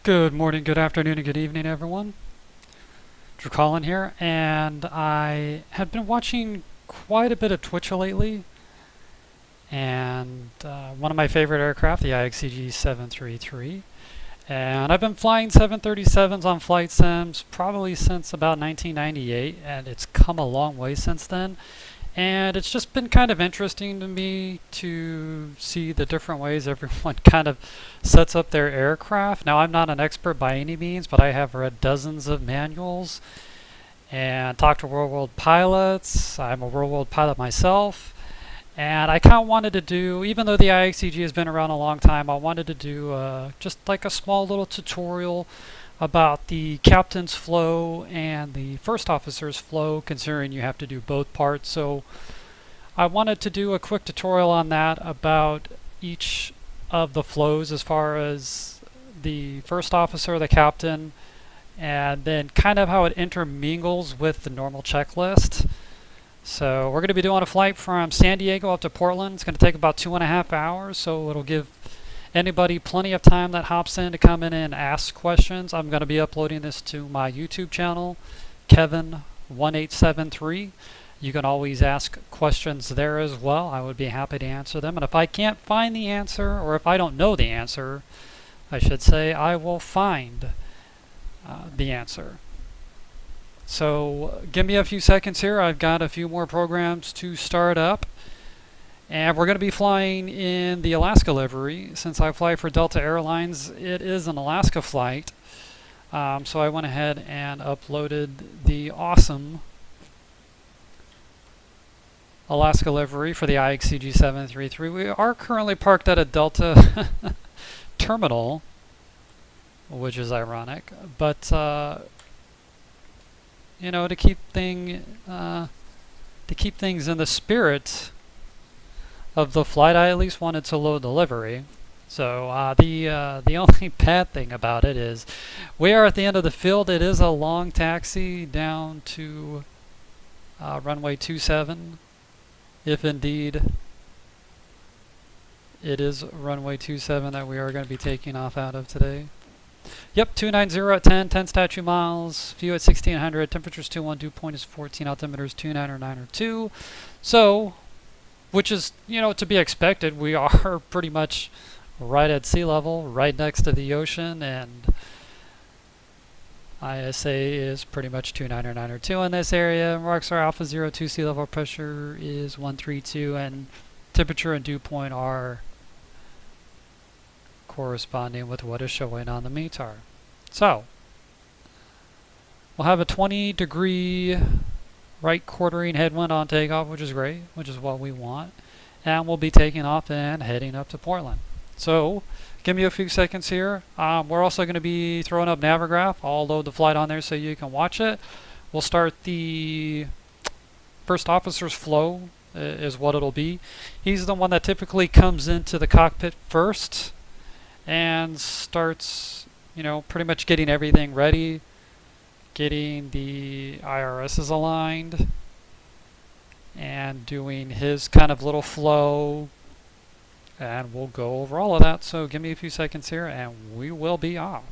Good morning, good afternoon, and good evening, everyone. Dracollin here, and I have been watching quite a bit of Twitch lately, and one of my favorite aircraft, the IXEG 733, and I've been flying 737s on flight sims probably since about 1998, and it's come a long way since then. And it's just been kind of interesting to me to see the different ways everyone kind of sets up their aircraft. Now, I'm not an expert by any means, but I have read dozens of manuals and talked to real world pilots. I'm a real world pilot myself. And I kind of wanted to do, even though the IXEG has been around a long time, I wanted to do just like a small little tutorial about the captain's flow and the first officer's flow, considering you have to do both parts. So I wanted to do a quick tutorial on that about each of the flows as far as the first officer, the captain, and then kind of how it intermingles with the normal checklist. So we're going to be doing a flight from San Diego up to Portland. It's going to take about 2.5 hours, so it'll give anybody plenty of time that hops in to come in and ask questions. I'm going to be uploading this to my YouTube channel, Kevin1873. You can always ask questions there as well. I would be happy to answer them. And if I can't find the answer, or if I don't know the answer, I should say, I will find the answer. So give me a few seconds here. I've got a few more programs to start up. And we're going to be flying in the Alaska livery. Since I fly for Delta Airlines, it is an Alaska flight. So I went ahead and uploaded the awesome Alaska livery for the IXEG 733. We are currently parked at a Delta terminal, which is ironic. But, you know, to keep things in the spirit of the flight, I at least wanted to load the livery. So the only bad thing about it is we are at the end of the field. It is a long taxi down to runway 27, if indeed it is runway 27 that we are going to be taking off out of today. Yep, 290 at 10 statute miles, view at 1600, temperature's 21, dew point is 14, altimeter is 29902. So, which is, you know, to be expected. We are pretty much right at sea level, right next to the ocean, and ISA is pretty much 29902 in this area. Marks are Alpha 02, sea level pressure is 132, and temperature and dew point are corresponding with what is showing on the METAR. So, we'll have a 20-degree right quartering headwind on takeoff, which is great, which is what we want. And we'll be taking off and heading up to Portland. So, give me a few seconds here. We're also going to be throwing up Navigraph. I'll load the flight on there so you can watch it. We'll start the first officer's flow is what it'll be. He's the one that typically comes into the cockpit first and starts, you know, pretty much getting everything ready, getting the IRSs aligned, and doing his kind of little flow, and we'll go over all of that. So give me a few seconds here and we will be off.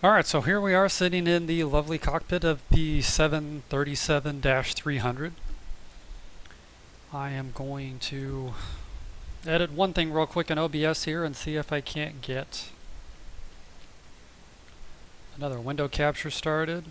Alright, so here we are sitting in the lovely cockpit of the 737-300. I am going to edit one thing real quick in OBS here and see if I can't get another window capture started.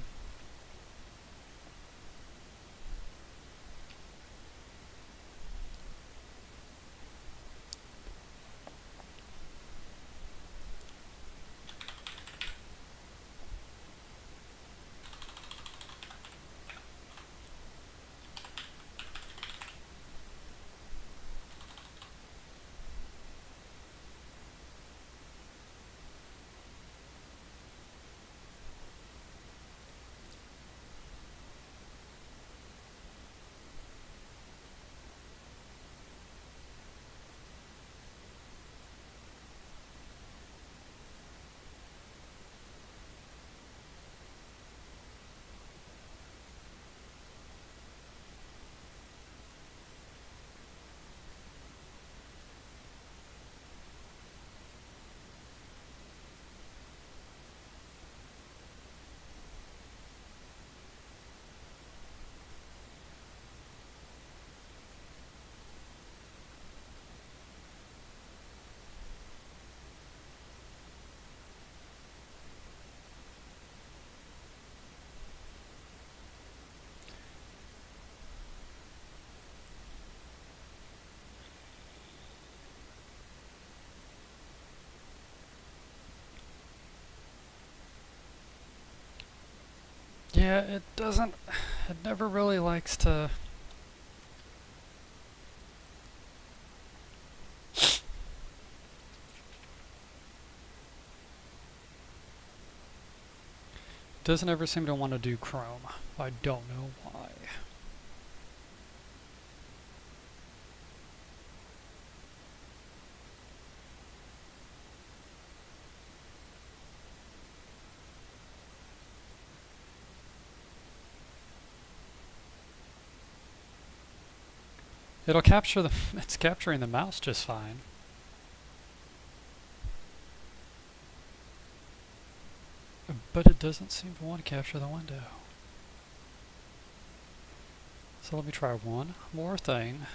Yeah, it doesn't, it never really likes to. Doesn't ever seem to want to do Chrome. I don't know why. It'll capture the, it's capturing the mouse just fine. But it doesn't seem to want to capture the window. So let me try one more thing.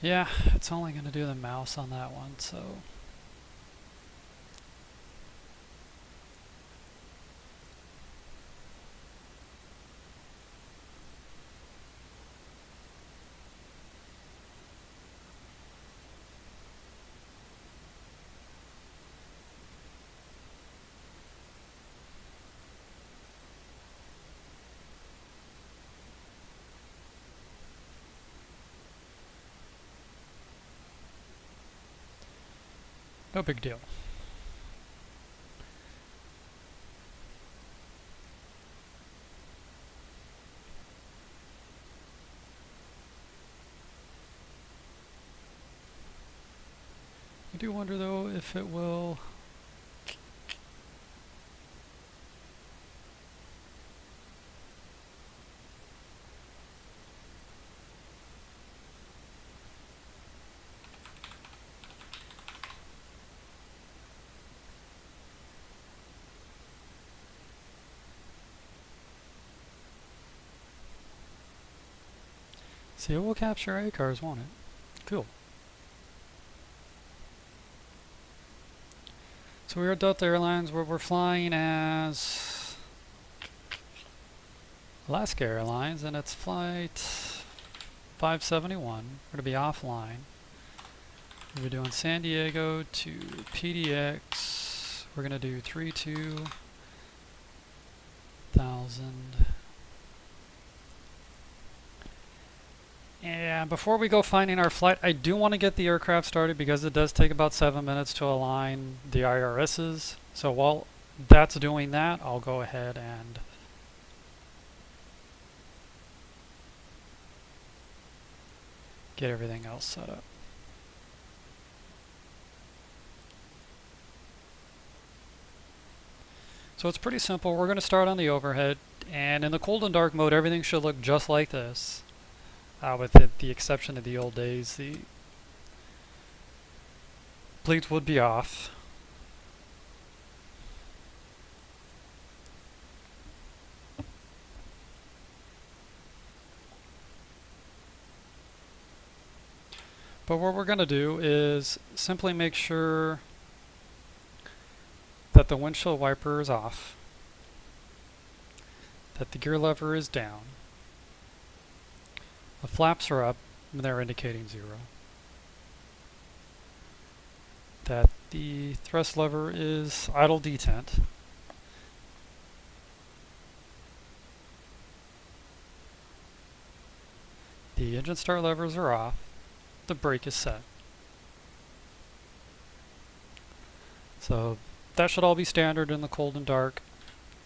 Yeah, it's only going to do the mouse on that one, so. No big deal. I do wonder though if it will. See, it will capture A cars, won't it? Cool. So we're at Delta Airlines, where we're flying as Alaska Airlines, and it's flight 571. We're going to be offline. We're doing San Diego to PDX. We're going to do 32,000. And before we go finding our flight, I do want to get the aircraft started because it does take about 7 minutes to align the IRSs. So while that's doing that, I'll go ahead and get everything else set up. So it's pretty simple. We're going to start on the overhead, and in the cold and dark mode, everything should look just like this, with the exception of the old days. The bleeds would be off. But what we're going to do is simply make sure that the windshield wiper is off, that the gear lever is down, the flaps are up and they're indicating 0, that the thrust lever is idle detent, the engine start levers are off, the brake is set. So that should all be standard in the cold and dark.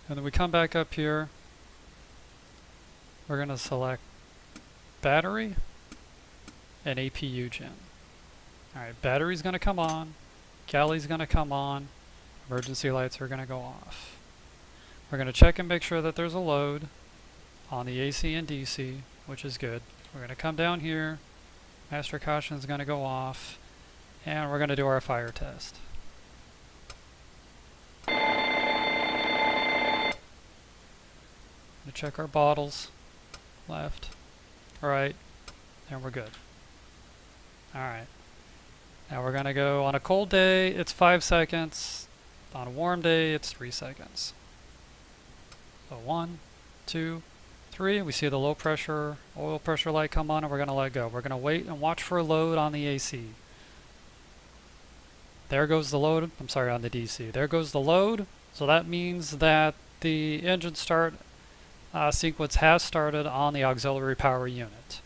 And then we come back up here, we're going to select battery and APU gen. Alright, battery's going to come on, galley's going to come on, emergency lights are going to go off. We're going to check and make sure that there's a load on the AC and DC, which is good. We're going to come down here, master caution is going to go off, and we're going to do our fire test. Check our bottles, left, right, and we're good. Alright, now we're going to go on a cold day, it's 5 seconds, on a warm day, it's 3 seconds. So 1, 2, 3, we see the low pressure, oil pressure light come on, and we're going to let go. We're going to wait and watch for a load on the AC. There goes the load, I'm sorry, on the DC. There goes the load, so that means that the engine start sequence has started on the auxiliary power unit.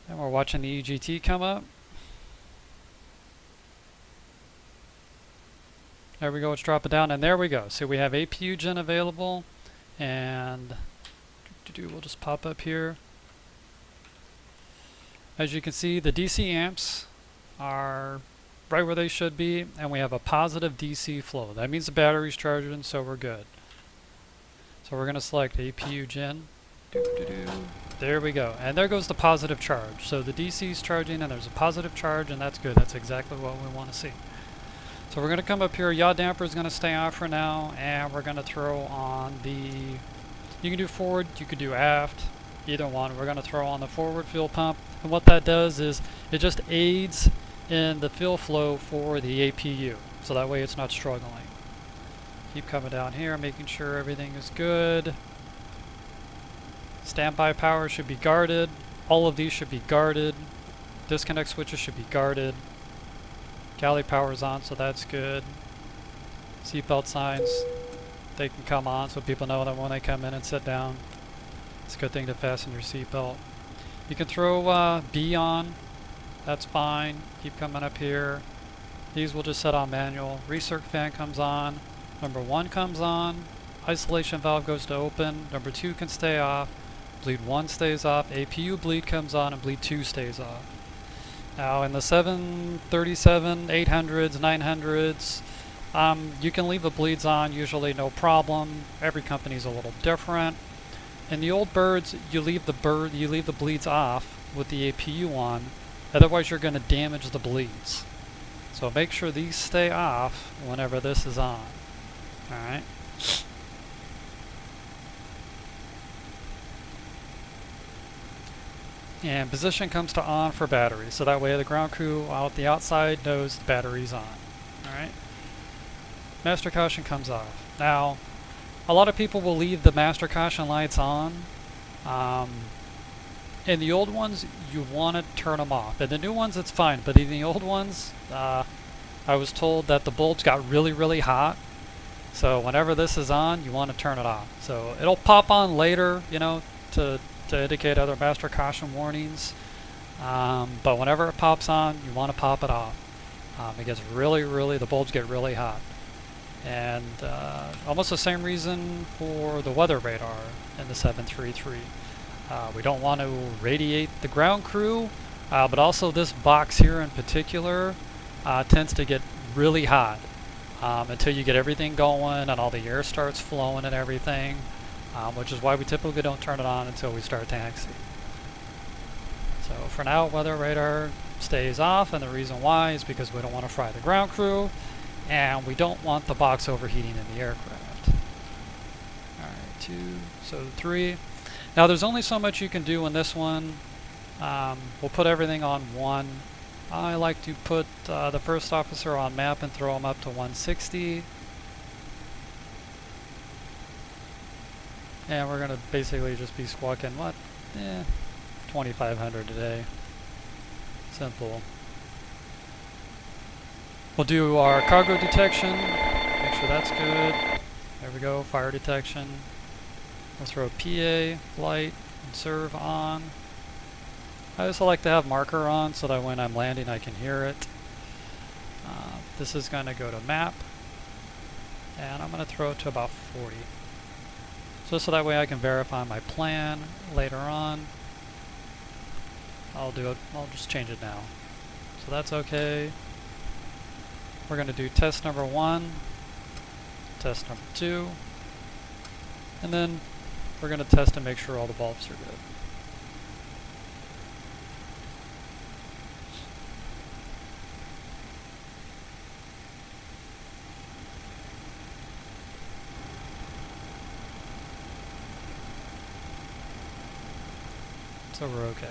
And we're watching the EGT come up. There we go, it's dropping down, and there we go. So we have APU gen available, and we'll just pop up here. As you can see, the DC amps are right where they should be, and we have a positive DC flow. That means the battery's charging, so we're good. So we're going to select APU gen. There we go. And there goes the positive charge. So the DC's charging, and there's a positive charge, and that's good. That's exactly what we want to see. So we're going to come up here. Yaw damper is going to stay on for now, and we're going to throw on the... You can do forward, you could do aft. Either one. We're going to throw on the forward fuel pump, and what that does is it just aids in the fuel flow for the APU, so that way it's not struggling. Keep coming down here, making sure everything is good. Standby power should be guarded. All of these should be guarded. Disconnect switches should be guarded. Galley power is on, so that's good. Seatbelt signs, they can come on so people know that when they come in and sit down. It's a good thing to fasten your seatbelt. You can throw B on, that's fine. Keep coming up here. These will just set on manual. Recirc fan comes on. Number 1 comes on. Isolation valve goes to open. Number 2 can stay off. Bleed 1 stays off. APU bleed comes on, and bleed 2 stays off. Now in the 737, 800s, 900s, you can leave the bleeds on, usually no problem. Every company's a little different. In the old birds, you leave the bleeds off with the APU on, otherwise you're going to damage the bleeds. So make sure these stay off whenever this is on. Alright. And position comes to on for battery, so that way the ground crew out the outside knows the battery's on. Alright. Master caution comes off. Now, a lot of people will leave the master caution lights on. In the old ones, you want to turn them off. In the new ones, it's fine, but in the old ones, I was told that the bulbs got really, really hot. So whenever this is on, you want to turn it off. So it'll pop on later, you know, to to indicate other master caution warnings. But whenever it pops on, you want to pop it off. It gets the bulbs get really hot. And almost the same reason for the weather radar in the 733. We don't want to radiate the ground crew, but also this box here in particular tends to get really hot until you get everything going and all the air starts flowing and everything, which is why we typically don't turn it on until we start taxi. So for now, weather radar stays off, and the reason why is because we don't want to fry the ground crew, and we don't want the box overheating in the aircraft. Alright, 2, so 3. Now there's only so much you can do in this one. We'll put everything on 1. I like to put the first officer on map and throw him up to 160. And we're going to basically just be squawking, 2,500 today. Simple. We'll do our cargo detection, make sure that's good. There we go, fire detection. We'll throw PA, flight, and serve on. I also like to have marker on so that when I'm landing I can hear it. This is going to go to map, and I'm going to throw it to about 40. So that way I can verify my plan later on. I'll just change it now. So that's okay. We're going to do test number 1, test number 2, and then we're going to test to make sure all the bulbs are good. So we're okay.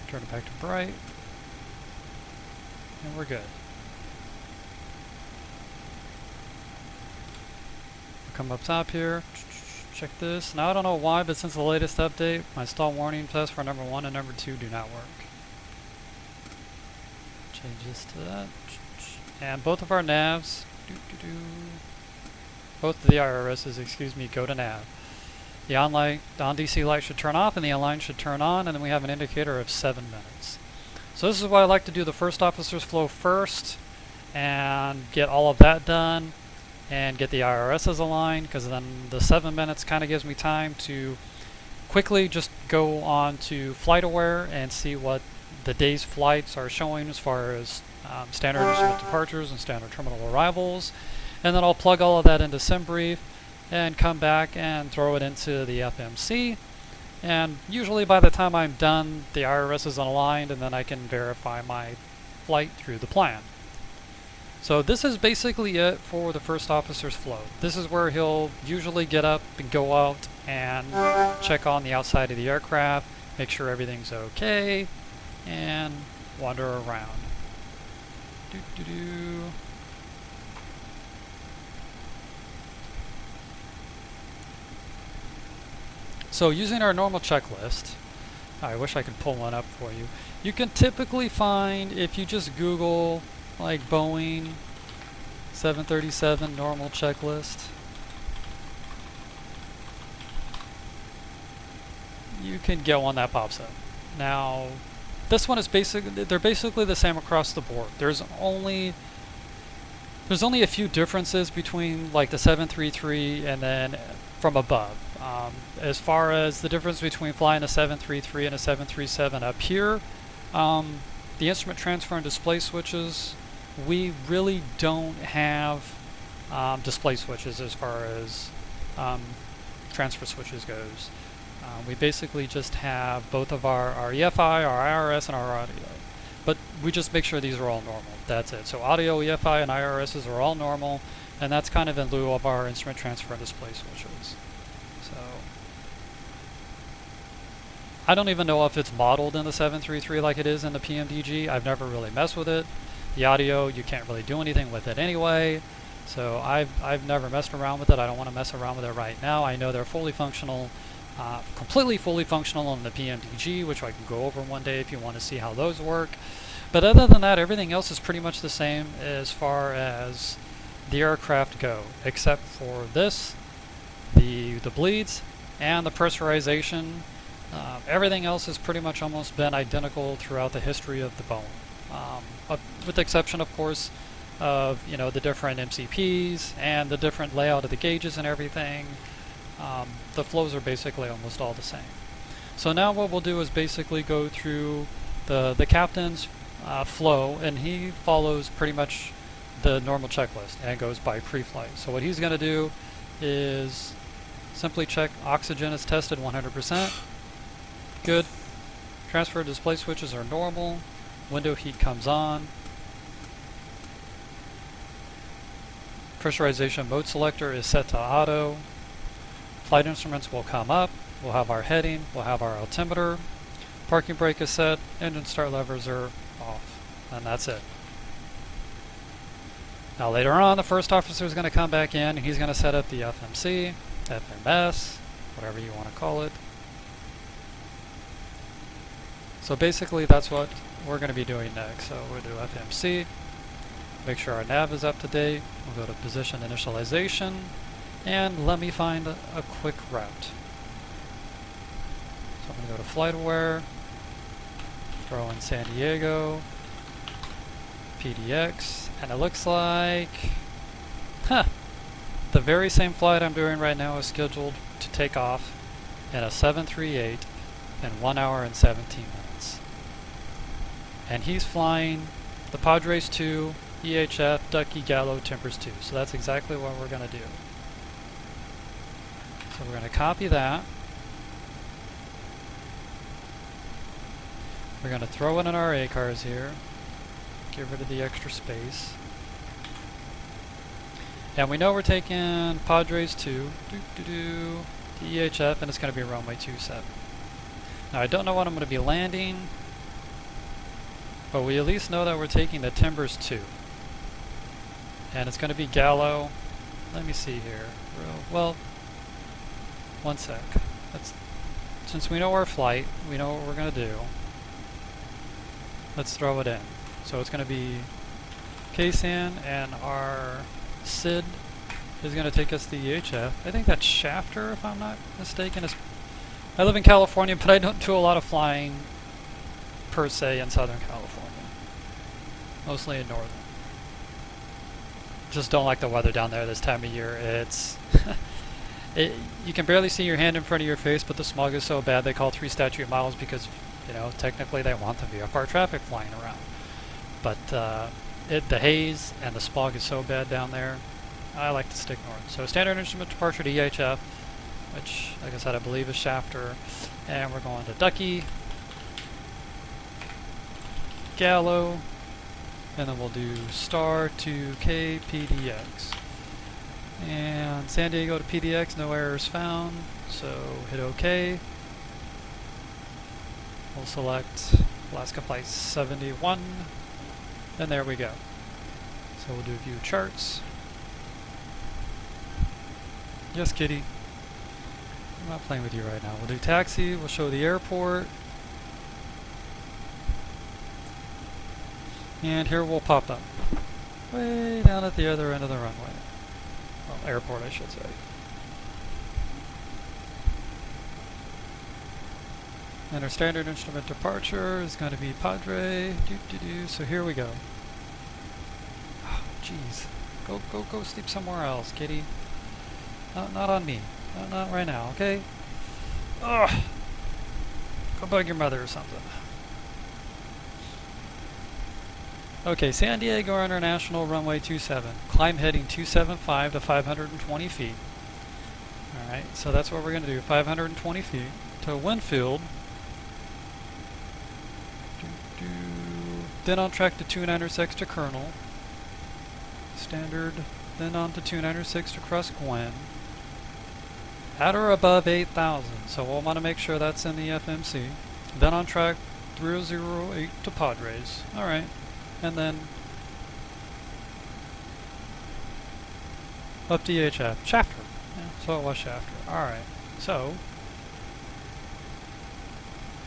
Turn it back to bright, and we're good. Come up top here, check this. Now I don't know why, but since the latest update, my stall warning tests for number 1 and number 2 do not work. Change this to that. And both of our navs, both of the IRSs, go to nav. The on DC light should turn off and the align should turn on, and then we have an indicator of 7 minutes. So this is why I like to do the first officer's flow first and get all of that done and get the IRSs aligned, because then the 7 minutes kind of gives me time to quickly just go on to FlightAware and see what the day's flights are showing as far as standard instrument departures and standard terminal arrivals. And then I'll plug all of that into SimBrief and come back and throw it into the FMC. And usually by the time I'm done, the IRS is aligned, and then I can verify my flight through the plan. So this is basically it for the first officer's flow. This is where he'll usually get up and go out and check on the outside of the aircraft, make sure everything's okay, and wander around. So using our normal checklist, I wish I could pull one up for you. You can typically find, if you just Google like Boeing 737 normal checklist, you can get one that pops up. Now, this one is they're basically the same across the board. There's only a few differences between like the 733 and then from above. As far as the difference between flying a 733 and a 737 up here, the instrument transfer and display switches, we really don't have display switches as far as transfer switches goes. We basically just have both of our EFI, our IRS, and our audio. But we just make sure these are all normal. That's it. So audio, EFI, and IRSs are all normal, and that's kind of in lieu of our instrument transfer and display switches. So I don't even know if it's modeled in the 733 like it is in the PMDG. I've never really messed with it. The audio, you can't really do anything with it anyway. So I've never messed around with it. I don't want to mess around with it right now. I know they're fully functional, completely fully functional in the PMDG, which I can go over one day if you want to see how those work. But other than that, everything else is pretty much the same as far as the aircraft go, except for this, the bleeds, and the pressurization. Everything else has pretty much almost been identical throughout the history of the Boeing, with the exception, of course, of the different MCPs and the different layout of the gauges and everything. The flows are basically almost all the same. So now what we'll do is basically go through the captain's flow, and he follows pretty much the normal checklist and goes by pre-flight. So what he's going to do is simply check oxygen is tested 100%. Good. Transfer display switches are normal. Window heat comes on. Pressurization mode selector is set to auto. Flight instruments will come up. We'll have our heading. We'll have our altimeter. Parking brake is set. Engine start levers are off. And that's it. Now later on, the first officer is going to come back in and he's going to set up the FMC, FMS, whatever you want to call it. So basically that's what we're going to be doing next. So we'll do FMC, make sure our nav is up to date. We'll go to position initialization, and let me find a quick route. So I'm going to go to FlightAware, throw in San Diego, PDX, and it looks like, the very same flight I'm doing right now is scheduled to take off in a 738 in 1 hour and 17 minutes. And he's flying the Padres 2, EHF, Ducky, Gallo, Timbers 2. So that's exactly what we're going to do. So we're going to copy that. We're going to throw in our A cars here. Get rid of the extra space. And we know we're taking Padres 2, the EHF, and it's going to be runway 27. Now I don't know what I'm going to be landing, but we at least know that we're taking the Timbers 2. And it's going to be Gallo. Let me see here. Well, one sec. Since we know our flight, we know what we're going to do. Let's throw it in. So it's going to be KSAN, and our SID is going to take us to the EHF. I think that's Shafter, if I'm not mistaken. I live in California, but I don't do a lot of flying per se in Southern California. Mostly in Northern. Just don't like the weather down there this time of year. It's you can barely see your hand in front of your face, but the smog is so bad they call 3 statute miles because, technically they want the VFR traffic flying around. But the haze and the smog is so bad down there, I like to stick north. So standard instrument departure to EHF, which, like I said, I believe is Shafter. And we're going to Ducky, Gallo, and then we'll do star to KPDX. And San Diego to PDX, no errors found, so hit OK. We'll select Alaska Flight 71, and there we go. So we'll do view charts. Yes, kitty. I'm not playing with you right now. We'll do taxi, we'll show the airport. And here we'll pop up. Way down at the other end of the runway. Well, airport, I should say. And our standard instrument departure is going to be Padre. So here we go. Oh, jeez. Go sleep somewhere else, kitty. Not on me. Not right now, okay? Ugh. Go bug your mother or something. Okay, San Diego International runway 27. Climb heading 275 to 520 feet. Alright, so that's what we're going to do. 520 feet to Winfield. Then on track to 296 to Colonel. Standard. Then on to 296 to Crest Gwen. At or above 8,000, so we'll want to make sure that's in the FMC. Then on track 308 to Padres. Alright. And then up to EHF. Shafter. Yeah, so it was Shafter. Alright. So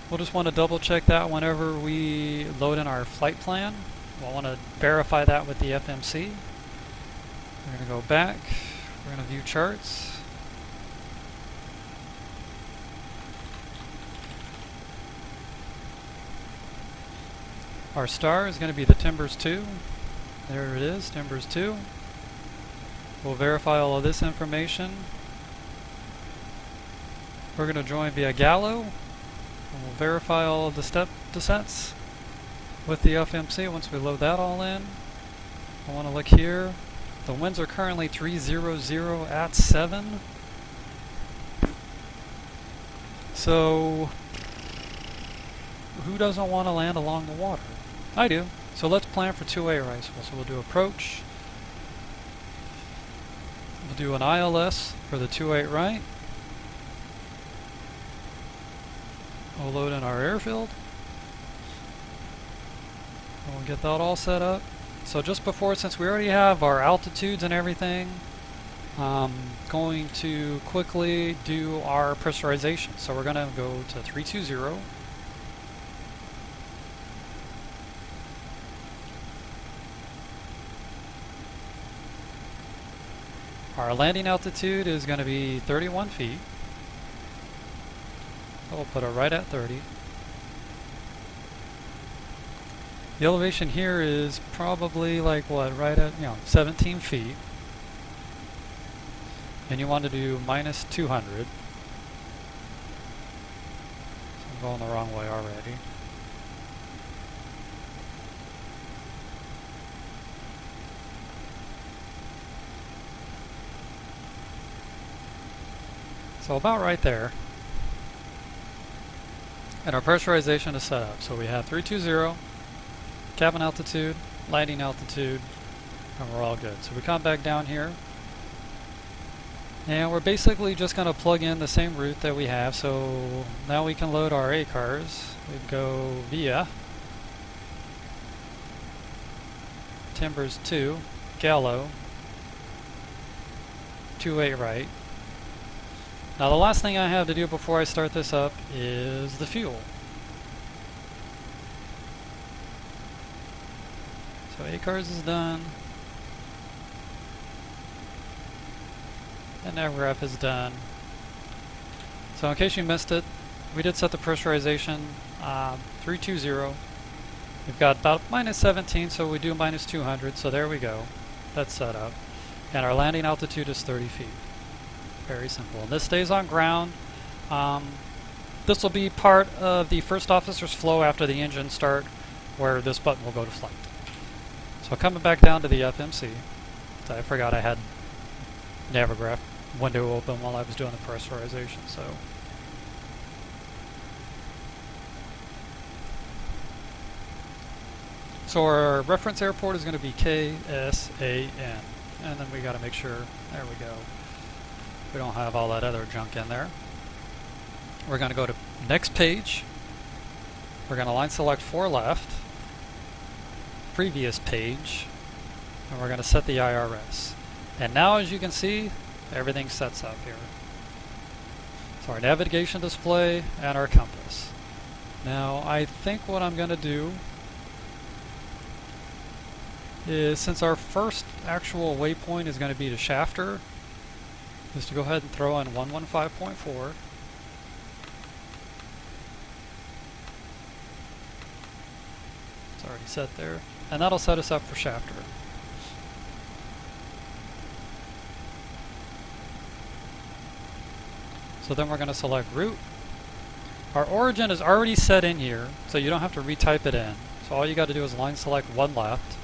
we'll just want to double check that whenever we load in our flight plan. We'll want to verify that with the FMC. We're going to go back. We're going to view charts. Our star is going to be the Timbers 2. There it is, Timbers 2. We'll verify all of this information. We're going to join via Gallo. And we'll verify all of the step descents with the FMC once we load that all in. I want to look here. The winds are currently 300 at 7. So, who doesn't want to land along the water? I do. So let's plan for 2A right. So we'll do approach. We'll do an ILS for the 28 right. We'll load in our airfield. And we'll get that all set up. So just before, since we already have our altitudes and everything, going to quickly do our pressurization. So we're going to go to 320. Our landing altitude is going to be 31 feet. We'll put it right at 30. The elevation here is probably like what, right at 17 feet. And you want to do minus 200. So I'm going the wrong way already. So about right there. And our pressurization is set up. So we have 320, cabin altitude, landing altitude, and we're all good. So we come back down here. And we're basically just going to plug in the same route that we have. So now we can load our A cars. We go via Timbers 2, Gallo, 28 right. Now the last thing I have to do before I start this up is the fuel. So A cars is done. And aircraft is done. So in case you missed it, we did set the pressurization 320. We've got about minus 17, so we do minus 200, so there we go. That's set up. And our landing altitude is 30 feet. Very simple. And this stays on ground. This will be part of the first officer's flow after the engines start, where this button will go to flight. So coming back down to the FMC. So I forgot I had Navigraph window open while I was doing the pressurization. So our reference airport is going to be KSAN. And then we got to make sure, there we go, we don't have all that other junk in there. We're going to go to next page. We're going to line select 4 left, previous page, and we're going to set the IRS. And now, as you can see, everything sets up here. So our navigation display and our compass. Now I think what I'm going to do is, since our first actual waypoint is going to be to Shafter, is to go ahead and throw in 115.4. It's already set there. And that'll set us up for Shafter. So then we're going to select route. Our origin is already set in here, so you don't have to retype it in. So all you got to do is line select 1 left.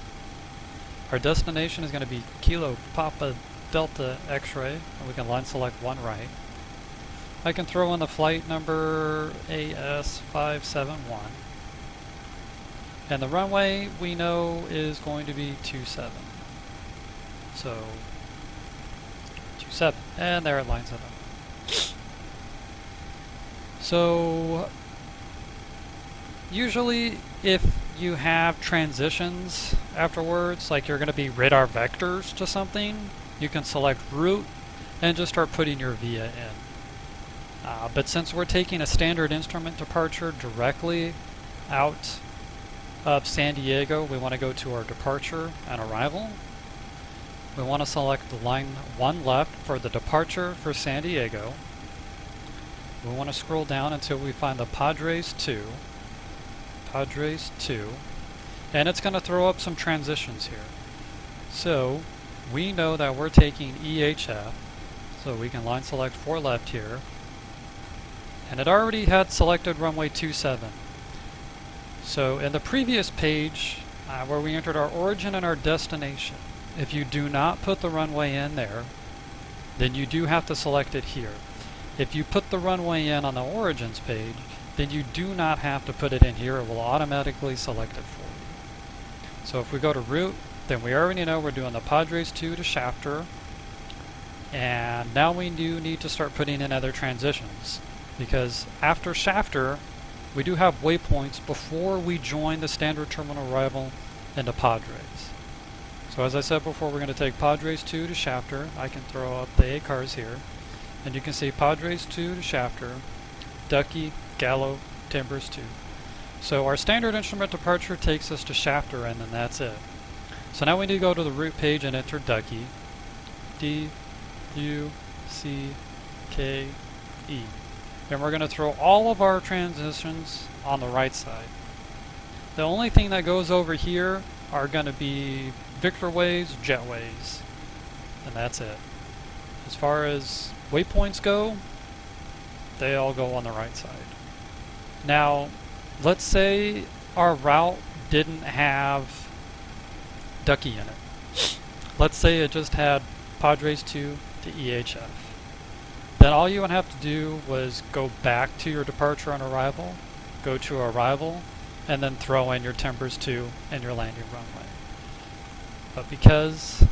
Our destination is going to be Kilo Papa Delta X-ray, and we can line select 1 right. I can throw in the flight number AS571. And the runway we know is going to be 27. So 27, and there it lines it up. So usually if you have transitions afterwards, like you're going to be radar vectors to something, you can select route and just start putting your VIA in. But since we're taking a standard instrument departure directly out of San Diego, we want to go to our departure and arrival. We want to select the line 1 left for the departure for San Diego. We want to scroll down until we find the Padres 2. Padres 2. And it's going to throw up some transitions here. So we know that we're taking EHF, so we can line select for left here. And it already had selected runway 27. So in the previous page, where we entered our origin and our destination, if you do not put the runway in there, then you do have to select it here. If you put the runway in on the origins page, then you do not have to put it in here. It will automatically select it for you. So if we go to route, then we already know we're doing the Padres 2 to Shafter. And now we do need to start putting in other transitions, because after Shafter, we do have waypoints before we join the standard terminal arrival into Padres. So as I said before, we're going to take Padres 2 to Shafter. I can throw up the ACARs here. And you can see Padres 2 to Shafter, Ducky, Gallo, Timbers 2. So our standard instrument departure takes us to Shafter, and then that's it. So now we need to go to the route page and enter Ducky. D, U, C, K, E. And we're going to throw all of our transitions on the right side. The only thing that goes over here are going to be Victorways, Jetways, and that's it. As far as waypoints go, they all go on the right side. Now, let's say our route didn't have Ducky in it. Let's say it just had Padres 2 to EHF. Then all you would have to do was go back to your departure and arrival, go to arrival, and then throw in your Timbers 2 and your landing runway. But because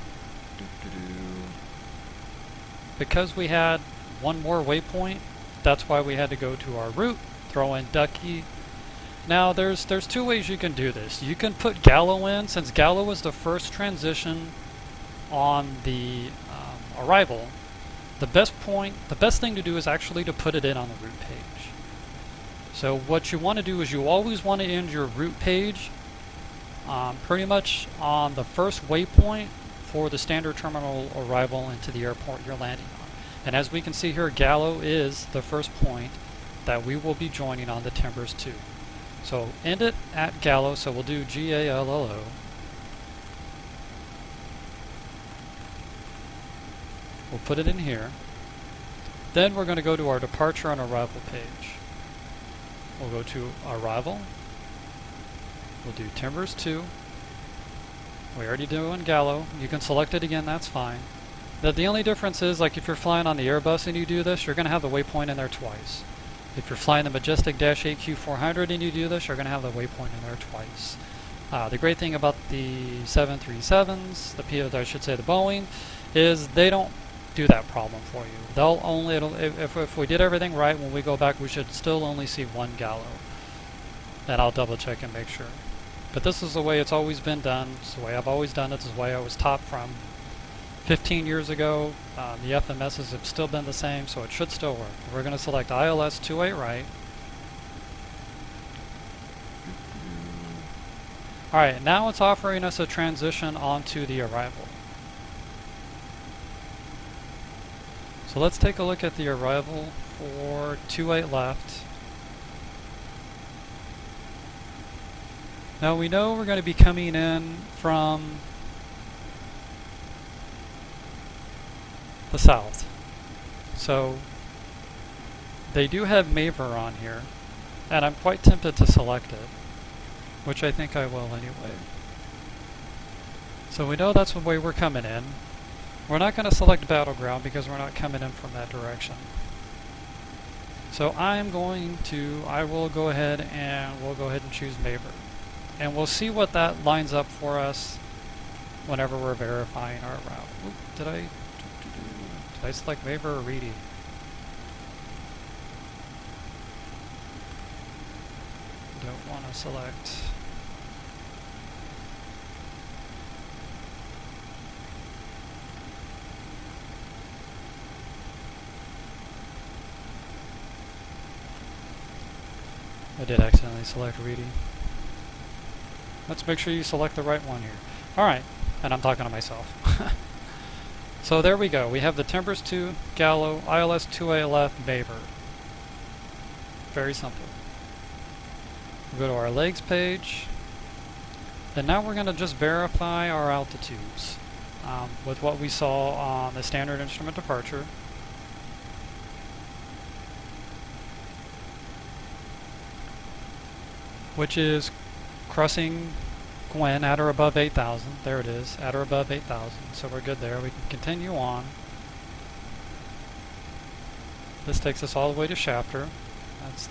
we had one more waypoint, that's why we had to go to our route, throw in Ducky. Now there's two ways you can do this. You can put Gallo in, since Gallo was the first transition on the arrival. The best thing to do is actually to put it in on the route page. So what you want to do is you always want to end your route page pretty much on the first waypoint for the standard terminal arrival into the airport you're landing on. And as we can see here, Gallo is the first point that we will be joining on the Timbers 2. So end it at Gallo, so we'll do Gallo. We'll put it in here. Then we're going to go to our departure and arrival page. We'll go to arrival. We'll do Timbers 2. We already do in Gallo. You can select it again, that's fine. The only difference is, like if you're flying on the Airbus and you do this, you're going to have the waypoint in there twice. If you're flying the Majestic Dash 8 Q400 and you do this, you're going to have the waypoint in there twice. The great thing about the 737s, I should say the Boeing, is they don't do that problem for you. They'll only, if we did everything right, when we go back, we should still only see one Gallo. And I'll double check and make sure. But this is the way it's always been done. It's the way I've always done it. This is the way I was taught from 15 years ago. The FMSs have still been the same, so it should still work. We're going to select ILS 28 right. Alright, now it's offering us a transition onto the arrival. So let's take a look at the arrival for 28 left. Now we know we're going to be coming in from the south. So they do have Maver on here, and I'm quite tempted to select it, which I think I will anyway. So we know that's the way we're coming in. We're not going to select Battleground because we're not coming in from that direction. So I will go ahead and choose Maver. And we'll see what that lines up for us whenever we're verifying our route. Oop, did I select Maver or Reedy? Don't want to select. I did accidentally select Reedy. Let's make sure you select the right one here. Alright, and I'm talking to myself. So there we go. We have the Timbers 2, Gallo, ILS 2A left, Maver. Very simple. We'll go to our legs page. And now we're going to just verify our altitudes with what we saw on the standard instrument departure. Which is crossing Gwen at or above 8,000. There it is, at or above 8,000. So we're good there. We can continue on. This takes us all the way to Shafter.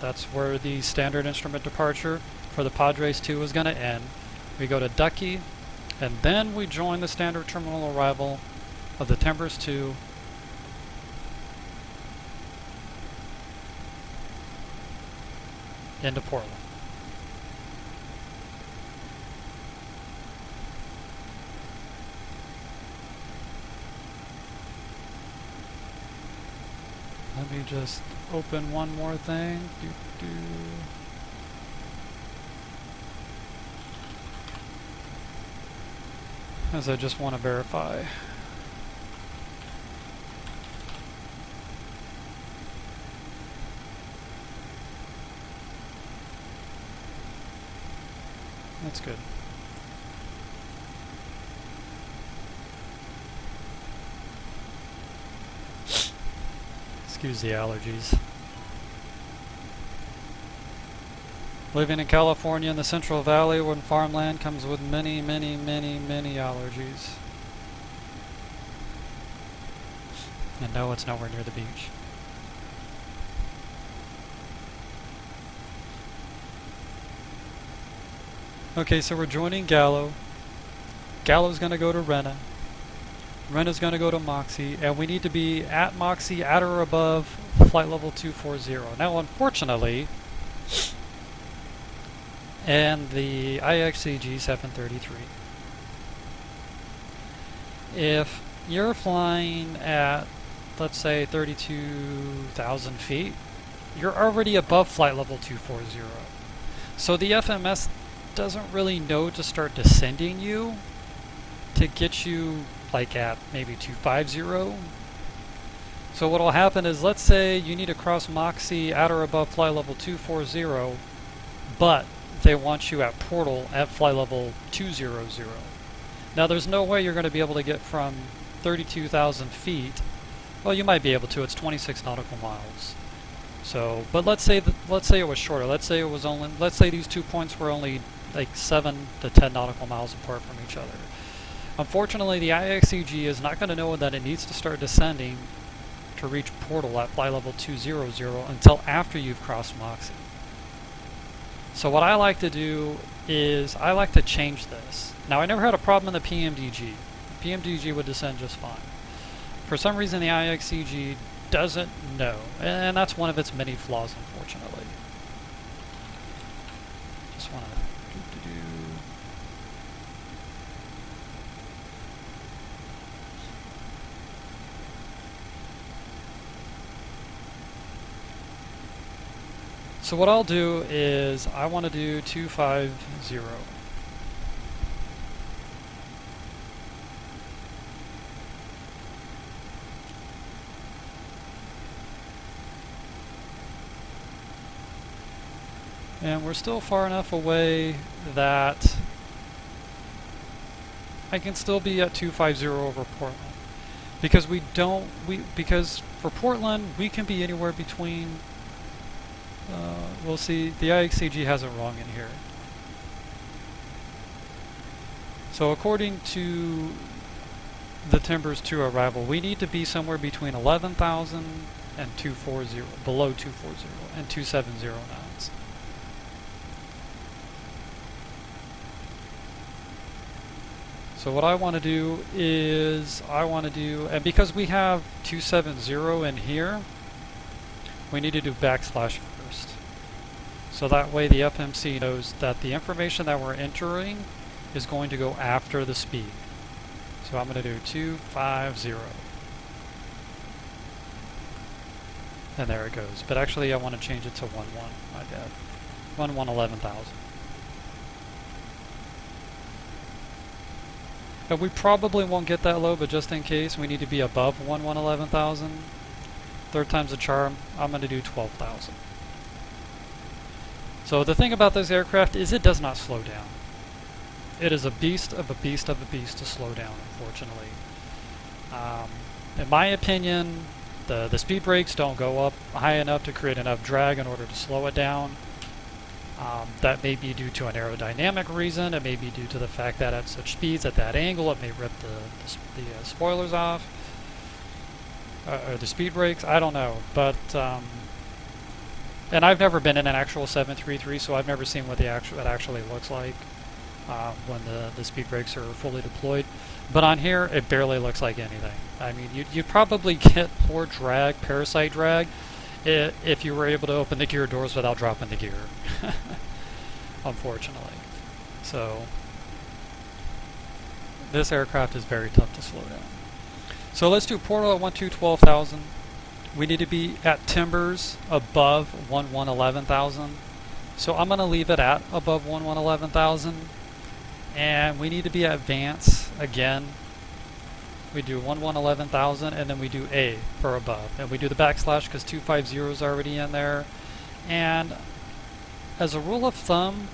That's where the standard instrument departure for the Padres 2 is going to end. We go to Ducky, and then we join the standard terminal arrival of the Timbers 2 into Portland. Let me just open one more thing. As I just want to verify. That's good. Excuse the allergies. Living in California in the Central Valley when farmland comes with many, many, many, many allergies. And no, it's nowhere near the beach. Okay, so we're joining Gallo. Gallo's going to go to Renna. Renna's going to go to Moxie, and we need to be at Moxie at or above flight level 240. Now, unfortunately, and the IXEG 733, if you're flying at, let's say, 32,000 feet, you're already above flight level 240. So the FMS doesn't really know to start descending you to get you like at maybe 250. So what will happen is, let's say you need to cross Moxie at or above flight level 240, but they want you at Portal at flight level 200. Now there's no way you're going to be able to get from 32,000 feet. Well, you might be able to. It's 26 nautical miles. So, but let's say it was shorter. Let's say these 2 points were only like 7 to 10 nautical miles apart from each other. Unfortunately, the IXEG is not going to know that it needs to start descending to reach Portal at flight level 200 until after you've crossed Moxie. So what I like to do is I like to change this. Now, I never had a problem in the PMDG. The PMDG would descend just fine. For some reason, the IXEG doesn't know, and that's one of its many flaws, unfortunately. Just want to So what I'll do is I want to do 250. And we're still far enough away that I can still be at 250 over Portland. Because because for Portland we can be anywhere between we'll see, the IXCG has it wrong in here. So according to the Timbers 2 arrival, we need to be somewhere between 11,000 and 240, below 240 and 270 knots. So what I want to do is, and because we have 270 in here, we need to do backslash first. So that way the FMC knows that the information that we're entering is going to go after the speed. So I'm going to do 250. And there it goes. But actually I want to change it to 11. My bad. 11,000. And we probably won't get that low, but just in case, we need to be above 11,000. Third time's a charm. I'm going to do 12,000. So the thing about this aircraft is it does not slow down. it is a beast of a beast of a beast to slow down, unfortunately. In my opinion, the speed brakes don't go up high enough to create enough drag in order to slow it down. That may be due to an aerodynamic reason. It may be due to the fact that at such speeds, at that angle, it may rip the spoilers off, or the speed brakes. I don't know, but and I've never been in an actual 733, so I've never seen what it actually looks like when the speed brakes are fully deployed. But on here, it barely looks like anything. I mean, you'd probably get more drag, parasite drag, if you were able to open the gear doors without dropping the gear, unfortunately. So this aircraft is very tough to slow down. So let's do portal at 12,000. We need to be at timbers above 11,000. So I'm going to leave it at above 11,000. And we need to be at Vance again. We do 11,000 and then we do A for above. And we do the backslash because 250 is already in there. And as a rule of thumb,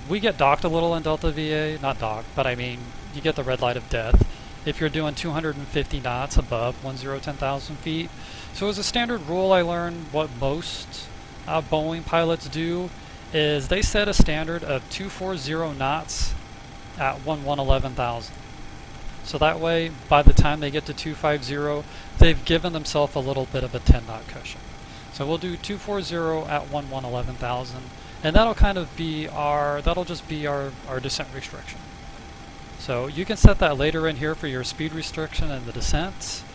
we get docked a little in Delta VA. Not docked, but I mean, you get the red light of death if you're doing 250 knots above 10,000 feet. So as a standard rule, I learned what most Boeing pilots do is they set a standard of 240 knots at 11,000. So that way, by the time they get to 250, they've given themselves a little bit of a 10 knot cushion. So we'll do 240 at 11,000, and that'll kind of be that'll just be our descent restriction. So you can set that later in here for your speed restriction and the descents,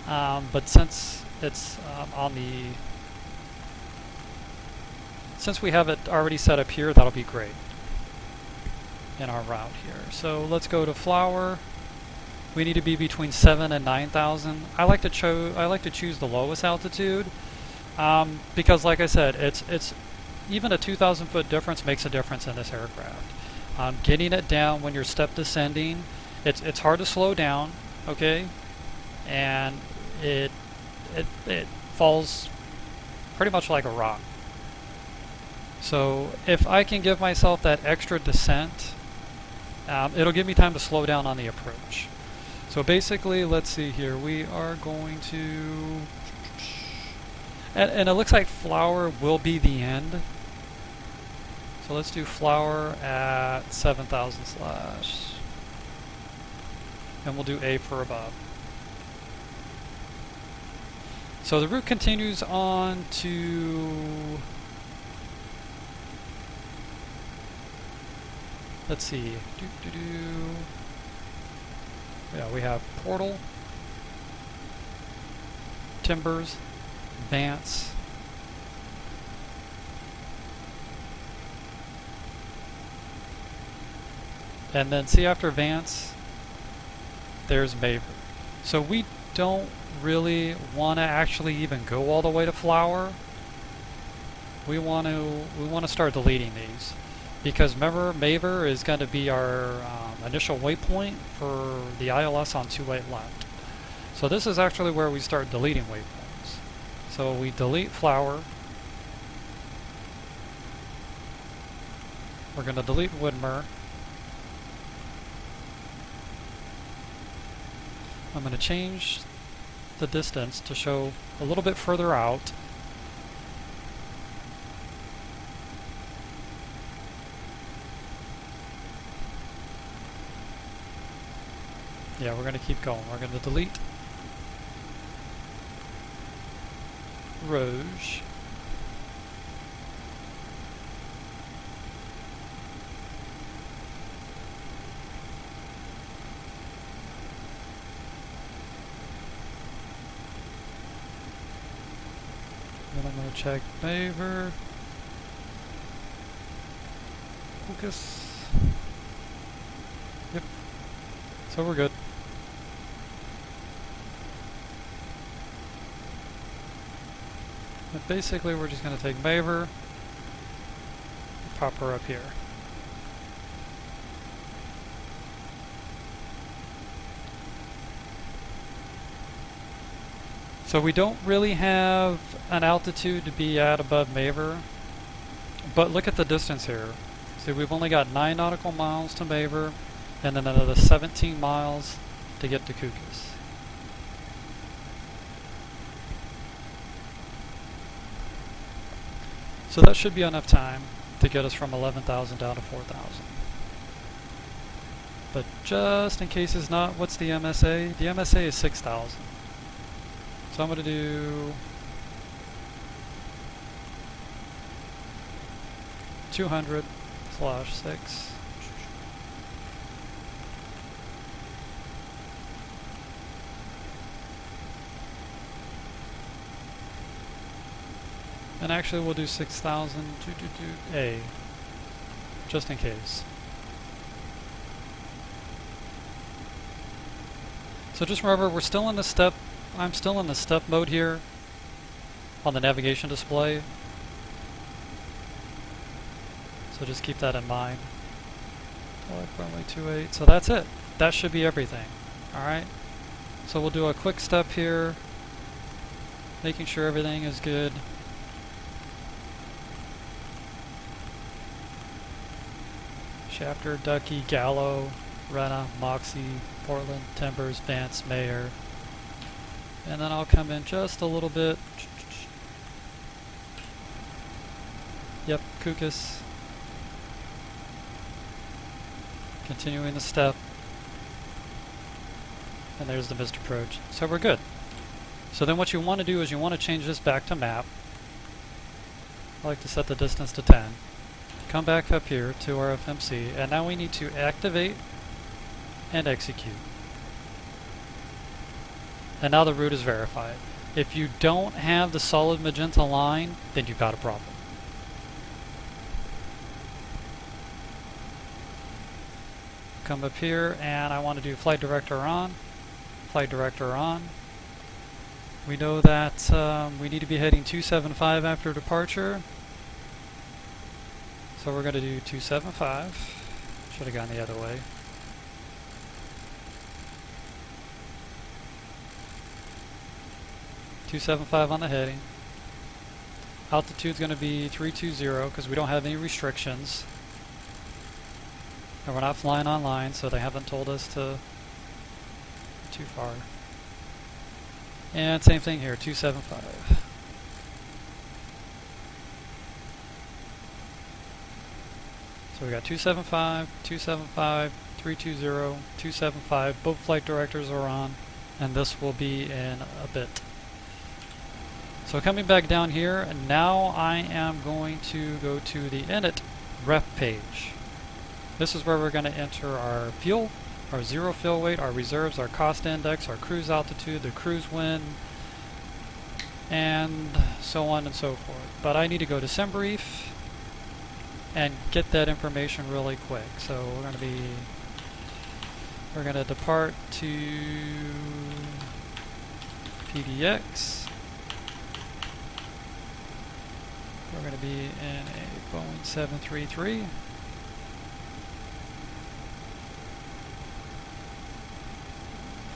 but since it's since we have it already set up here, that'll be great in our route here. So let's go to flower. We need to be between 7 and 9,000. I like to choose the lowest altitude because, like I said, it's even a 2,000 foot difference makes a difference in this aircraft. Getting it down when you're step descending, it's hard to slow down, okay, and it falls pretty much like a rock. So if I can give myself that extra descent, it'll give me time to slow down on the approach. So basically, let's see here, we are going to, and it looks like flower will be the end. So let's do flower at 7,000 slash, and we'll do A for above. So the route continues on to, let's see, yeah, we have portal, timbers, Vance, and then see after Vance, there's Maver. So we don't really want to actually even go all the way to flower. We want to start deleting these because remember, Maver is going to be our initial waypoint for the ILS on 28 left. So this is actually where we start deleting waypoints. So we delete flower. We're going to delete Woodmer. I'm going to change the distance to show a little bit further out. Yeah, we're going to keep going. We're going to delete Rouge. Then I'm going to check Maver. Focus. Yep. So we're good. But basically we're just going to take Maver, pop her up here. So we don't really have an altitude to be at above Maver, but look at the distance here. See, we've only got 9 nautical miles to Maver, and then another 17 miles to get to Kukis. So that should be enough time to get us from 11,000 down to 4,000. But just in case it's not, what's the MSA? The MSA is 6,000. So I'm going to do 200/6. And actually we'll do 6,000 A, just in case. So just remember, we're still in the step, I'm still in the step mode here on the navigation display. So just keep that in mind. Runway 28, so that's it. That should be everything. Alright, so we'll do a quick step here, making sure everything is good. Chapter, Ducky, Gallo, Renna, Moxie, Portland, Timbers, Vance, Mayer. And then I'll come in just a little bit. Yep, Kukis. Continuing the step. And there's the missed approach. So we're good. So then what you want to do is you want to change this back to map. I like to set the distance to 10. Come back up here to our FMC, and now we need to activate and execute. And now the route is verified. If you don't have the solid magenta line, then you've got a problem. Come up here, and I want to do flight director on. Flight director on. We know that we need to be heading 275 after departure. So we're going to do 275. Should have gone the other way. .275 on the heading. Altitude's going to be 320 because we don't have any restrictions. And we're not flying on line, so they haven't told us to too far. And same thing here, 275. So we got 275, 275, 320, 275. Both flight directors are on, and this will be in a bit. So coming back down here, and now I am going to go to the init ref page. This is where we're going to enter our fuel, our zero fuel weight, our reserves, our cost index, our cruise altitude, the cruise wind, and so on and so forth. But I need to go to SimBrief and get that information really quick. So we're going to depart to PDX. We're going to be in a Boeing 733.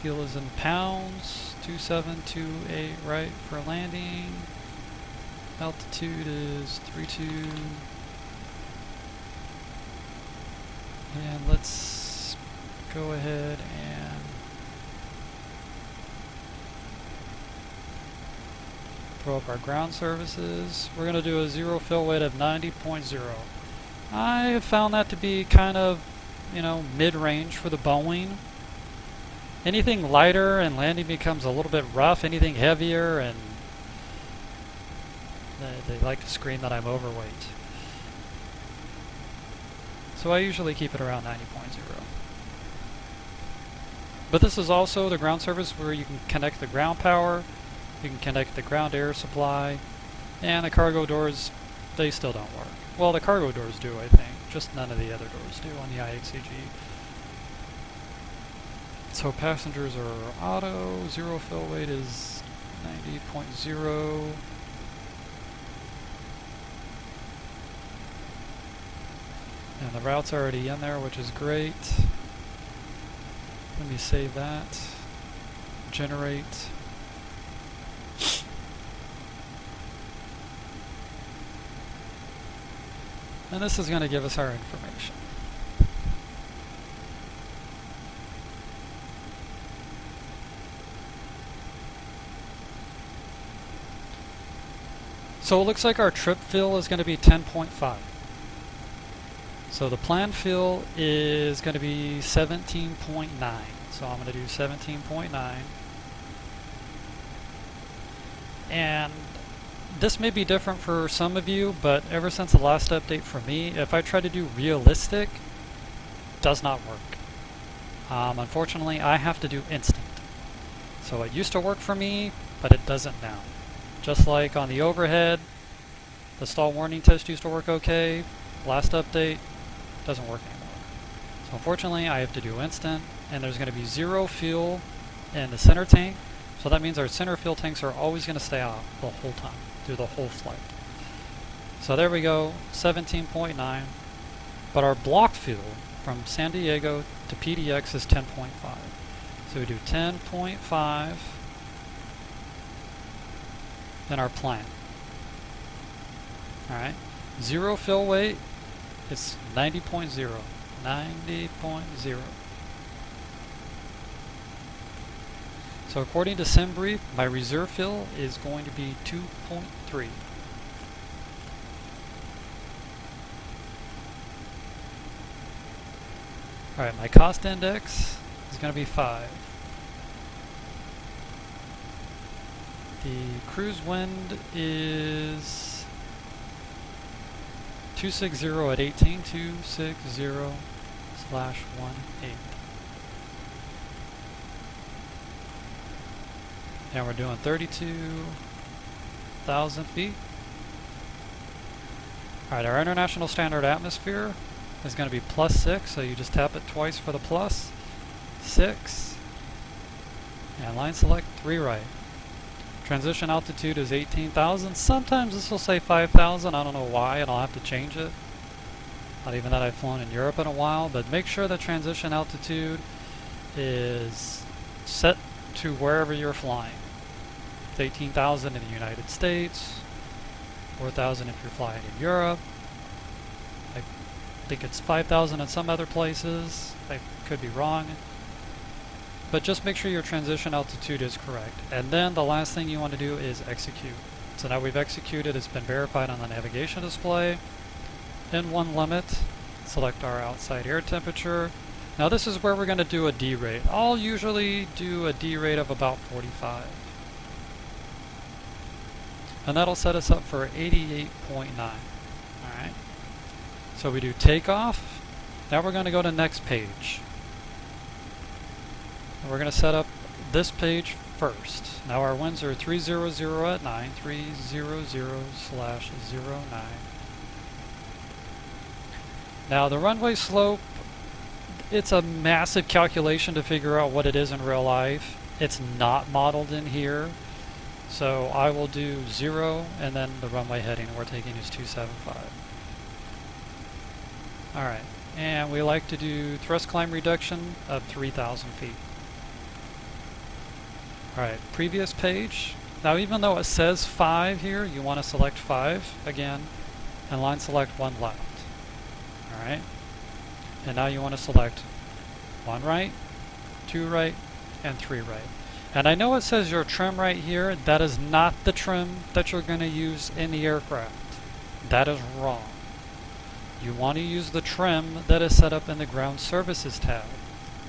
Fuel is in pounds, 2728 right for landing. Altitude is 32. And let's go ahead and throw up our ground services. We're going to do a zero fill weight of 90.0. I have found that to be kind of, mid-range for the Boeing. Anything lighter and landing becomes a little bit rough. Anything heavier, and they like to scream that I'm overweight. So I usually keep it around 90.0. But this is also the ground service where you can connect the ground power, you can connect the ground air supply, and the cargo doors, they still don't work. Well, the cargo doors do, I think. Just none of the other doors do on the IXEG. So passengers are auto, zero fill weight is 90.0. And the route's already in there, which is great. Let me save that. Generate. And this is going to give us our information. So it looks like our trip fill is going to be 10.5. So the planned fill is going to be 17.9. So I'm going to do 17.9. And this may be different for some of you, but ever since the last update for me, if I try to do realistic, it does not work. Unfortunately, I have to do instant. So it used to work for me, but it doesn't now. Just like on the overhead, the stall warning test used to work okay. Last update, doesn't work anymore. So unfortunately, I have to do instant, and there's going to be 0 fuel in the center tank. So that means our center fuel tanks are always going to stay out the whole time, through the whole flight. So there we go, 17.9. But our block fuel from San Diego to PDX is 10.5. So we do 10.5 in our plan. Alright, 0 fill weight is 90.0. 90.0. So according to SimBrief, my reserve fill is going to be 2.3. Alright, my cost index is going to be 5. The cruise wind is 260 at 18, 260/18. And we're doing 32,000 feet. Alright, our international standard atmosphere is going to be +6, so you just tap it twice for the plus. 6. And line select 3 right. Transition altitude is 18,000. Sometimes this will say 5,000. I don't know why, and I'll have to change it. Not even that I've flown in Europe in a while, but make sure the transition altitude is set to wherever you're flying. It's 18,000 in the United States, 4,000 if you're flying in Europe. I think it's 5,000 in some other places. I could be wrong. But just make sure your transition altitude is correct. And then the last thing you want to do is execute. So now we've executed, it's been verified on the navigation display. In one limit, select our outside air temperature. Now this is where we're going to do a D rate. I'll usually do a D rate of about 45. And that'll set us up for 88.9. Alright. So we do takeoff. Now we're going to go to next page. We're going to set up this page first. Now our winds are 300 at 9, 300/09. Now the runway slope, it's a massive calculation to figure out what it is in real life. It's not modeled in here. So I will do 0 and then the runway heading we're taking is 275. Alright, and we like to do thrust climb reduction of 3,000 feet. Alright, previous page. Now even though it says 5 here, you want to select 5 again and line select 1 left. Alright, and now you want to select 1 right, 2 right, and 3 right. And I know it says your trim right here. That is not the trim that you're going to use in the aircraft. That is wrong. You want to use the trim that is set up in the ground services tab.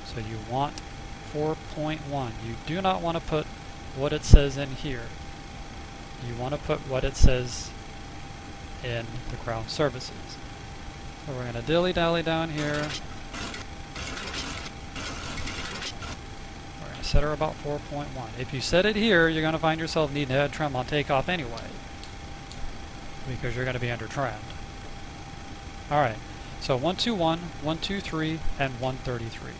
So you want 4.1. You do not want to put what it says in here. You want to put what it says in the ground services. So we're going to dilly-dally down here. We're going to set her about 4.1. If you set it here, you're going to find yourself needing to add trim on takeoff anyway, because you're going to be under trimmed. Alright, so 121, 123, and 133.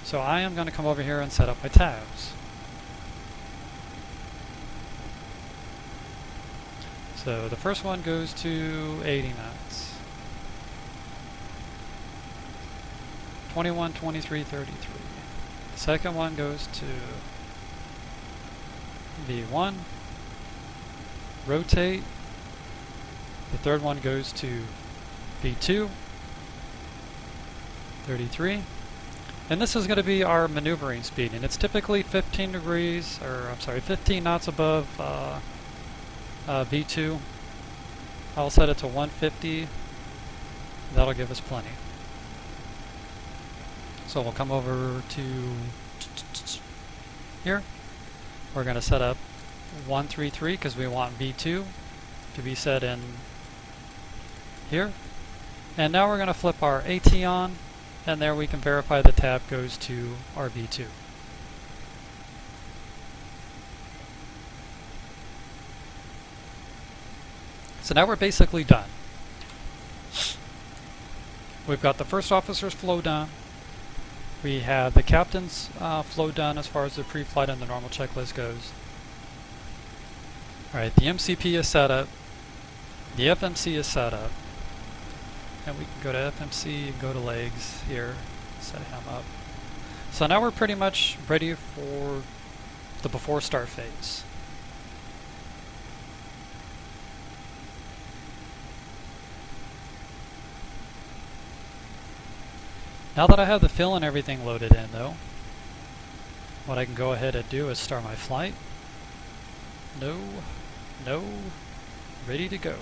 So I am going to come over here and set up my tabs. So the first one goes to 80 knots. 21, 23, 33. The second one goes to V1. Rotate. The third one goes to V2, 33. And this is going to be our maneuvering speed, and it's typically 15 degrees, or I'm sorry, 15 knots above V2. I'll set it to 150. That'll give us plenty. So we'll come over to here. We're going to set up 133 because we want V2 to be set in here. And now we're going to flip our AT on, and there we can verify the tab goes to our V2. So now we're basically done. We've got the first officer's flow done. We have the captain's flow done as far as the pre-flight and the normal checklist goes. Alright, the MCP is set up. The FMC is set up. And we can go to FMC and go to legs here, set him up. So now we're pretty much ready for the before start phase. Now that I have the fill and everything loaded in though, what I can go ahead and do is start my flight. No, ready to go.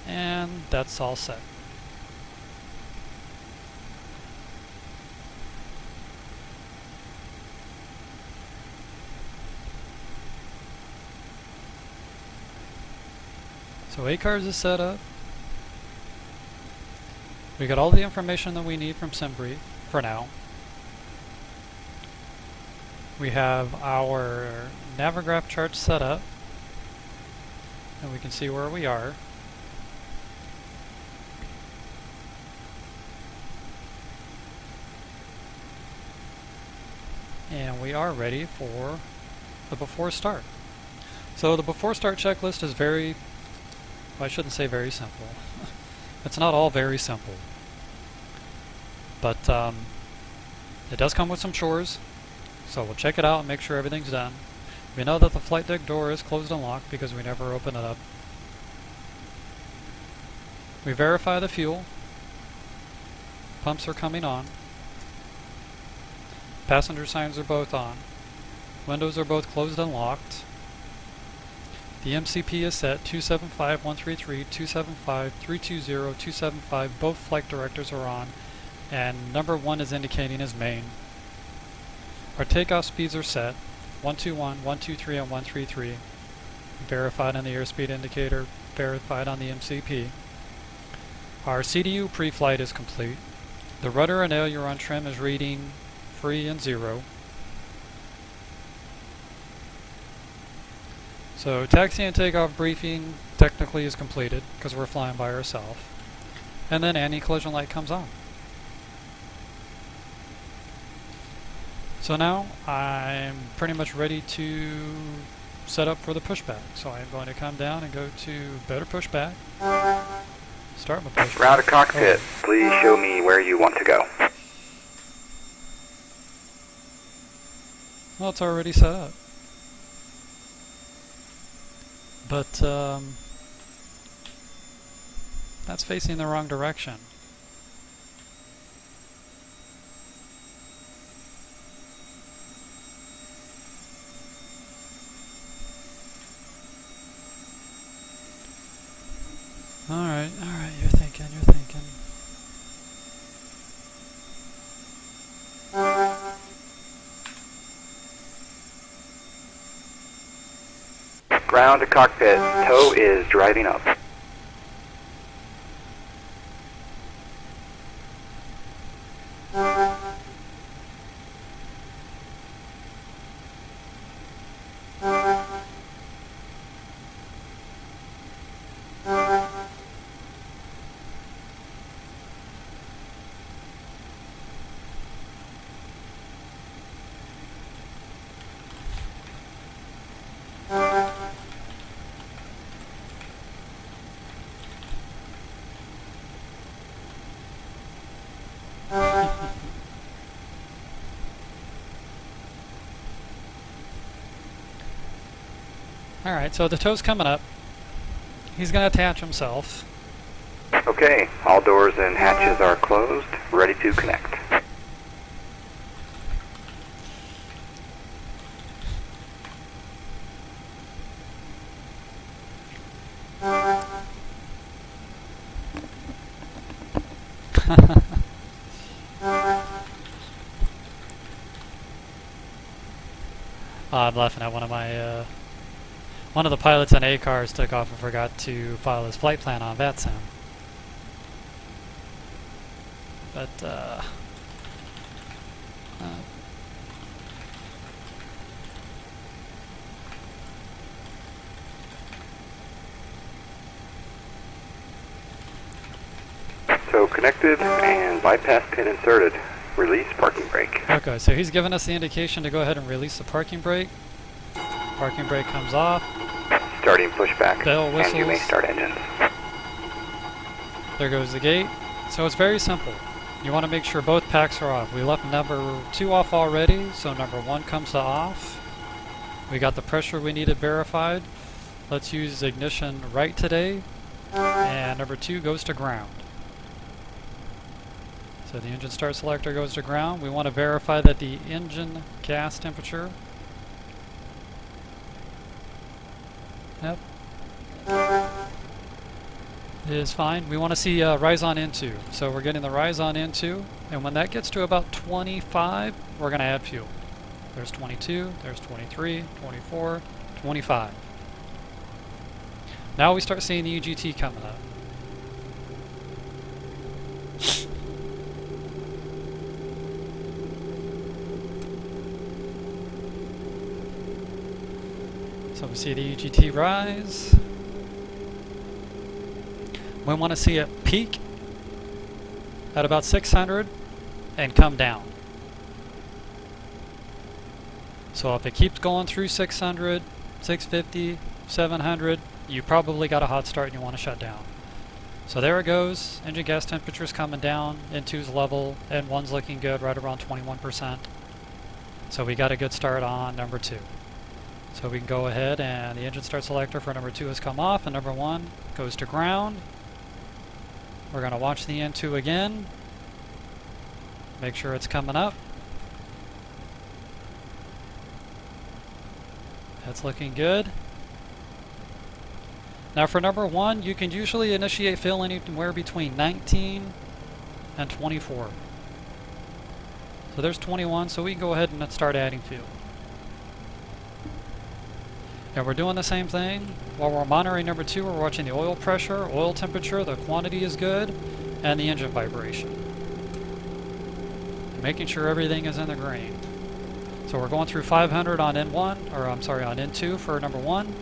And that's all set. So ACARS is set up. We got all the information that we need from SimBrief for now. We have our Navigraph chart set up, and we can see where we are. And we are ready for the before start. So the before start checklist is well, I shouldn't say very simple. It's not all very simple. But it does come with some chores. So we'll check it out and make sure everything's done. We know that the flight deck door is closed and locked because we never open it up. We verify the fuel. Pumps are coming on. Passenger signs are both on. Windows are both closed and locked. The MCP is set 275-133, 275-320, 275. Both flight directors are on, and number 1 is indicating as main. Our takeoff speeds are set 121, 123, and 133. Verified on the airspeed indicator, verified on the MCP. Our CDU pre-flight is complete. The rudder and aileron trim is reading free and 0. So taxi and takeoff briefing technically is completed because we're flying by ourselves. And then anti-collision light comes on. So now I'm pretty much ready to set up for the pushback. So I'm going to come down and go to better pushback. Start my pushback. Route to cockpit. Please show me where you want to go. Well, it's already set up. But that's facing the wrong direction. Alright, you're thinking. Ground to cockpit. Tow is driving up. Alright, so the tow's coming up. He's going to attach himself. Okay, all doors and hatches are closed, ready to connect. I'm laughing at one of the pilots in A cars took off and forgot to file his flight plan on VATSIM. But, So connected and bypass pin inserted. Release parking brake. okay, so he's given us the indication to go ahead and release the parking brake. Parking brake comes off. Starting pushback. Bell whistles. And you may start engines. There goes the gate. So it's very simple. You want to make sure both packs are off. We left number 2 off already, so number 1 comes to off. We got the pressure we needed verified. Let's use ignition right today. And number 2 goes to ground. So the engine start selector goes to ground. We want to verify that the engine gas temperature, yep, is fine. We want to see rise on into. So we're getting the rise on into, and when that gets to about 25, we're going to add fuel. There's 22, there's 23, 24, 25. Now we start seeing the EGT coming up. So we see the EGT rise. We want to see it peak at about 600 and come down. So if it keeps going through 600, 650, 700, you probably got a hot start and you want to shut down. So there it goes. Engine gas temperature's coming down. N2's level. N1's looking good, right around 21%. So we got a good start on number 2. So we can go ahead and the engine start selector for number 2 has come off and number 1 goes to ground. We're going to watch the N2 again. Make sure it's coming up. That's looking good. Now for number 1, you can usually initiate fill anywhere between 19 and 24. So there's 21, so we can go ahead and start adding fuel. And we're doing the same thing. While we're monitoring number 2, we're watching the oil pressure, oil temperature, the quantity is good, and the engine vibration. Making sure everything is in the green. So we're going through 500 on N1, or I'm sorry, on N2 for number 1.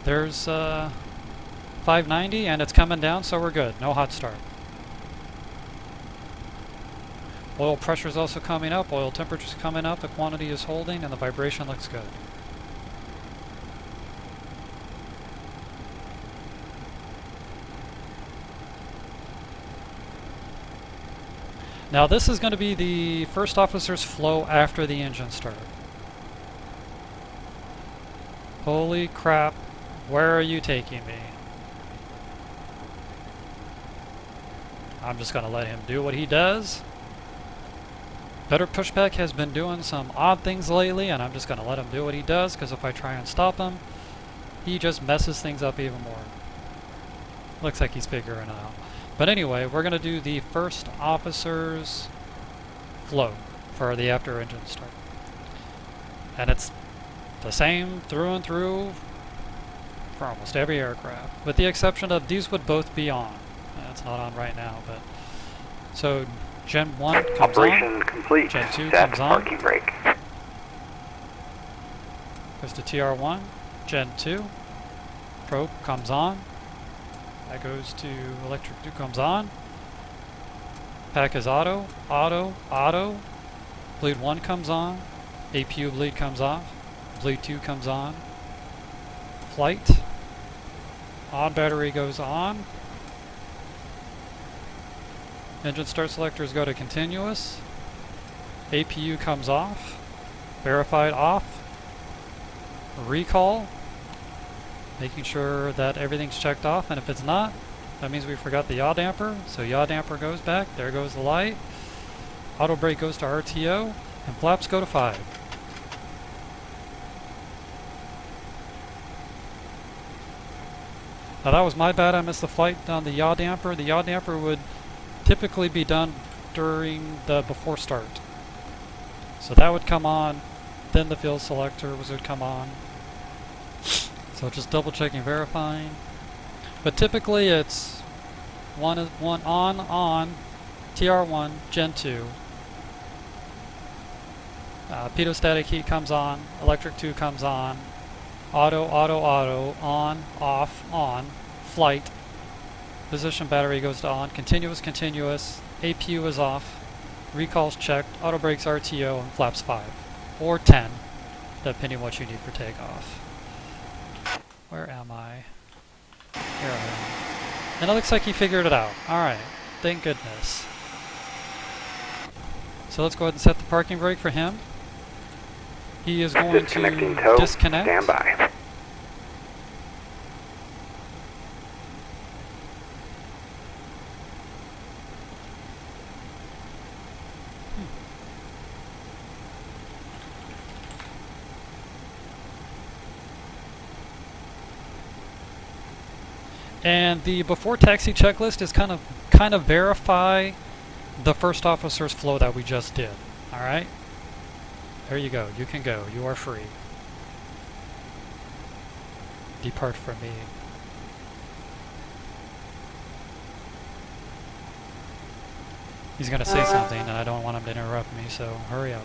There's 590 and it's coming down, so we're good. No hot start. Oil pressure is also coming up, oil temperature is coming up, the quantity is holding, and the vibration looks good. Now this is going to be the first officer's flow after the engine start. Holy crap, where are you taking me? I'm just going to let him do what he does. Better Pushback has been doing some odd things lately, and I'm just going to let him do what he does, because if I try and stop him, he just messes things up even more. Looks like he's figuring it out. But anyway, we're going to do the first officer's flow for the after engine start. And it's the same through and through for almost every aircraft, with the exception of these would both be on. It's not on right now, but so Gen 1 comes Operation on. complete. Gen 2 Set comes on. parking brake. Goes to TR1. Gen 2. Probe comes on. That goes to electric 2 comes on. Pack is auto, auto, auto. Bleed 1 comes on. APU bleed comes off. Bleed 2 comes on. Flight. On battery goes on. Engine start selectors go to continuous. APU comes off. verified off, recall, making sure that everything's checked off, and if it's not, that means we forgot the yaw damper, so yaw damper goes back, there goes the light, auto brake goes to RTO, and flaps go to 5. Now that was my bad, I missed the flight on the yaw damper. The yaw damper would typically be done during the before start. So that would come on, then the fuel selector would come on. So just double checking, verifying. But typically it's one on, TR1, Gen 2. Pitot-static heat comes on, electric 2 comes on, auto, on, off, on, flight, position battery goes to on, continuous, APU is off, recall's checked, auto brakes RTO, and flaps 5. Or 10, depending what you need for takeoff. Where am I? Here I am. And it looks like he figured it out. Alright, thank goodness. So let's go ahead and set the parking brake for him. He is going Disconnecting to tow. disconnect. Stand by. And the before taxi checklist is kind of verify the first officer's flow that we just did. All right? There you go. You can go. You are free. Depart from me. He's going to say something and I don't want him to interrupt me, so hurry up.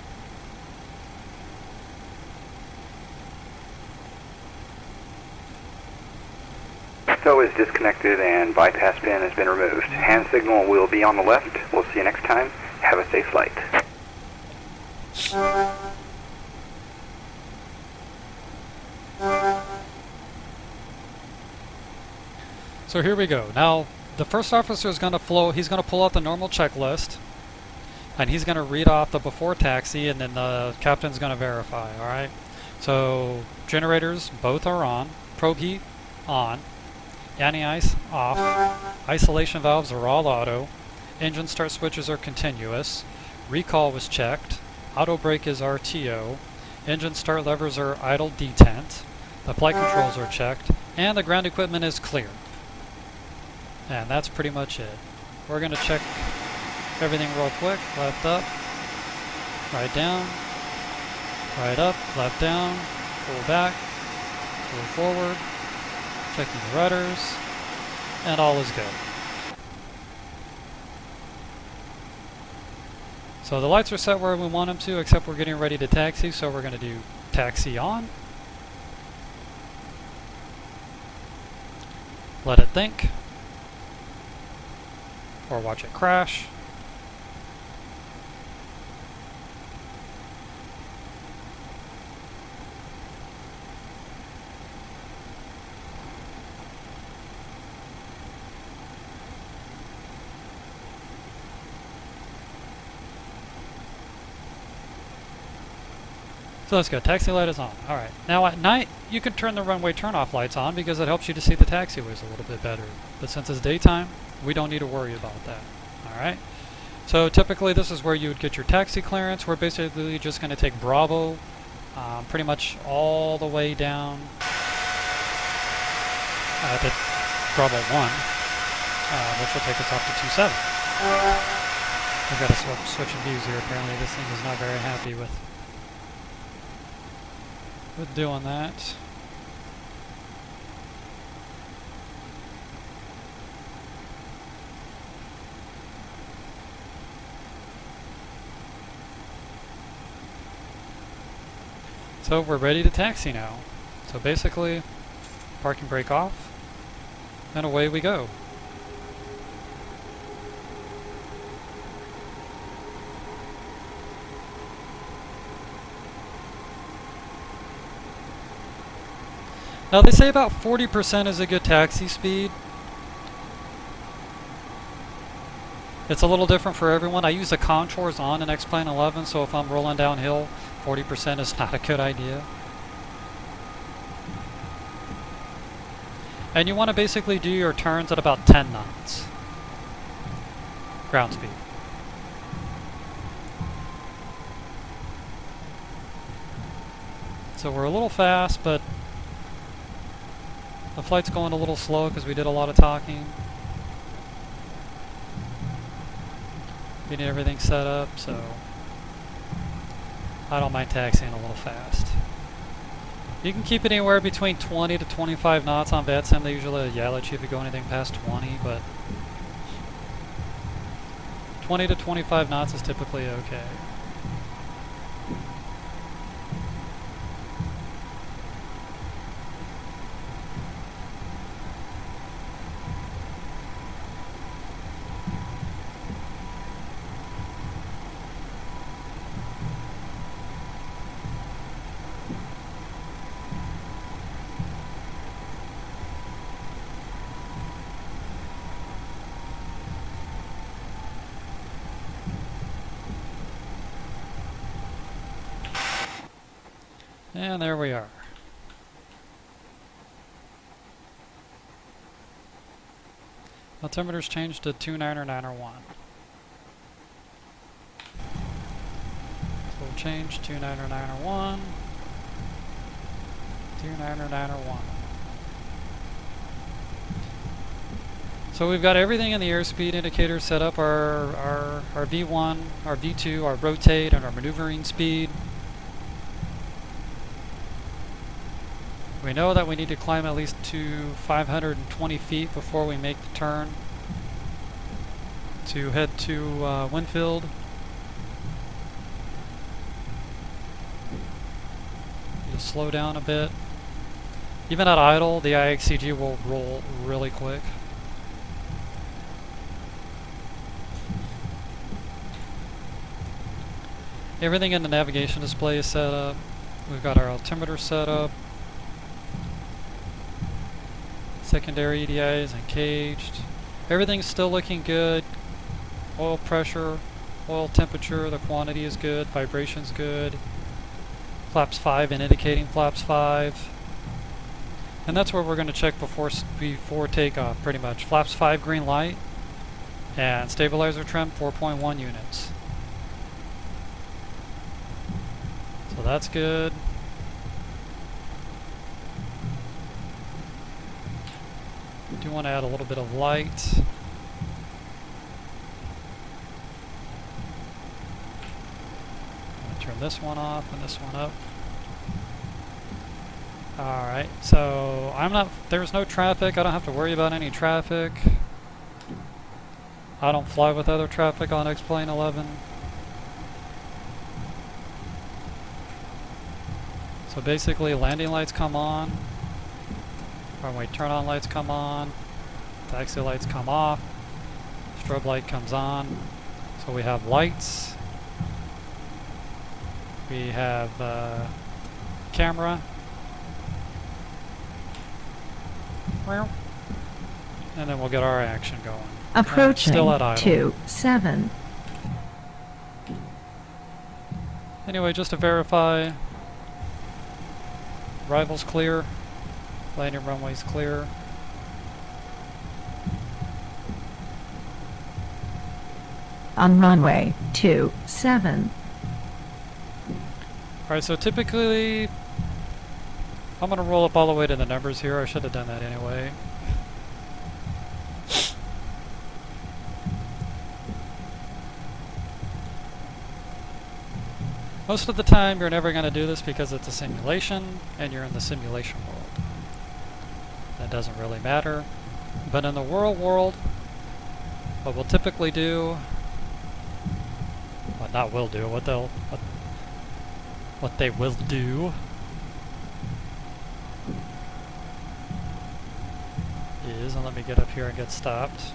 Tow is disconnected and bypass pin has been removed. Hand signal will be on the left. We'll see you next time. Have a safe flight. So here we go. Now, the first officer is going to flow, he's going to pull out the normal checklist, and he's going to read off the before taxi, and then the captain's going to verify, alright? So, generators, both are on. Probe heat, on. Anti-ice, off. Isolation valves are all auto. Engine start switches are continuous. Recall was checked. Auto brake is RTO. Engine start levers are idle detent. The flight controls are checked. And the ground equipment is clear. And that's pretty much it. We're going to check everything real quick. Left up, right down, right up, left down, pull back, pull forward, checking the rudders, and all is good. So the lights are set where we want them to, except we're getting ready to taxi, so we're going to do taxi on. Let it think. Or watch it crash. So let's go. Taxi light is on. Alright. Now at night, you can turn the runway turn-off lights on because it helps you to see the taxiways a little bit better. But since it's daytime, we don't need to worry about that. Alright? So typically this is where you would get your taxi clearance. We're basically just going to take Bravo pretty much all the way down to Bravo 1, which will take us off to 27. We've got a switch in views here. Apparently this thing is not very happy with doing that. So we're ready to taxi now. So basically, parking brake off, and away we go. Now they say about 40% is a good taxi speed. It's a little different for everyone. I use the contours on in X-Plane 11, so if I'm rolling downhill, 40% is not a good idea. And you want to basically do your turns at about 10 knots. Ground speed. So we're a little fast, but the flight's going a little slow because we did a lot of talking. Getting everything set up, so I don't mind taxiing a little fast. You can keep it anywhere between 20 to 25 knots on VATSIM. They usually yell at you if you go anything past 20, but 20 to 25 knots is typically okay. And there we are. Altimeter's changed to 29901. So we'll change 29901. 29901. So we've got everything in the airspeed indicator set up, our V1, our V2, our rotate, and our maneuvering speed. We know that we need to climb at least to 520 feet before we make the turn to head to Winfield. Just slow down a bit. Even at idle, the IXEG will roll really quick. Everything in the navigation display is set up. We've got our altimeter set up. Secondary EDIs and caged. Everything's still looking good. Oil pressure, oil temperature, the quantity is good, vibration's good. Flaps 5 and indicating flaps 5. And that's where we're going to check before takeoff, pretty much. Flaps 5 green light, and stabilizer trim 4.1 units. So that's good. Do want to add a little bit of light. I'm going to turn this one off and this one up. Alright, so there's no traffic. I don't have to worry about any traffic. I don't fly with other traffic on X-Plane 11. So basically landing lights come on. Runway turn on lights come on, taxi lights come off, strobe light comes on. So we have lights, we have camera, and then we'll get our action going. Approaching still at idle. 27. Anyway, just to verify, arrival's clear. Landing runway's clear. On runway 27. Alright, so typically I'm going to roll up all the way to the numbers here. I should have done that anyway. Most of the time you're never going to do this because it's a simulation and you're in the simulation world. That doesn't really matter. But in the real world, what we'll typically do, what they will do is, and let me get up here and get stopped.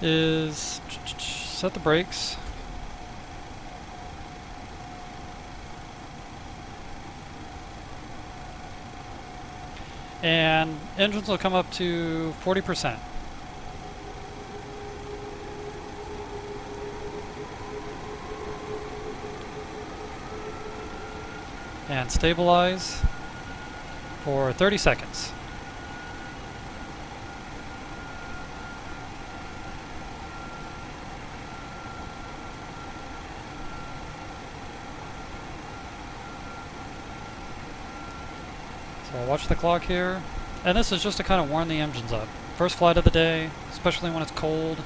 Is set the brakes. and engines will come up to 40%. And stabilize for 30 seconds. So I'll watch the clock here. And this is just to kind of warm the engines up. First flight of the day, especially when it's cold.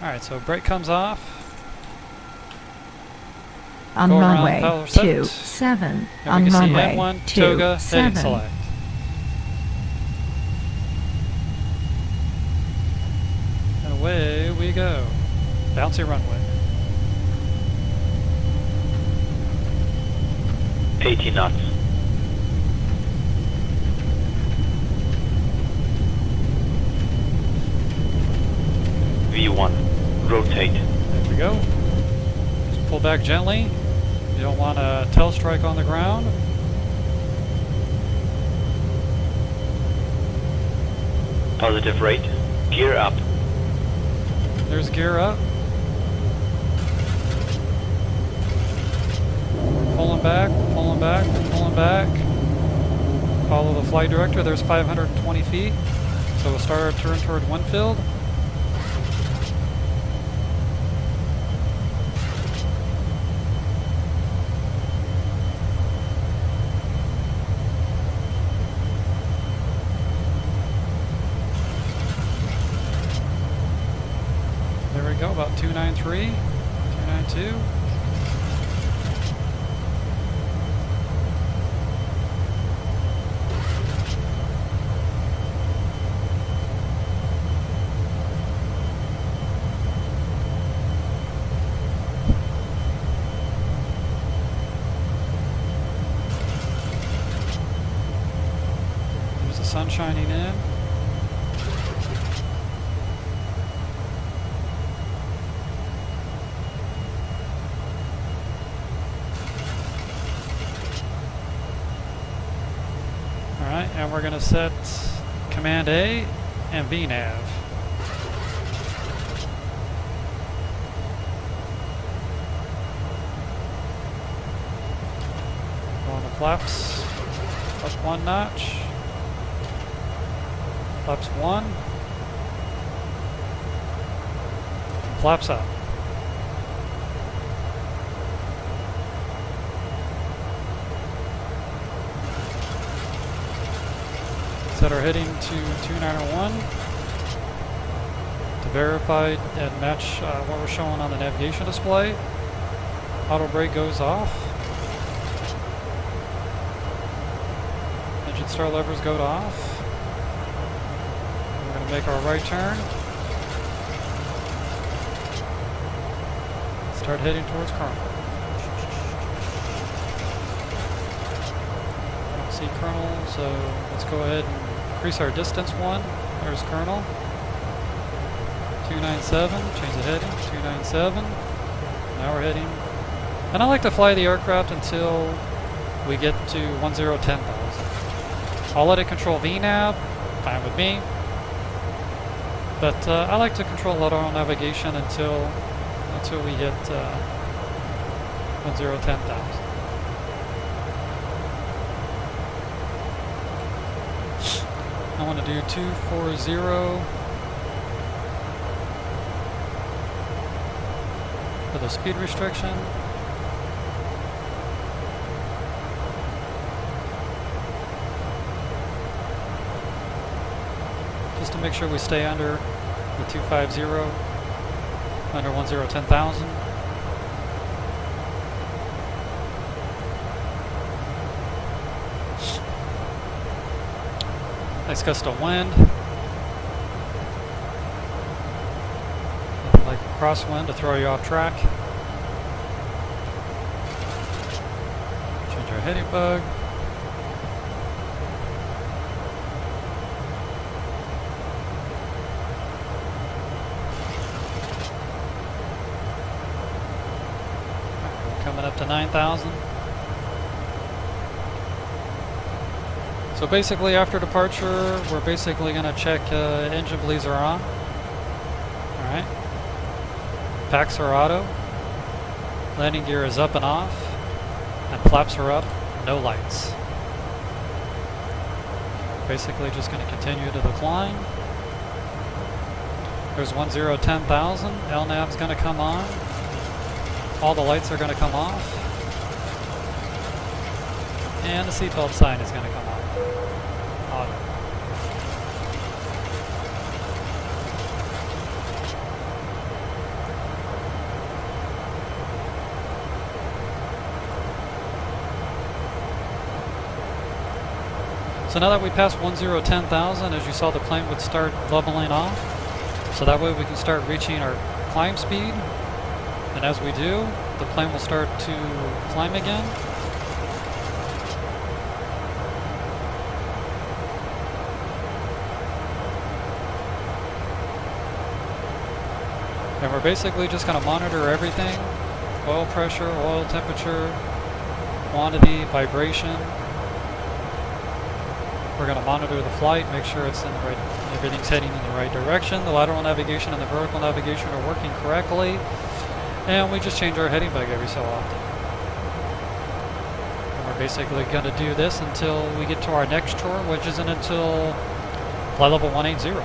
Alright, so brake comes off. On Go around runway power set. 27. And On we can see runway N1, toga, heading 27. select. And away we go. Bouncy runway. 80 knots. V1, rotate. There we go. Just pull back gently. You don't want a tail strike on the ground. Positive rate. Gear up. There's gear up. We're pulling back, pulling back, pulling back. Follow the flight director. There's 520 feet. So we'll start our turn toward Winfield. There we go, about 293, 292. There's the sun shining in. Alright, and we're going to set Command A and VNav. On the flaps, up one notch. Flaps one. And flaps up. Set our heading to 291 to verify and match what we're showing on the navigation display. Auto brake goes off. Engine start levers go off. We're going to make our right turn. Start heading towards Colonel. I don't see Colonel, so let's go ahead and increase our distance one. There's Colonel. 297, change the heading, 297. Now we're heading. And I like to fly the aircraft until we get to 1010,000. I'll let it control VNav, fine with me. But I like to control auto navigation until we hit 1010,000. I want to do 240 for the speed restriction. Just to make sure we stay under the 250, under 1010,000. Nice gust of wind. Nothing like a crosswind to throw you off track. Change our heading bug. coming up to 9,000. So basically after departure, we're basically going to check engine bleeds are on. Alright. Packs are auto. Landing gear is up and off. And flaps are up, no lights. Basically just going to continue to the climb. There's 10,000. LNAV's going to come on. All the lights are going to come off. And the seatbelt sign is going to come off. Auto. So now that we passed 10,000, as you saw, the plane would start leveling off. So that way we can start reaching our climb speed. And as we do, the plane will start to climb again. And we're basically just going to monitor everything. Oil pressure, oil temperature, quantity, vibration. We're going to monitor the flight, make sure it's in the right, everything's heading in the right direction. The lateral navigation and the vertical navigation are working correctly. And we just change our heading bug every so often. And we're basically going to do this until we get to our next tour, which isn't until flight level 180.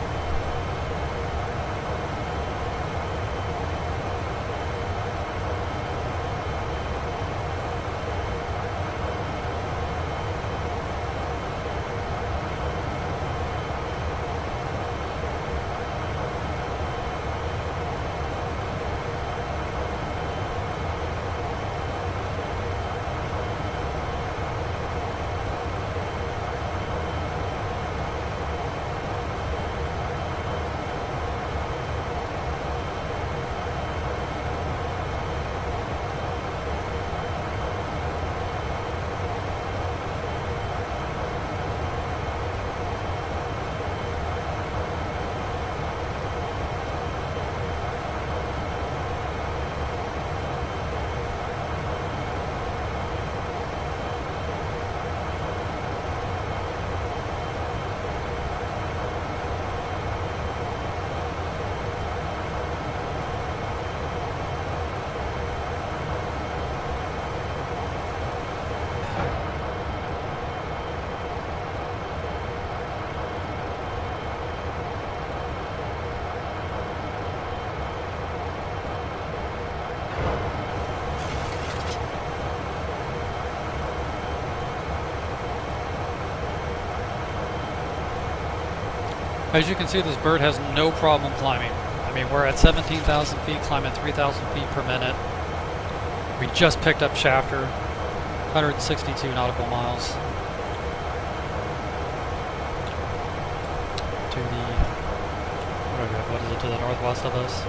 As you can see, this bird has no problem climbing. I mean, we're at 17,000 feet, climbing 3,000 feet per minute. We just picked up Shafter, 162 nautical miles. To the, what is it, to the northwest of us?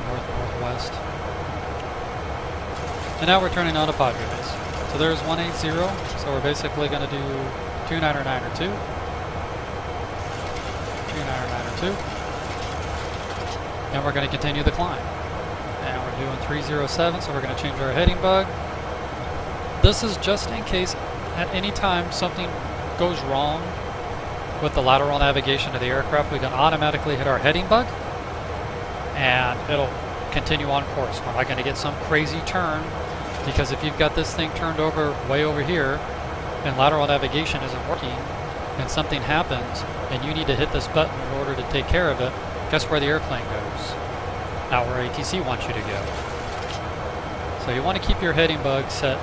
Northwest. And now we're turning on to Padre Base. So there's 180, so we're basically going to do 299 or 2. 299 or 2. And we're going to continue the climb. And we're doing 307, so we're going to change our heading bug. This is just in case at any time something goes wrong with the lateral navigation of the aircraft, we can automatically hit our heading bug and it'll continue on course. We're not going to get some crazy turn, because if you've got this thing turned over way over here and lateral navigation isn't working and something happens and you need to hit this button in order to take care of it, guess where the airplane goes? Not where ATC wants you to go. So you want to keep your heading bug set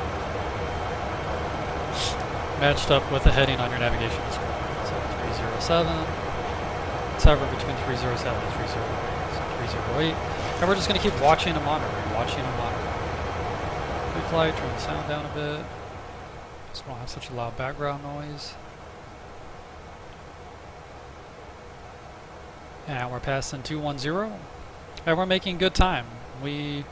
matched up with the heading on your navigation display. So 307, it's hover between 307 and 308. And we're just going to keep watching and monitoring, Pre-flight, turn the sound down a bit, so we don't have such a loud background noise. And we're passing 210, and we're making good time. With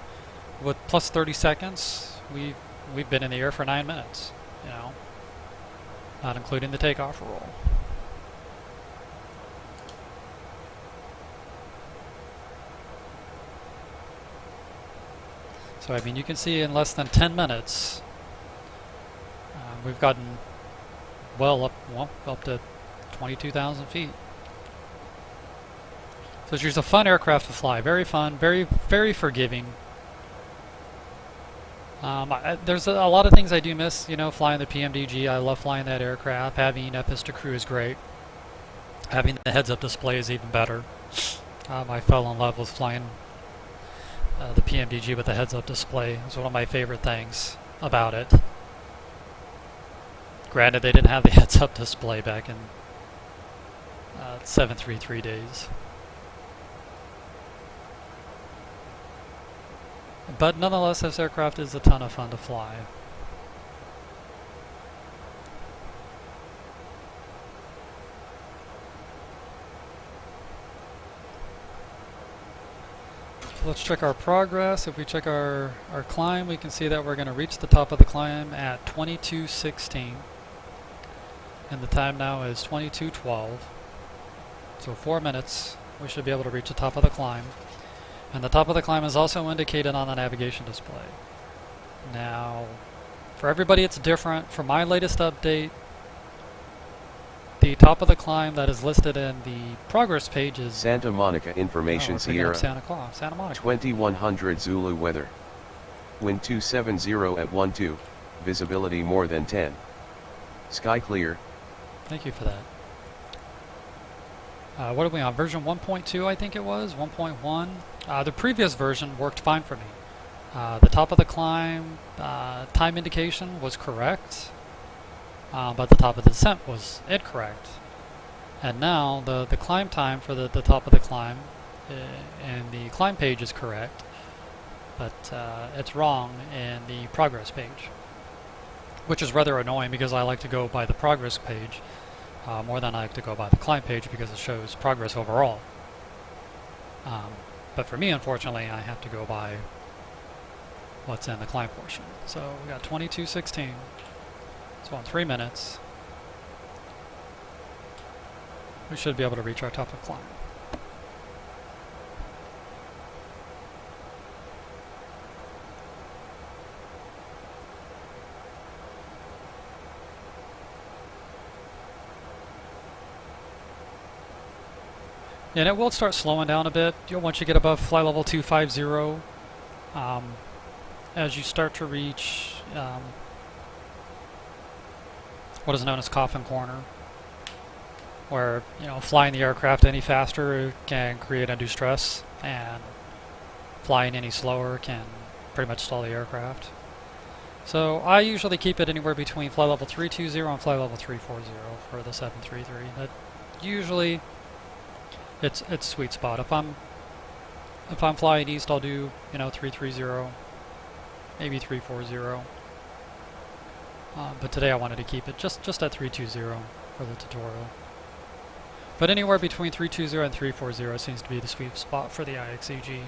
plus 30 seconds, we've been in the air for 9 minutes, you know, not including the takeoff roll. So I mean, you can see in less than 10 minutes, we've gotten well up to 22,000 feet. So it's just a fun aircraft to fly. Very fun, very, very forgiving. There's a lot of things I do miss, you know, flying the PMDG. I love flying that aircraft. Having FS to crew is great. Having the heads-up display is even better. I fell in love with flying the PMDG with the heads-up display. It's one of my favorite things about it. Granted, they didn't have the heads-up display back in 733 days. But nonetheless, this aircraft is a ton of fun to fly. So let's check our progress. If we check our climb, we can see that we're going to reach the top of the climb at 22:16. And the time now is 22:12. So 4 minutes, we should be able to reach the top of the climb. And the top of the climb is also indicated on the navigation display. Now, for everybody it's different. For my latest update, the top of the climb that is listed in the progress page is Santa Monica Information Sierra, Santa Monica. 2100 Zulu weather. Wind 270 at 12, visibility more than 10. Sky clear. Thank you for that. What are we on? Version 1.2, I think it was? 1.1? The previous version worked fine for me. The top of the climb time indication was correct, but the top of the descent was incorrect. And now the climb time for the top of the climb and the climb page is correct, but it's wrong in the progress page, which is rather annoying because I like to go by the progress page more than I like to go by the climb page because it shows progress overall. But for me, unfortunately, I have to go by what's in the climb portion. So we got 22:16. So in 3 minutes, we should be able to reach our top of climb. And it will start slowing down a bit once you get above flight level 250. As you start to reach what is known as coffin corner, where flying the aircraft any faster can create undue stress, and flying any slower can pretty much stall the aircraft. So I usually keep it anywhere between flight level 320 and flight level 340 for the 733. That usually it's sweet spot. If I'm flying east, I'll do 330, maybe 340. But today I wanted to keep it just at 320 for the tutorial. But anywhere between 320 and 340 seems to be the sweet spot for the IXEG.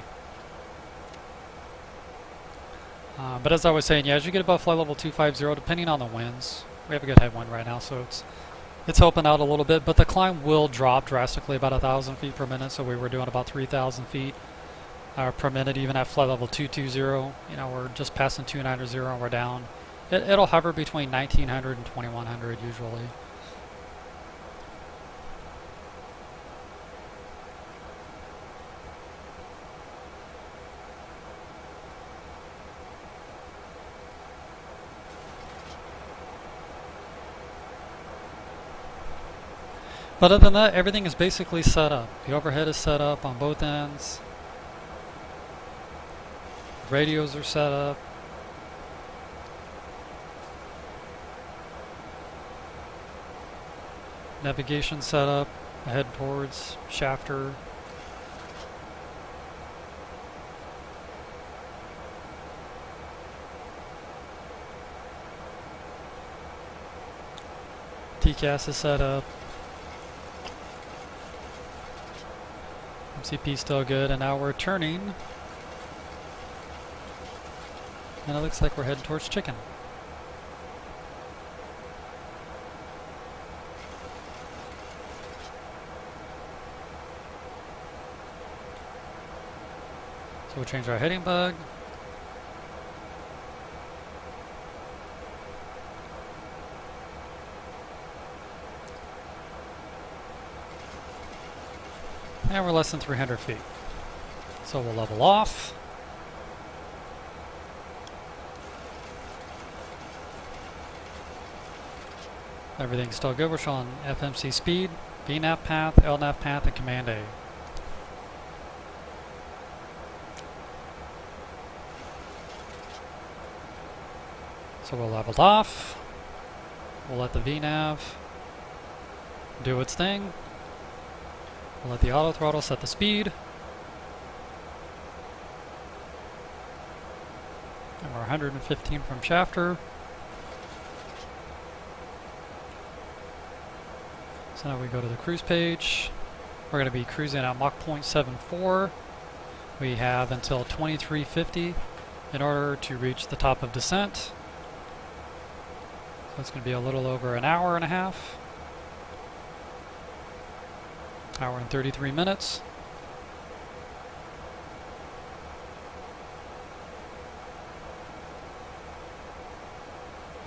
But as I was saying, as you get above flight level 250, depending on the winds, we have a good headwind right now, so it's helping out a little bit, but the climb will drop drastically, about 1,000 feet per minute. So we were doing about 3,000 feet per minute, even at flight level 220. We're just passing 290 and we're down. It'll hover between 1,900 and 2,100 usually. But other than that, everything is basically set up. The overhead is set up on both ends. Radios are set up. Navigation set up. Head towards Shafter. TCAS is set up. MCP still good, and now we're turning, and it looks like we're heading towards Chicken. So we'll change our heading bug. And we're less than 300 feet. So we'll level off. Everything's still good. We're showing FMC speed, VNAV path, LNAV path, and Command A. So we'll level off. We'll let the VNAV do its thing. We'll let the auto throttle set the speed. And we're 115 from Shafter. So now we go to the cruise page. We're going to be cruising at Mach 0.74. We have until 2350 in order to reach the top of descent. So it's going to be a little over an hour and a half. Hour and 33 minutes.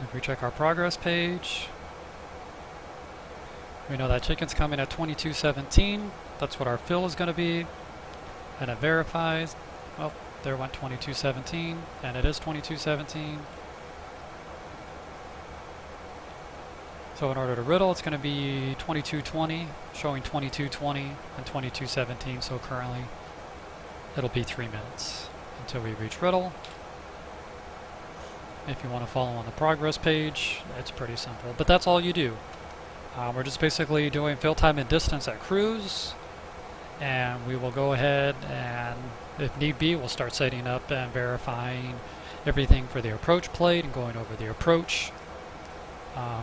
If we check our progress page, we know that chicken's coming at 2217. That's what our fill is going to be. And it verifies. Well, there went 2217, and it is 2217. So in order to riddle, it's going to be 2220, showing 2220 and 2217. So currently, it'll be 3 minutes until we reach riddle. If you want to follow on the progress page, it's pretty simple. But that's all you do. We're just basically doing fill time and distance at cruise. And we will go ahead and, if need be, we'll start setting up and verifying everything for the approach plate and going over the approach.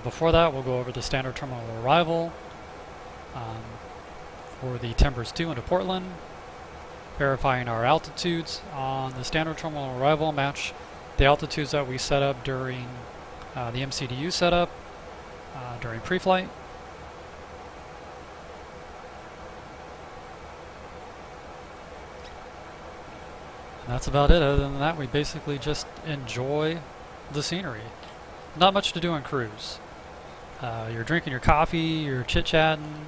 Before that, we'll go over the standard terminal arrival for the Timbers 2 into Portland, verifying our altitudes on the standard terminal arrival match the altitudes that we set up during the MCDU setup during pre-flight. And that's about it. Other than that, we basically just enjoy the scenery. Not much to do on cruise. You're drinking your coffee, you're chit-chatting,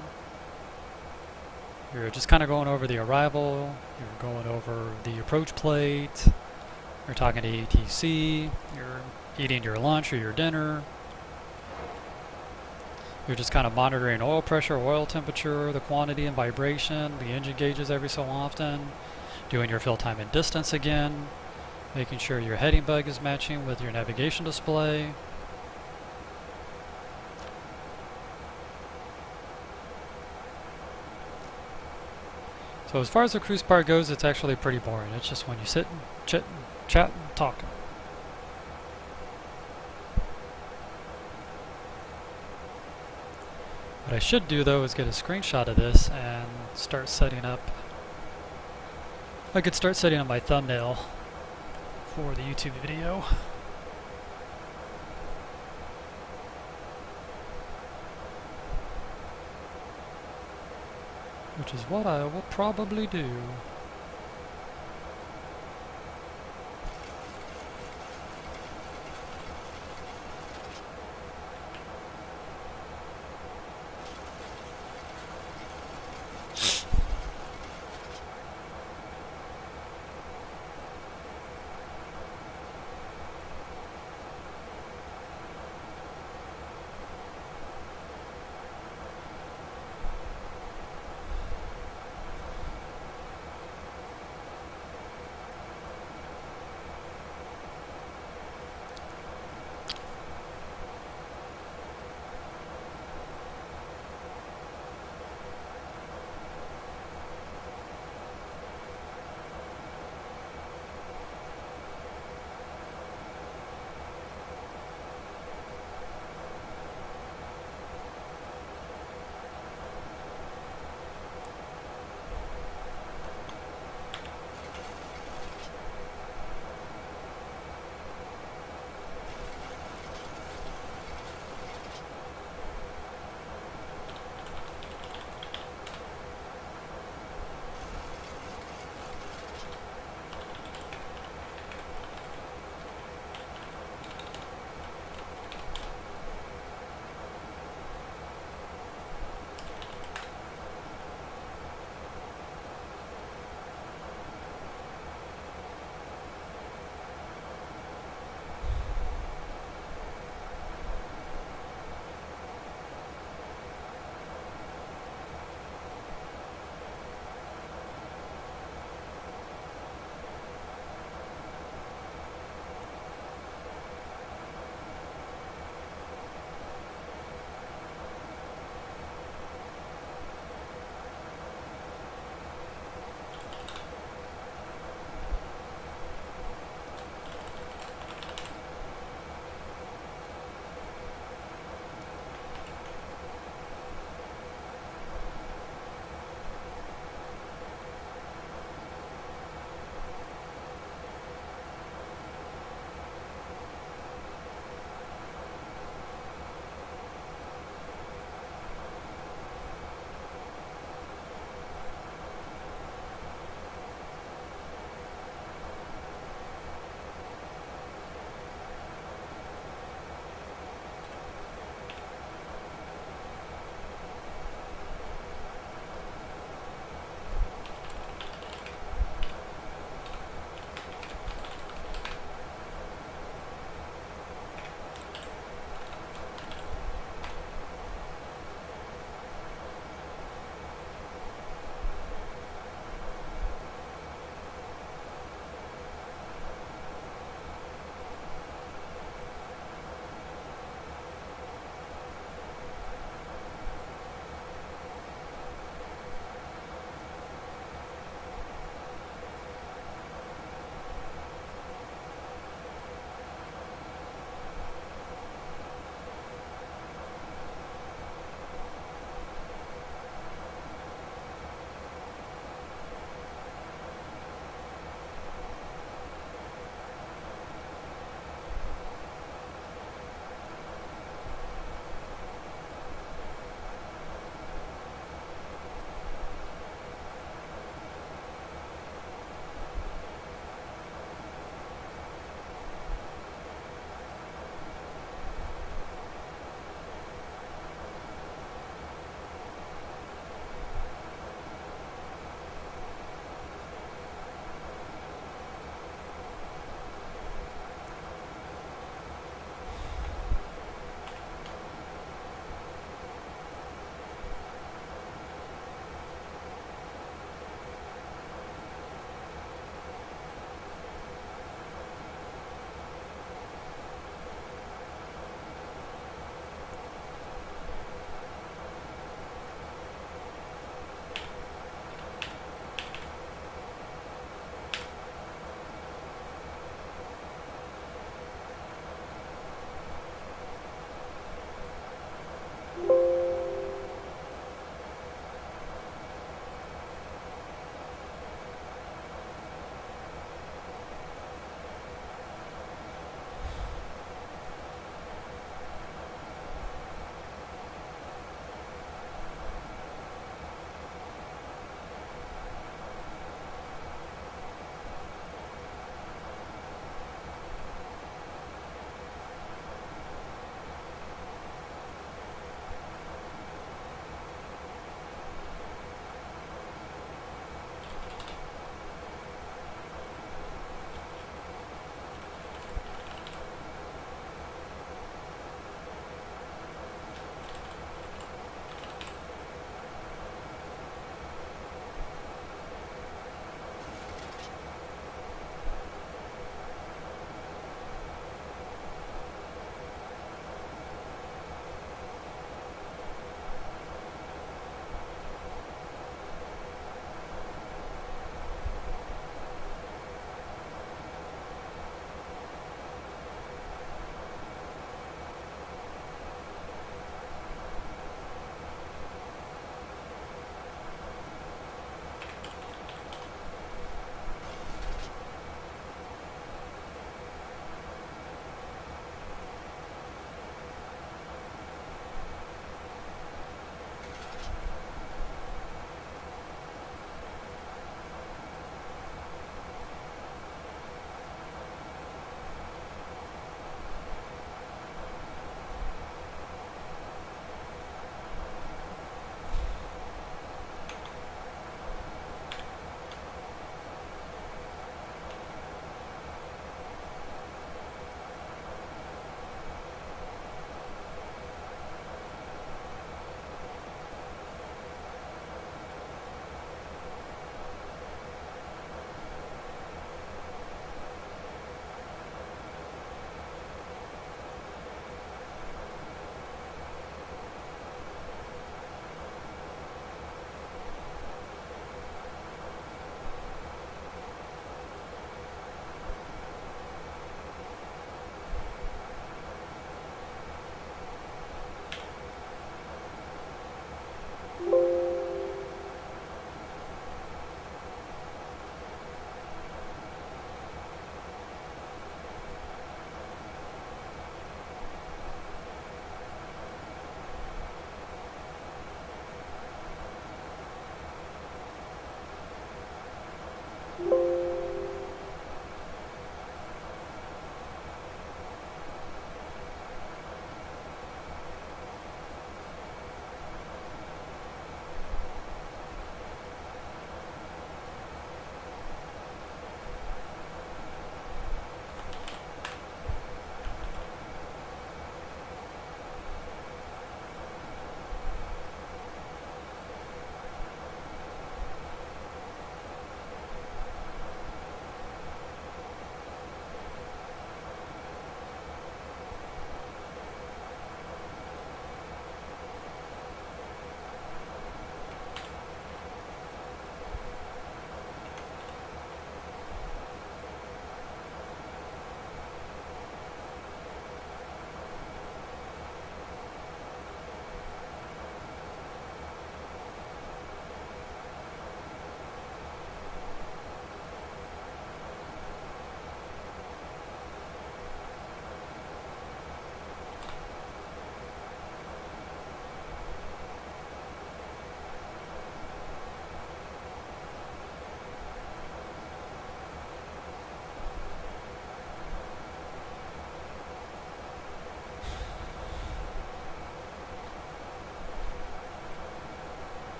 you're just kind of going over the arrival, you're going over the approach plate, you're talking to ATC, you're eating your lunch or your dinner, you're just kind of monitoring oil pressure, oil temperature, the quantity and vibration, the engine gauges every so often, doing your fill time and distance again, making sure your heading bug is matching with your navigation display. So as far as the cruise part goes, it's actually pretty boring. It's just when you sit and chat and talk. What I should do though is get a screenshot of this and start setting up. I could start setting up my thumbnail for the YouTube video. Which is what I will probably do.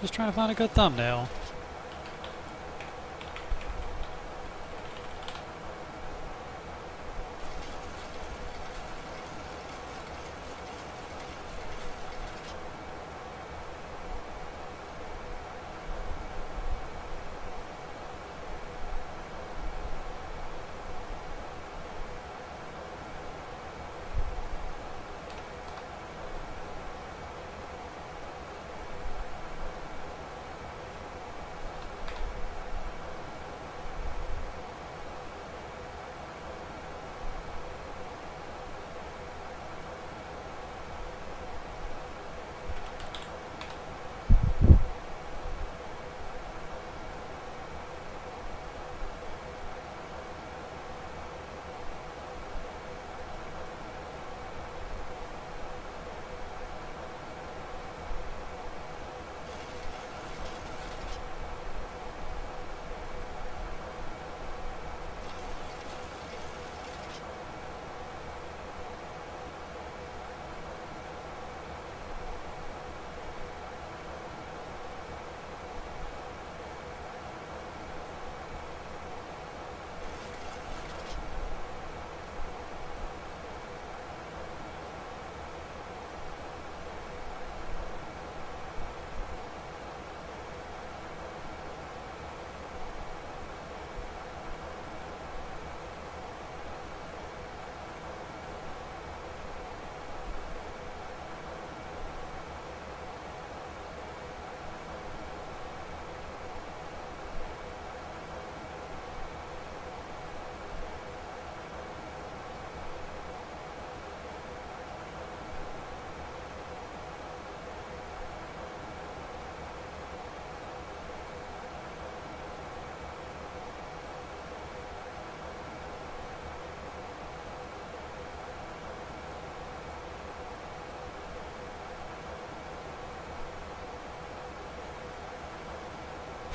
Just trying to find a good thumbnail.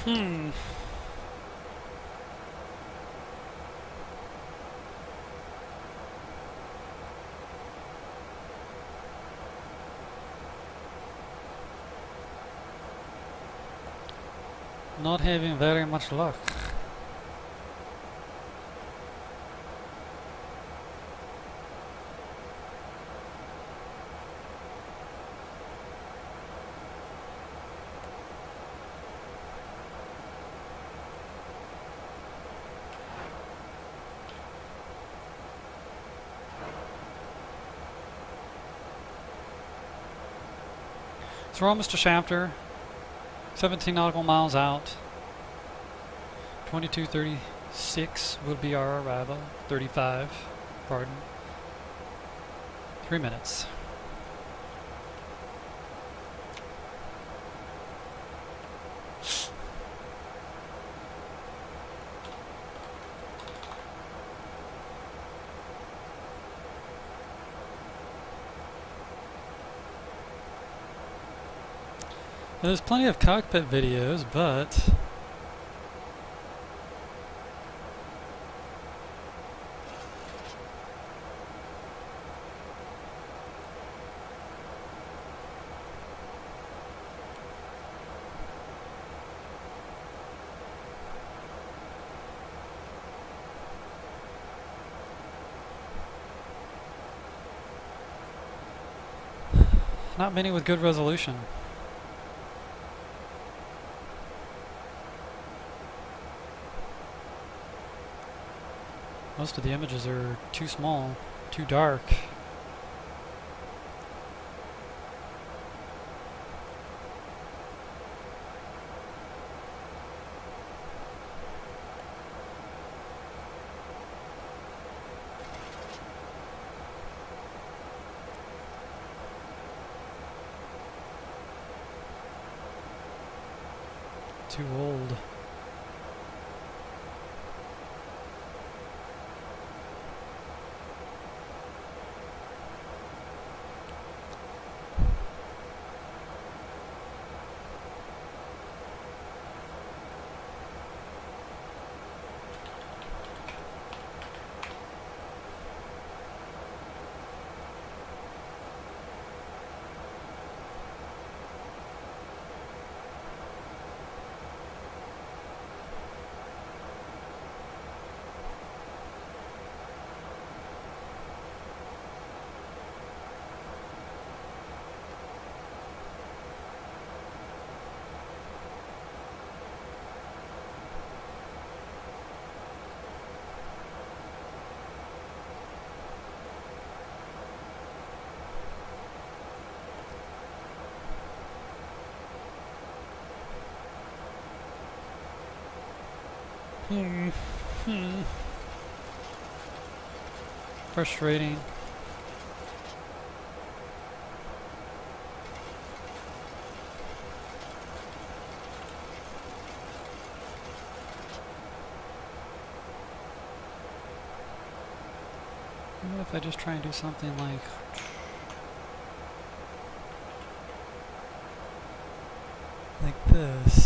Hmm. Not having very much luck. So we're almost to Chapter. 17 nautical miles out. 22:36 will be our arrival. 35, pardon. 3 minutes. Now, there's plenty of cockpit videos, but not many with good resolution. Most of the images are too small, too dark. Too old. Frustrating. What if I just try and do something like this?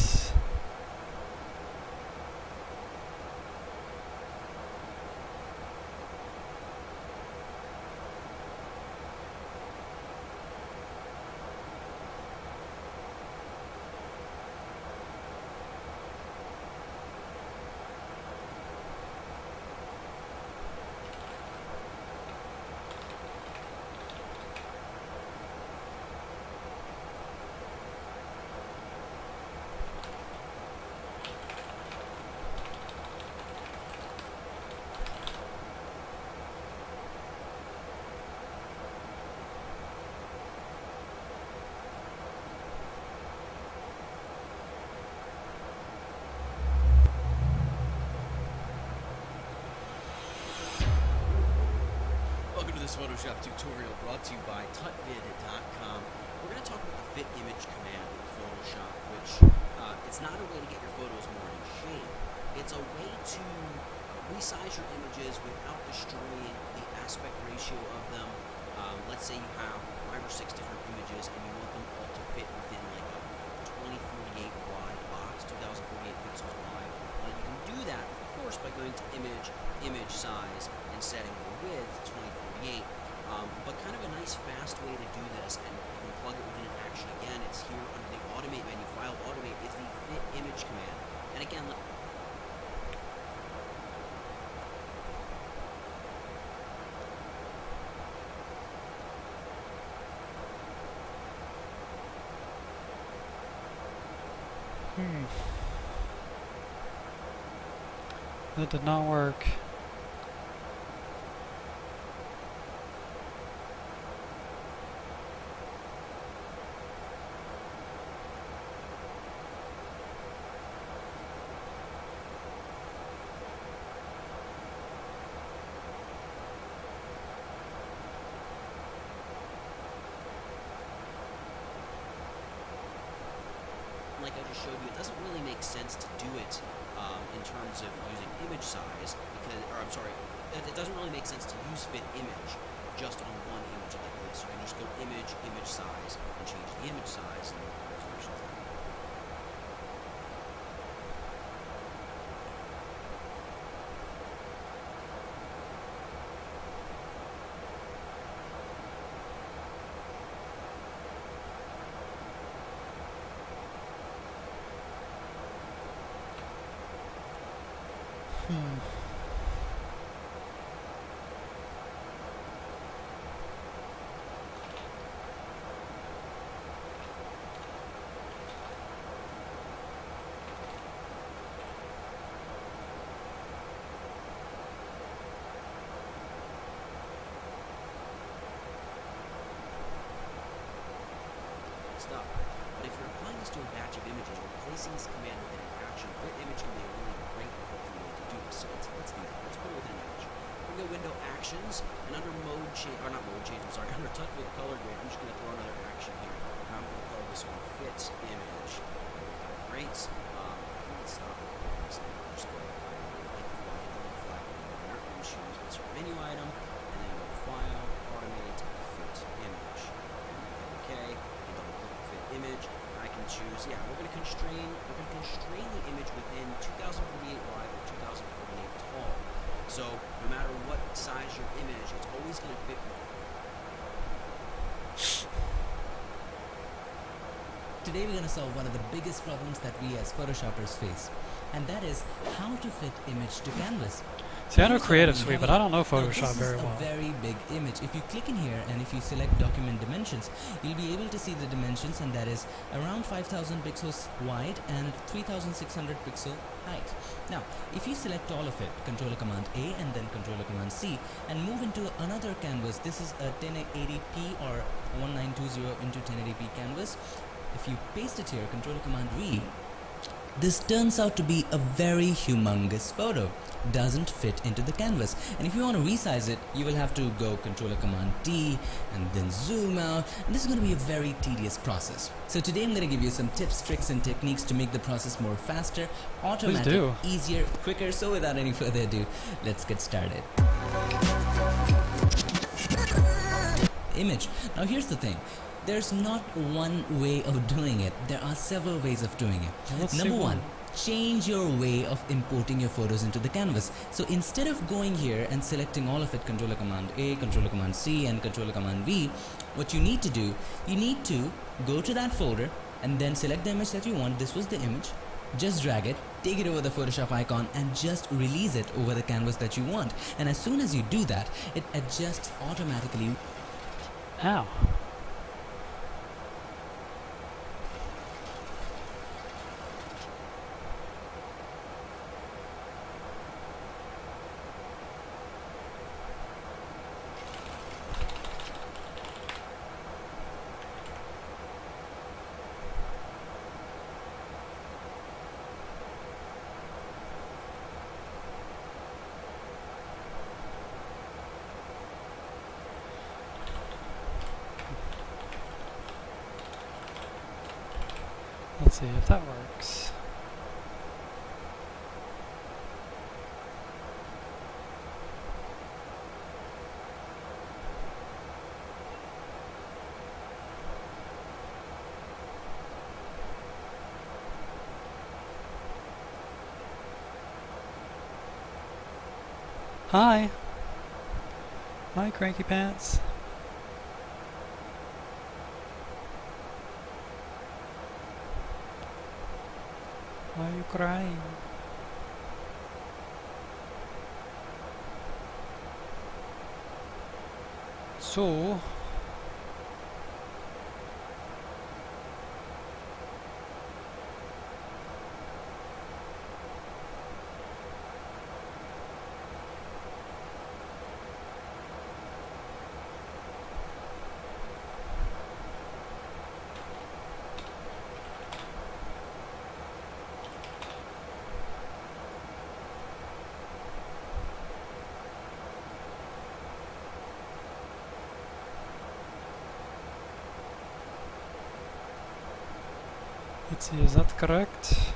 Welcome to this Photoshop tutorial brought to you by tutvid.com. We're going to talk about the fit image command in Photoshop, which it's not a way to get your photos more in shape. It's a way to resize your images without destroying the aspect ratio of them. Let's say you have 5 or 6 different images and you want them all to fit within like a 2048 wide box, 2048 pixels wide. Well, you can do that, of course, by going to image size, and setting the width to 2048. But kind of a nice fast way to do this, and you can plug it within an action again. It's here under the automate menu. File automate is the fit image command. And again, That did not work. like I just showed you, it doesn't really make sense to do it in terms of using image size, it doesn't really make sense to use fit image just on one image like this. You can just go image size, and change the image size and the resolution. Stuff. But if you're applying this to a batch of images, or placing this command within an action, fit image can be a really great and helpful way to do this. So let's do that. Let's put it within an action. We're going to go window actions, and under mode change, or not mode change, I'm sorry, under touch with color grade, I'm just going to throw another action here. I'm going to call this one fit image. Great. I think let's stop it. Just go flag there, and choose insert menu item, and then go file, automate, fit image. And hit OK. Image, I can choose, we're going to constrain the image within 2048 wide or 2048 tall. So no matter what size your image, it's always going to fit. Today we're going to solve one of the biggest problems that we as Photoshoppers face, and that is how to fit image to canvas. See, I know Creative Suite, but I don't know Now, Photoshop very well. This is a very big image. If you click in here and if you select document dimensions, you'll be able to see the dimensions, and that is around 5,000 pixels wide and 3,600 pixel height. Now, if you select all of it, Controller Command A and then Controller Command C, and move into another canvas, this is a 1080p or 1920 into 1080p canvas. If you paste it here, Controller Command V, This turns out to be a very humongous photo. Doesn't fit into the canvas, and if you want to resize it, you will have to go Controller Command T and then zoom out, and this is going to be a very tedious process. So today I'm going to give you some tips, tricks and techniques to make the process more faster, automatic, do. easier, quicker. So without any further ado, let's get started. Image. Now here's the thing. There's not one way of doing it. There are several ways of doing it. Let's see Number one. one, change your way of importing your photos into the canvas. So instead of going here and selecting all of it, Controller Command A, Controller Command C and Controller Command V, what you need to do, you need to go to that folder and then select the image that you want. This was the image. Just drag it, take it over the Photoshop icon and just release it over the canvas that you want. And as soon as you do that, it adjusts automatically. Ow. Let's see if that works. Hi. Hi, Cranky Pants. Why are you crying? So, let's see, is that correct?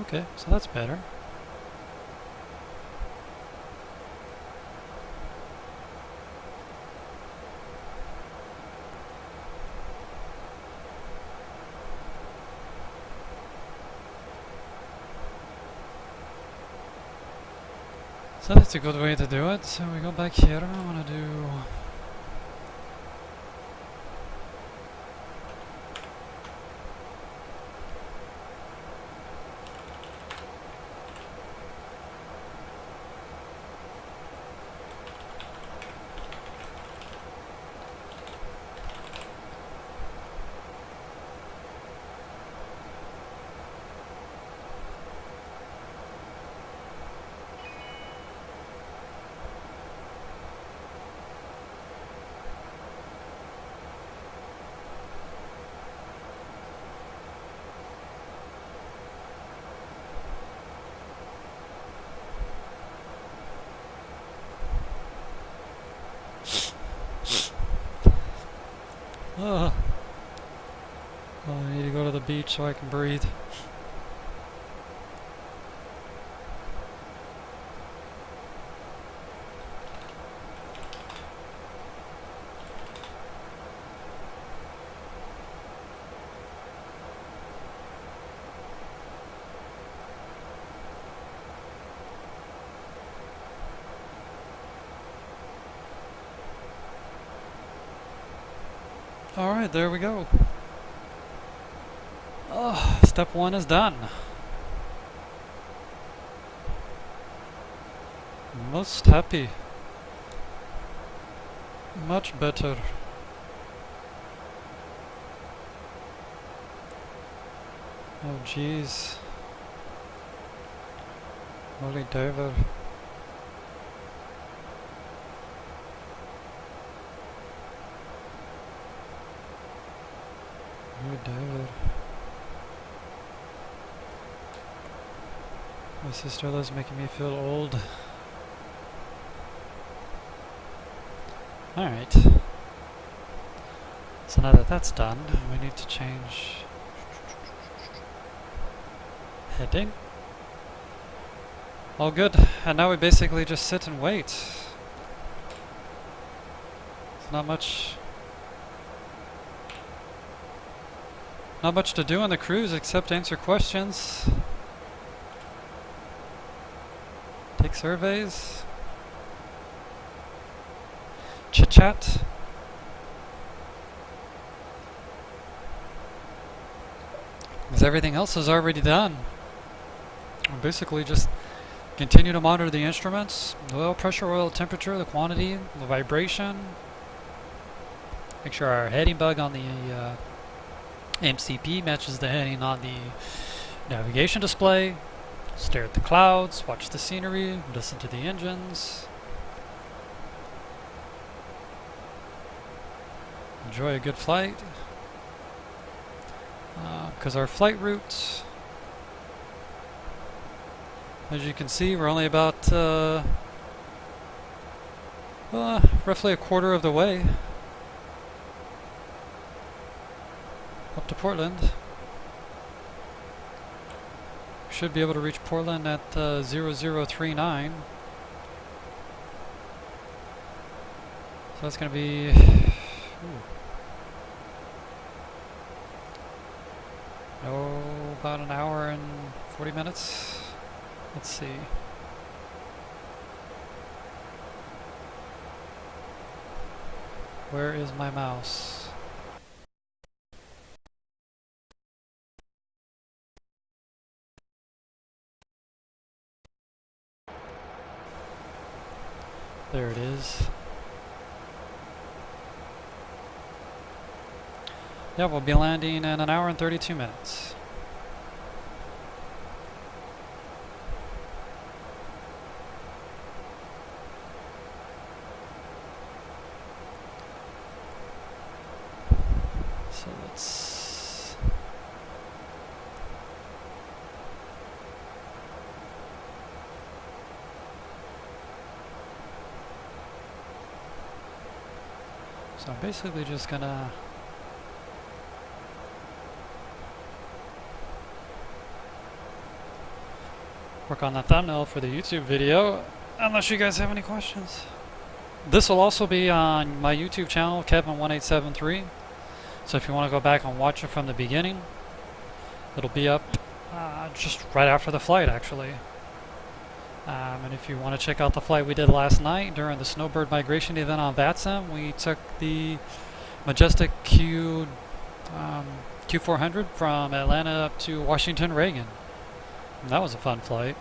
Okay, so that's better. So that's a good way to do it. So we go back here. I want to do... Ugh. Oh, I need to go to the beach so I can breathe. Alright, there we go. Oh, step 1 is done. Most happy. Much better. Oh jeez. Holy diver. Holy diver. My sister-in-law's making me feel old. Alright. So now that that's done, we need to change heading. All good. And now we basically just sit and wait. There's not much to do on the cruise except answer questions. Take surveys. Chit-chat. Because everything else is already done. We basically just continue to monitor the instruments, the oil pressure, oil temperature, the quantity, the vibration. Make sure our heading bug on the MCP matches the heading on the navigation display. Stare at the clouds, watch the scenery, listen to the engines. Enjoy a good flight. Because our flight route, as you can see, we're only about roughly a quarter of the way up to Portland. Should be able to reach Portland at 0039. So that's going to be about an hour and 40 minutes. Let's see. Where is my mouse? There it is. Yeah, we'll be landing in an hour and 32 minutes. So let's... So I'm basically just gonna work on the thumbnail for the YouTube video, unless you guys have any questions. This will also be on my YouTube channel, Kevin1873. So if you want to go back and watch it from the beginning, it'll be up just right after the flight, actually. And if you want to check out the flight we did last night during the Snowbird migration event on VATSIM, we took the Majestic Q400 from Atlanta up to Washington Reagan. And that was a fun flight.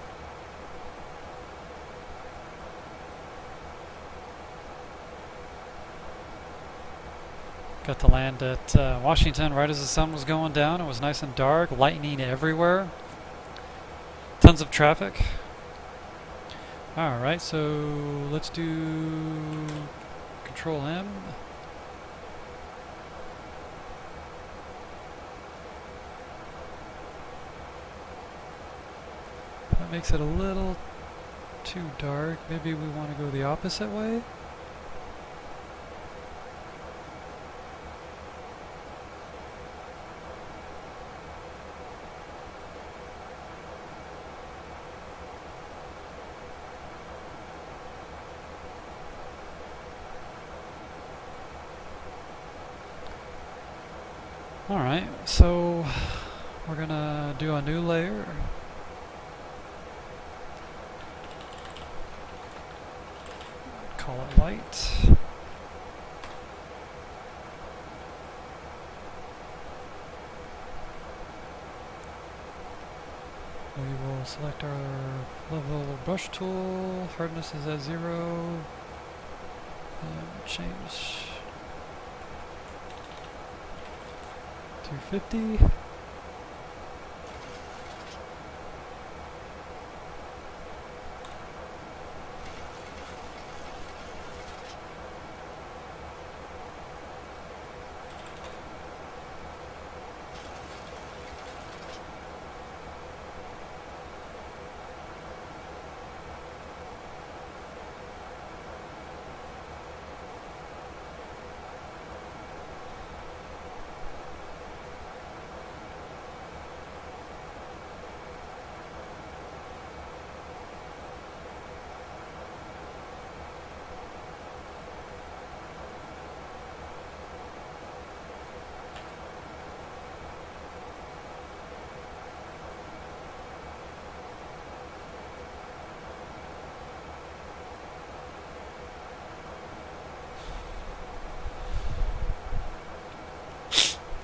Got to land at Washington right as the sun was going down. It was nice and dark, lightning everywhere. Tons of traffic. Alright, so let's do Control M. That makes it a little too dark. Maybe we want to go the opposite way. Alright, so we're gonna do a new layer. Call it light. We will select our level brush tool, hardness is at 0, and change 250.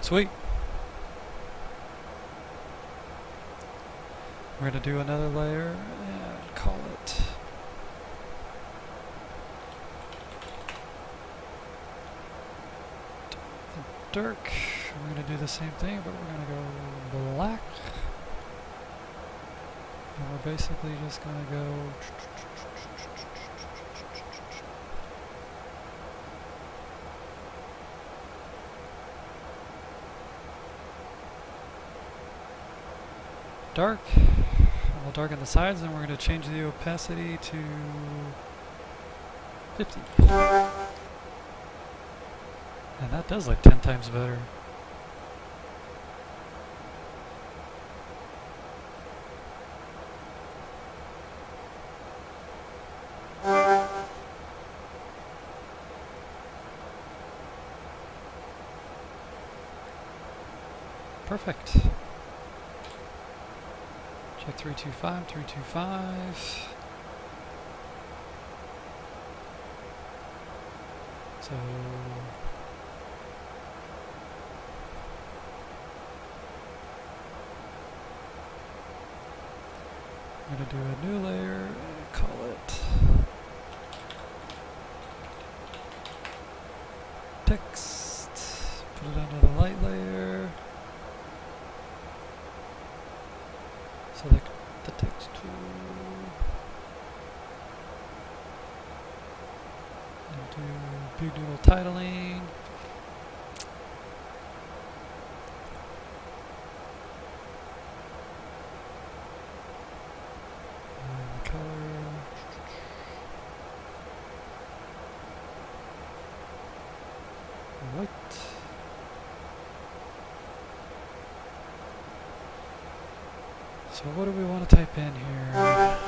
Sweet. We're going to do another layer and call it dark. We're going to do the same thing, but we're going to go black. And we're basically just going to go dark. And we'll darken the sides, and we're going to change the opacity to 50. And that does look 10 times better. Perfect. Check 325, 325. So I'm going to do a new layer and call it text. Put it under the light layer. Select the text tool. And do big doodle titling. And the color. White. So what do we want to type in here?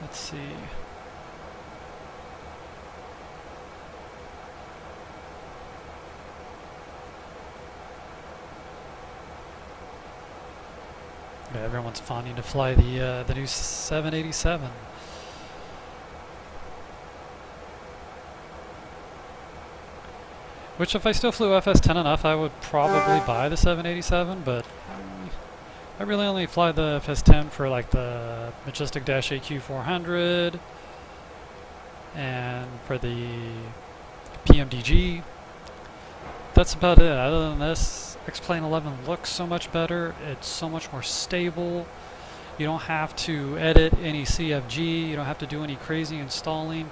Let's see. Yeah, everyone's fawning to fly the new 787. Which, if I still flew FS10 enough, I would probably buy the 787, but I really only fly the FS10 for like the Majestic Dash AQ 400 and for the PMDG. That's about it. Other than this, X-Plane 11 looks so much better. It's so much more stable. You don't have to edit any CFG. You don't have to do any crazy installing.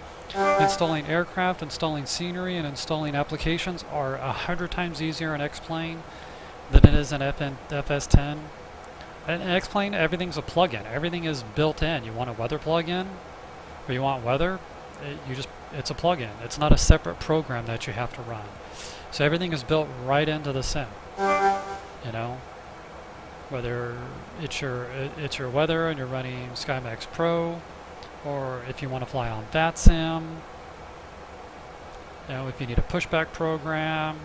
Installing aircraft, installing scenery, and installing applications are 100 times easier in X-Plane than it is in FS10. In X-Plane, everything's a plugin. Everything is built in. You want a weather plugin, or you want weather, it's a plugin. It's not a separate program that you have to run. So everything is built right into the sim. You know, whether it's your weather and you're running SkyMax Pro, or if you want to fly on VATSIM, you know, if you need a pushback program,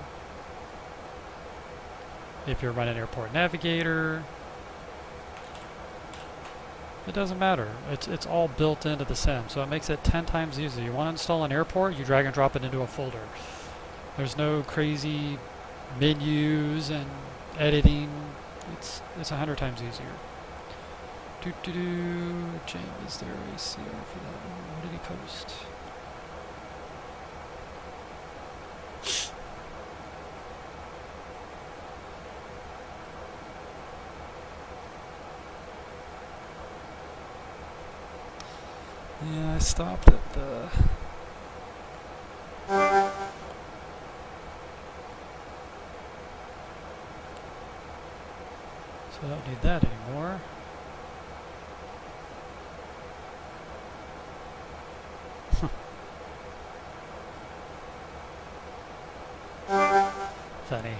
If you're running Airport Navigator, it doesn't matter. It's all built into the sim, so it makes it 10 times easier. You want to install an airport, you drag and drop it into a folder. There's no crazy menus and editing. It's 100 times easier. James, is there a CR for that one? What did he post? Yeah, I stopped at the... So I don't need that anymore. Funny.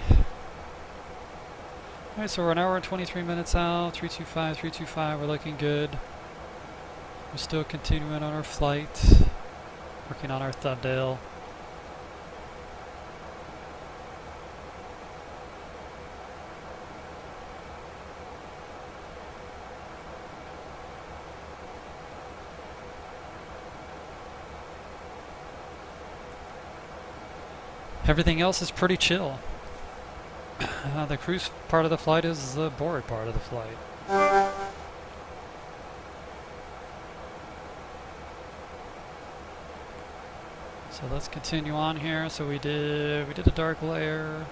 Alright, so we're an hour and 23 minutes out. 325, we're looking good. We're still continuing on our flight, working on our thumbnail. Everything else is pretty chill. The cruise part of the flight is the boring part of the flight. So let's continue on here. So we did a dark layer.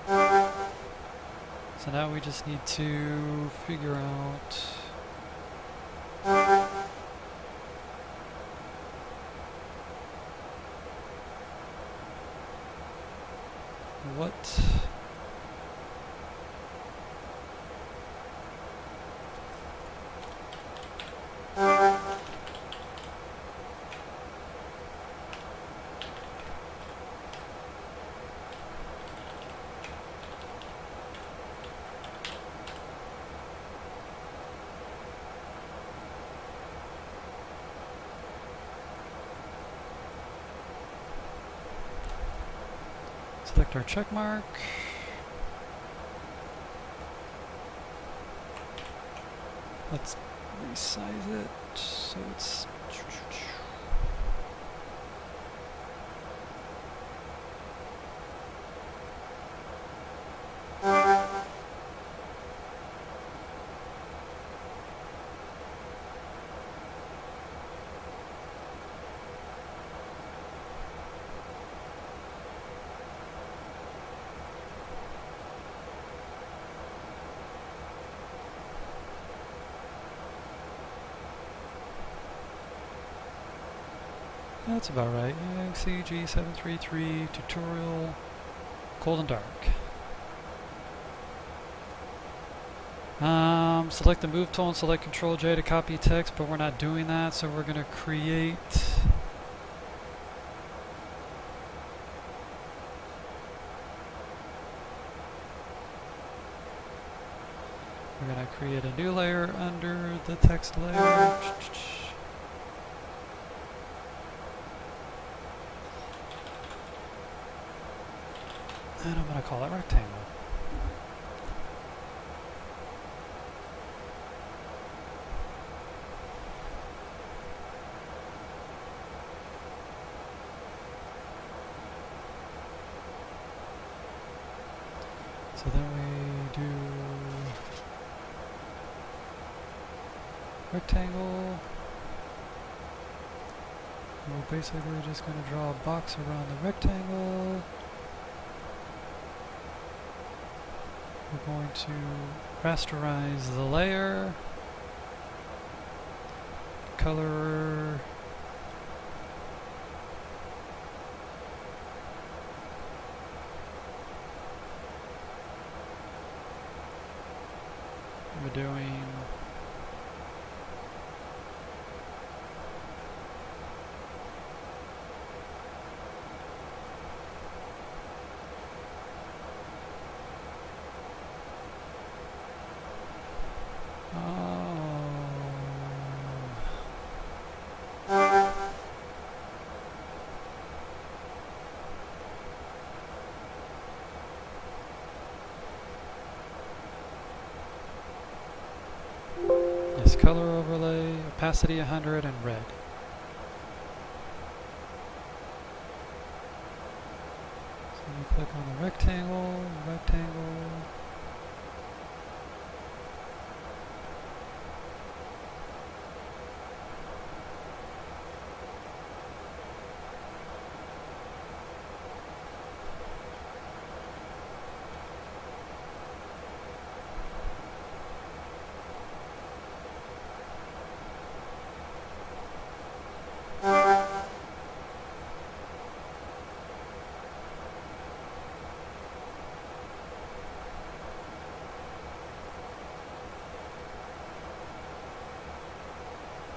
So now we just need to figure out what select our check mark. Let's resize it so it's that's about right. IXEG 733 tutorial, cold and dark. Select the move tool and select Control J to copy text, but we're not doing that, so we're going to create a new layer under the text layer. And I'm going to call it rectangle. So then we do rectangle. We're basically just going to draw a box around the rectangle. We're going to rasterize the layer, color, we're doing opacity 100, and red. So we click on the rectangle, rectangle.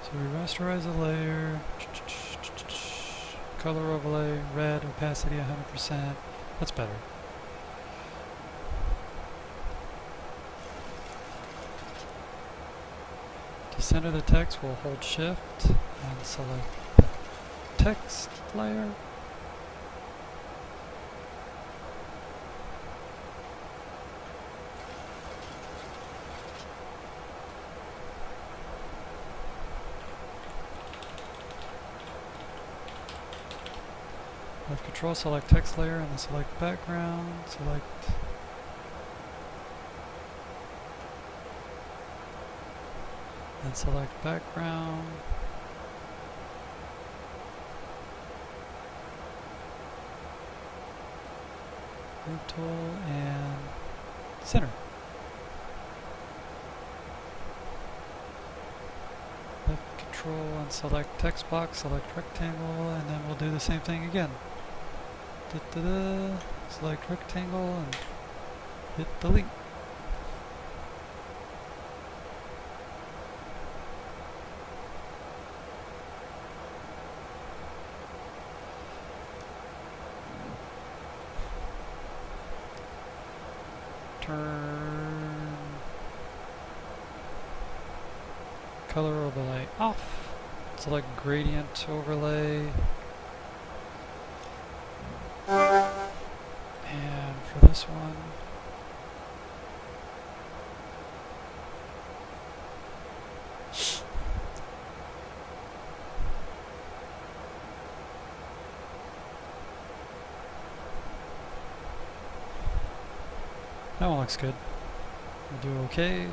So we rasterize a layer, color overlay, red, opacity 100%. That's better. To center the text, we'll hold Shift and select the text layer. With Control, select text layer, and then select background, select and select background. Move tool and center. Left Control and select text box, select rectangle, and then we'll do the same thing again. Select rectangle and hit delete. Turn color overlay off. Select gradient overlay. And for this one, that one looks good. We'll do OK.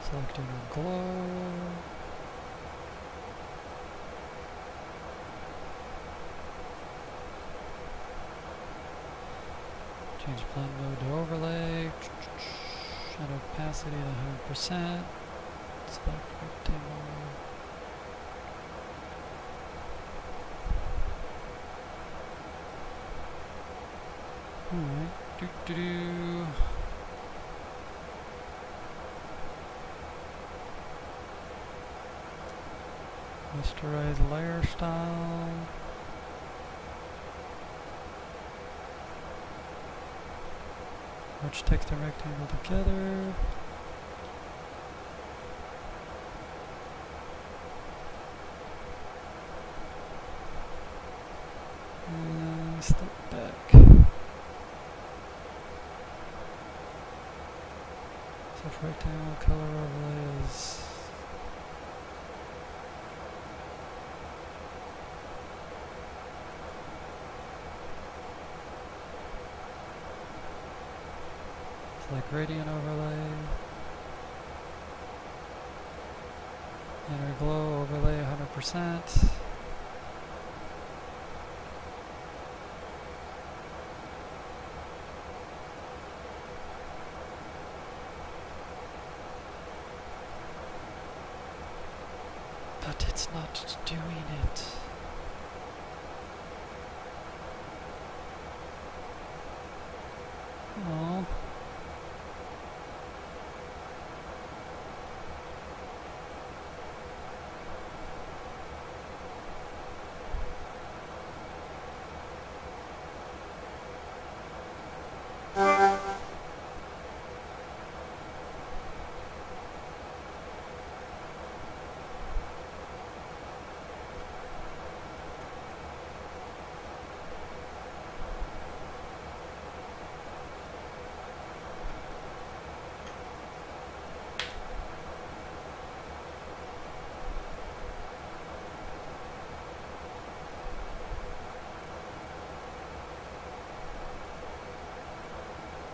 Select inner glow. Change blend mode to overlay. And opacity to 100%. Select rectangle. Alright. Rasterize layer style. Merge text and rectangle together. And step back. So rectangle color overlay is like gradient overlay, inner glow overlay 100%. But it's not doing it. Oh.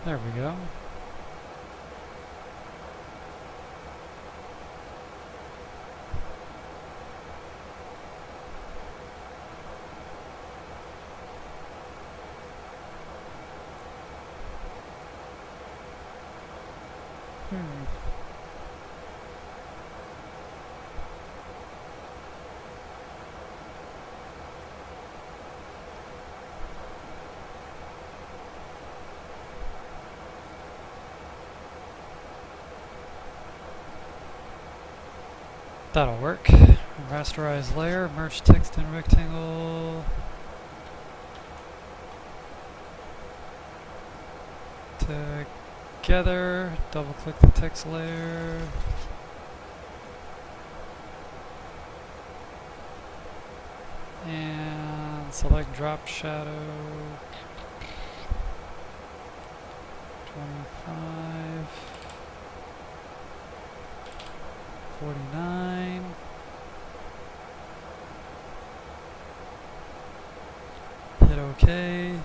There we go. That'll work. Rasterize layer, merge text in rectangle. Together, double click the text layer. And select drop shadow. 25. 49. Hit OK.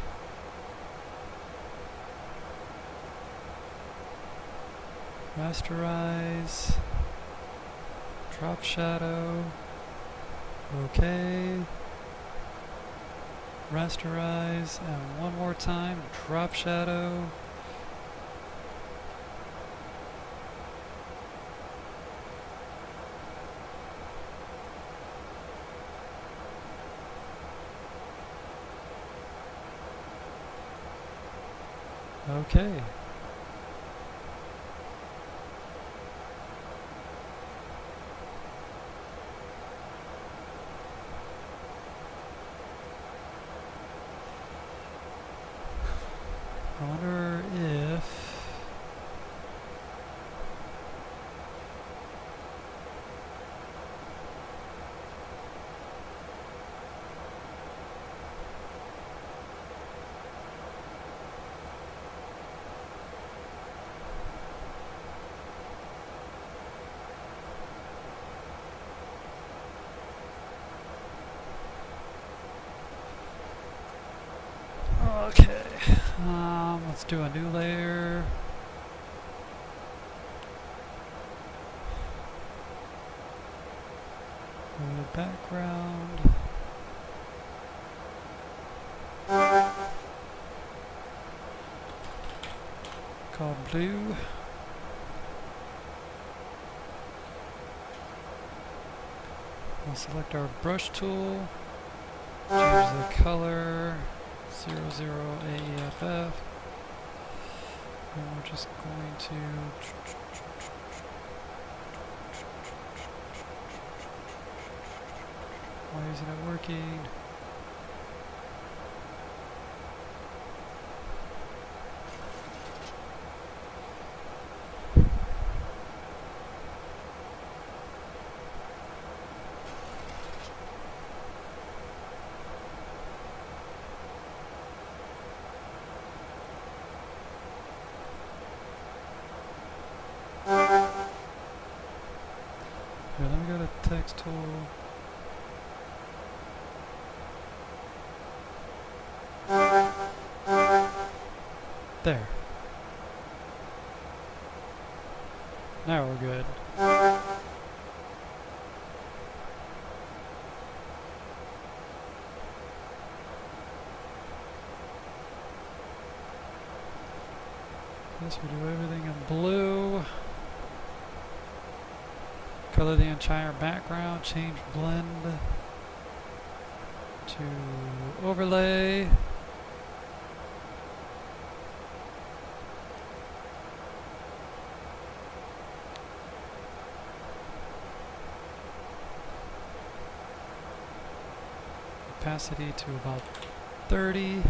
Rasterize. Drop shadow. OK. Rasterize. And one more time. Drop shadow. Okay. I wonder if okay. Let's do a new layer. The background. Called blue. We'll select our brush tool. Change the color. 00 AEFF. And we're just going to why isn't it working? Here, let me go to text tool. There. Now we're good. Guess we do everything in blue. Color the entire background, change blend to overlay. Opacity to about 30.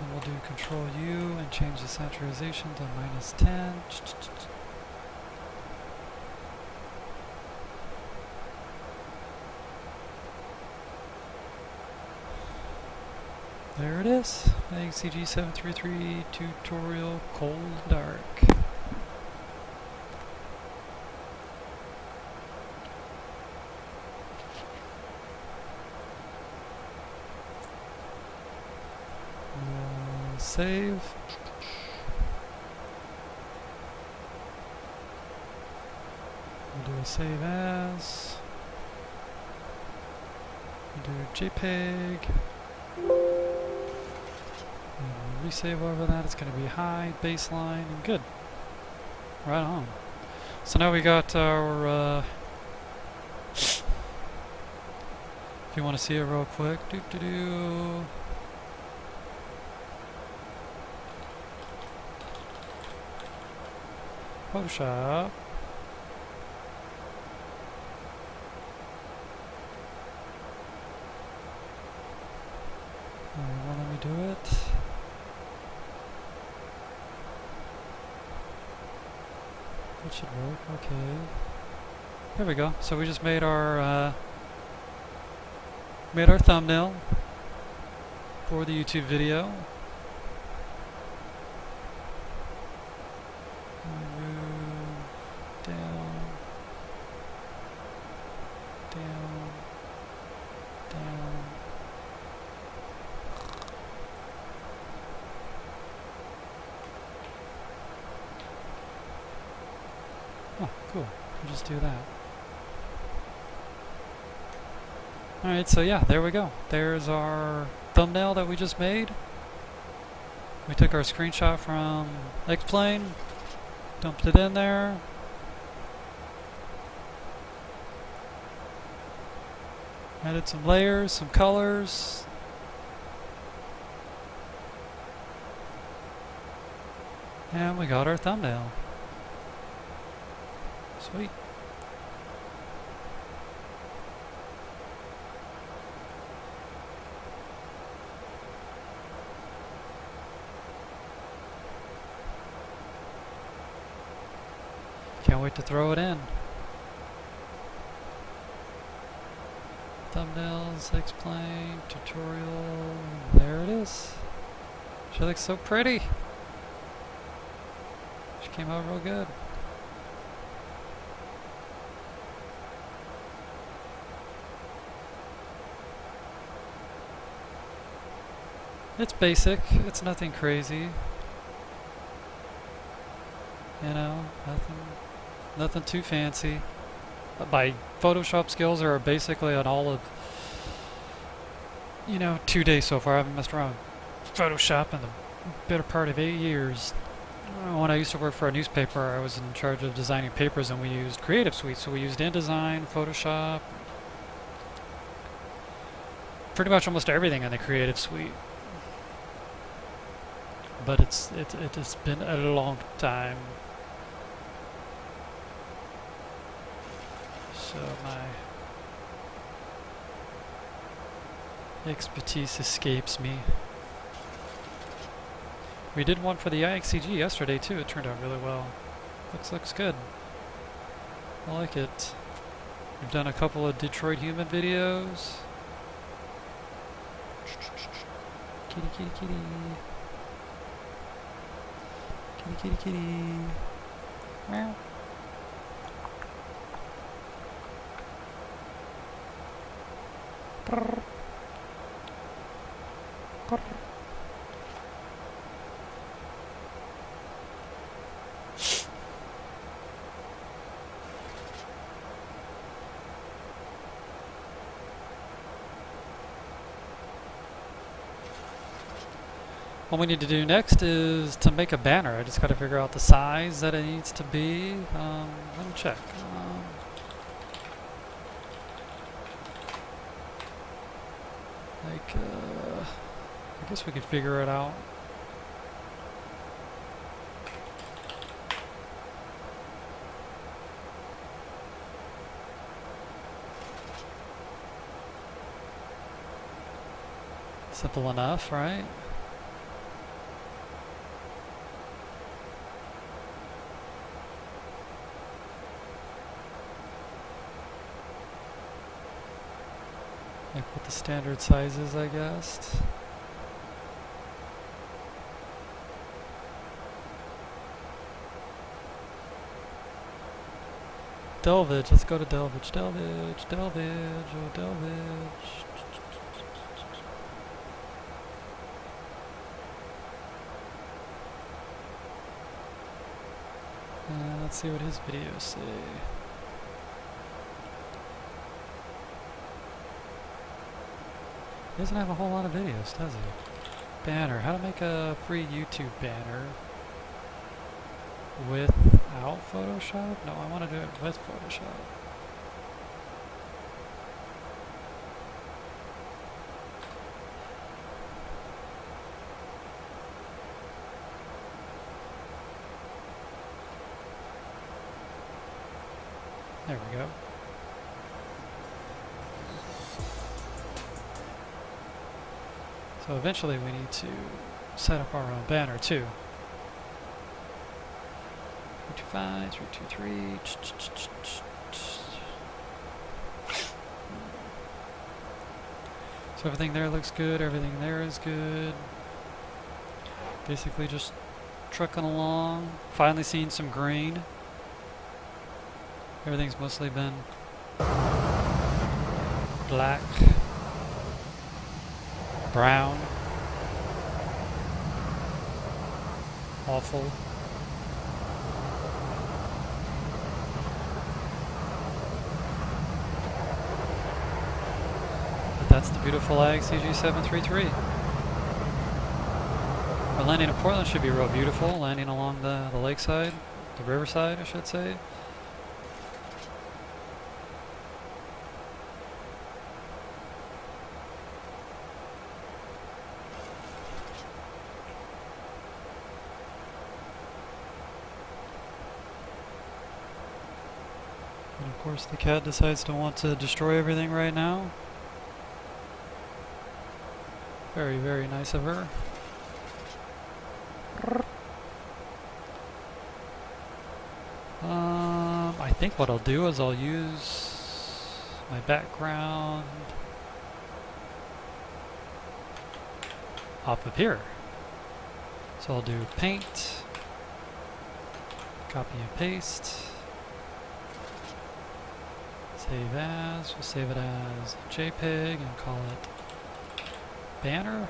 And we'll do Control U and change the saturation to -10. There it is. IXEG 733 tutorial cold dark. save. We'll do a save as. We'll do JPEG. And we'll resave over that. It's going to be high, baseline, and good. Right on. So now we got our. If you want to see it real quick, Photoshop. Well, let me do it. That should work. Okay. There we go. So we just made our thumbnail for the YouTube video. Move down, down, down. Oh, cool. We'll just do that. Alright, so yeah, there we go. There's our thumbnail that we just made. We took our screenshot from X-Plane, dumped it in there. Added some layers, some colors. And we got our thumbnail. Sweet. Can't wait to throw it in. Thumbnails, X-Plane, tutorial. There it is. She looks so pretty. She came out real good. It's basic. It's nothing crazy. You know, nothing too fancy. My Photoshop skills are basically on all of, 2 days so far. I haven't messed around with Photoshop in the better part of 8 years. When I used to work for a newspaper, I was in charge of designing papers, and we used Creative Suite. So we used InDesign, Photoshop, pretty much almost everything in the Creative Suite. But it has been a long time. So my expertise escapes me. We did one for the IXEG yesterday too. It turned out really well. Looks good. I like it. We've done a couple of Detroit Human videos. Kitty, kitty, kitty. Kitty, kitty, kitty. Meow. Brr. Brr. What we need to do next is to make a banner. I just got to figure out the size that it needs to be. Let me check. I guess we could figure it out. Simple enough, right? Like what the standard size is, I guess. Delvage, let's go to Delvage, Delvage, Delvage, oh Delvage. Let's see what his videos say. He doesn't have a whole lot of videos, does he? Banner. How to make a free YouTube banner without Photoshop? No, I want to do it with Photoshop. There we go. So eventually we need to set up our own banner too. 325, 323. So everything there looks good, everything there is good. Basically just trucking along. Finally seeing some green. Everything's mostly been black, brown, awful. But that's the beautiful IXEG 733. Our landing in Portland should be real beautiful, landing along the lakeside, the riverside I should say. And of course the cat decides to want to destroy everything right now. Very, very nice of her. I think what I'll do is I'll use my background up of here. So I'll do paint, copy and paste. Save as, we'll save it as JPEG and call it banner.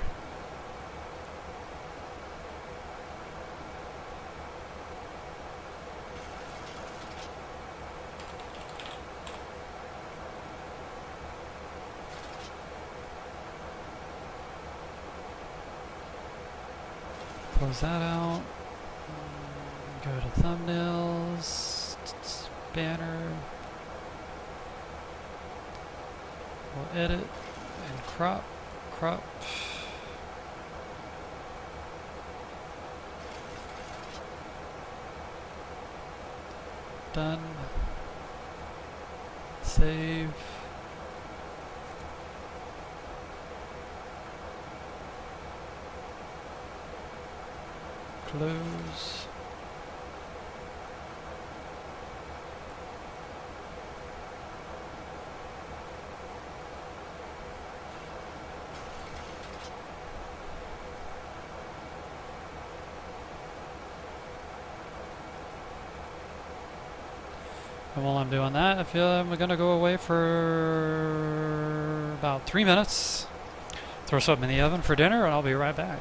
Close that out. Go to thumbnails, banner. We'll edit and crop. Done. Save. Close. And while I'm doing that, I feel I'm going to go away for about 3 minutes. Throw something in the oven for dinner, and I'll be right back.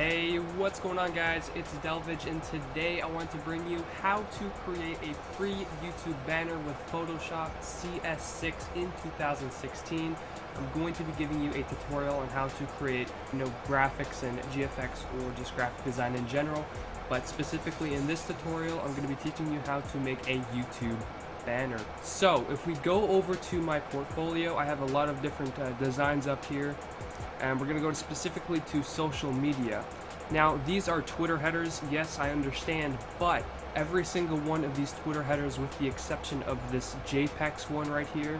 Hey, what's going on guys? It's Delvage, and today I want to bring you how to create a free YouTube banner with Photoshop CS6 in 2016. I'm going to be giving you a tutorial on how to create, graphics and GFX or just graphic design in general. But specifically in this tutorial, I'm going to be teaching you how to make a YouTube banner. So if we go over to my portfolio, I have a lot of different designs up here, and we're going to go specifically to social media. Now these are Twitter headers, yes, I understand, but every single one of these Twitter headers, with the exception of this JPEG one right here,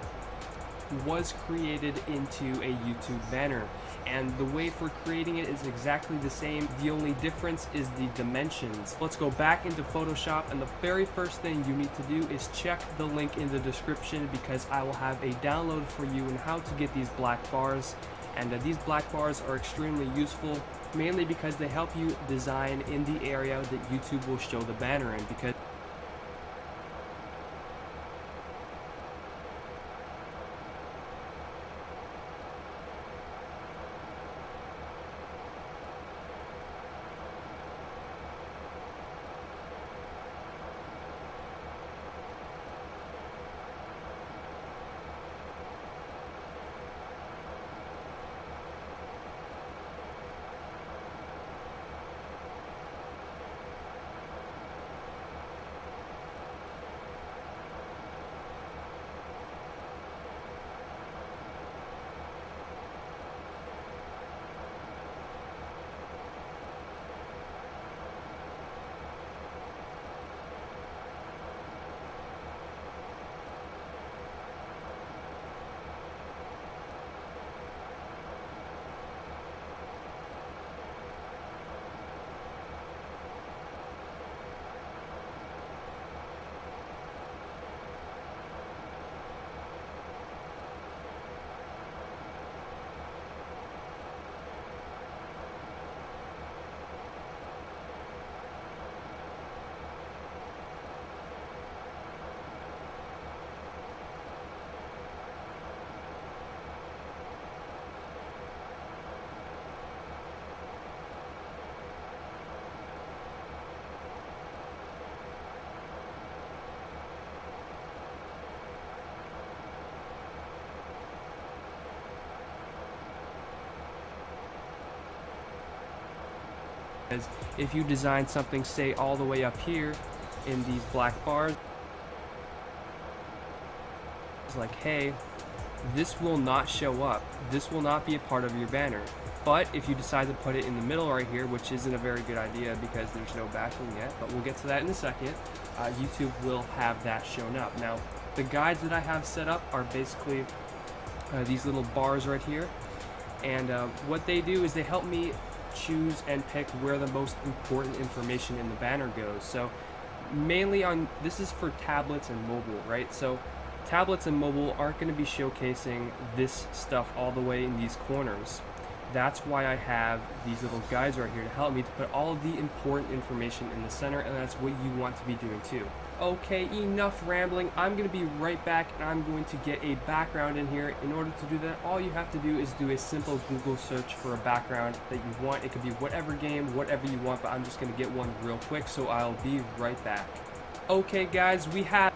was created into a YouTube banner, and the way for creating it is exactly the same. The only difference is the dimensions. Let's go back into Photoshop, and the very first thing you need to do is check the link in the description, because I will have a download for you on how to get these black bars. And these black bars are extremely useful, mainly because they help you design in the area that YouTube will show the banner in, because if you design something, say, all the way up here in these black bars, it's like, hey, this will not show up. This will not be a part of your banner. But if you decide to put it in the middle right here, which isn't a very good idea because there's no backing yet, but we'll get to that in a second, YouTube will have that shown up. Now, the guides that I have set up are basically these little bars right here, and what they do is they help me choose and pick where the most important information in the banner goes. So mainly this is for tablets and mobile, right? So tablets and mobile aren't going to be showcasing this stuff all the way in these corners. That's why I have these little guides right here to help me to put all of the important information in the center, and that's what you want to be doing too. Okay, enough rambling. I'm going to be right back, and I'm going to get a background in here. In order to do that, all you have to do is do a simple Google search for a background that you want. It could be whatever game, whatever you want, but I'm just going to get one real quick, so I'll be right back. Okay guys, we have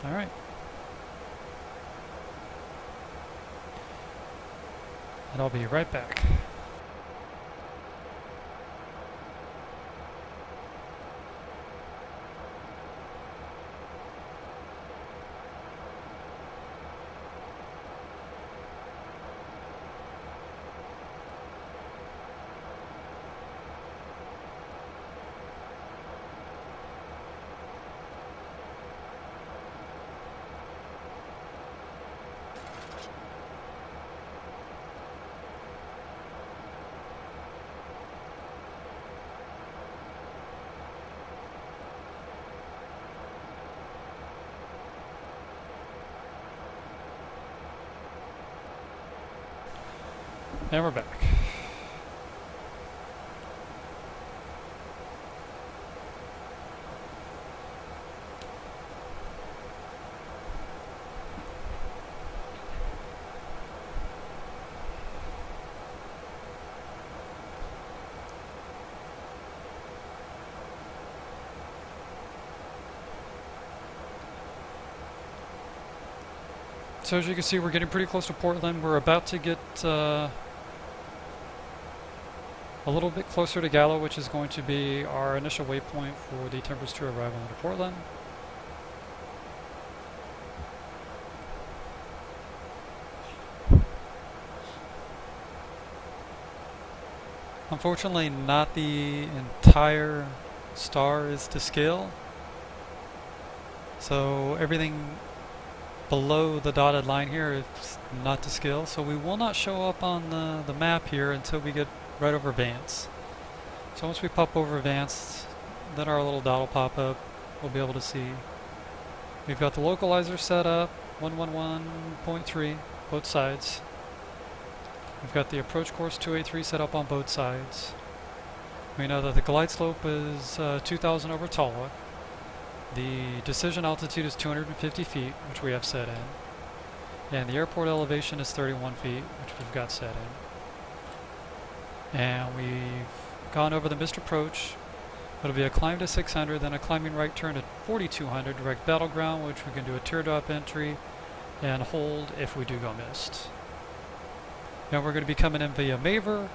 Alright. And I'll be right back. And we're back. So as you can see, we're getting pretty close to Portland. We're about to get a little bit closer to Gallo, which is going to be our initial waypoint for the Tempest 2 arrival into Portland. Unfortunately, not the entire star is to scale. So everything below the dotted line here is not to scale. So we will not show up on the map here until we get right over Vance. So once we pop over Vance, then our little dot will pop up. We'll be able to see. We've got the localizer set up, 111.3, both sides. We've got the approach course 283 set up on both sides. We know that the glide slope is 2,000 over Tala. The decision altitude is 250 feet, which we have set in. And the airport elevation is 31 feet, which we've got set in. And we've gone over the missed approach. It'll be a climb to 600, then a climbing right turn to 4,200, direct battleground, which we can do a teardrop entry and hold if we do go missed. And we're going to be coming in via Maver.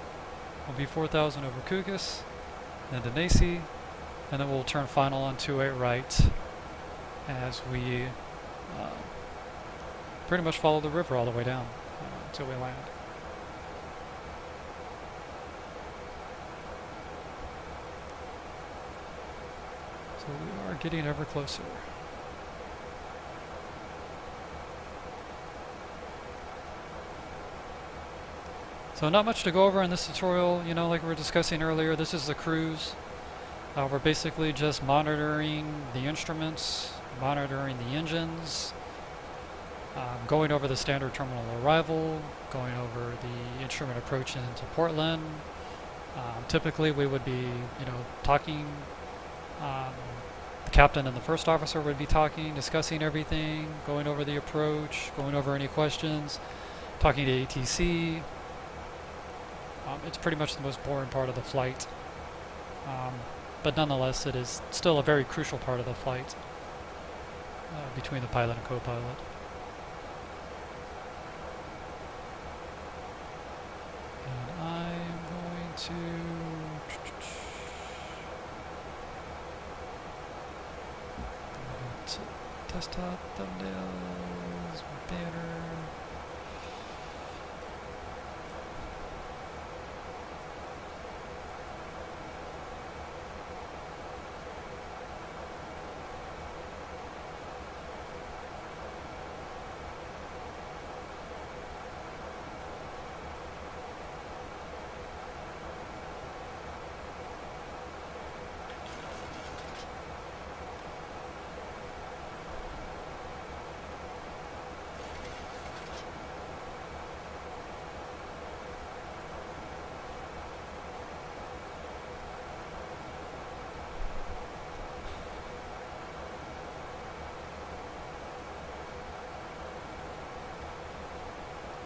We'll be 4,000 over Kugas, then to Nacy, and then we'll turn final on 28 right as we pretty much follow the river all the way down until we land. So we are getting ever closer. So not much to go over in this tutorial, you know, like we were discussing earlier. This is the cruise. We're basically just monitoring the instruments, monitoring the engines, going over the standard terminal arrival, going over the instrument approach into Portland. Typically we would be, you know, talking, the captain and the first officer would be talking, discussing everything, going over the approach, going over any questions, talking to ATC. It's pretty much the most boring part of the flight. But nonetheless, it is still a very crucial part of the flight between the pilot and co-pilot. And I'm going to desktop, thumbnails, banner.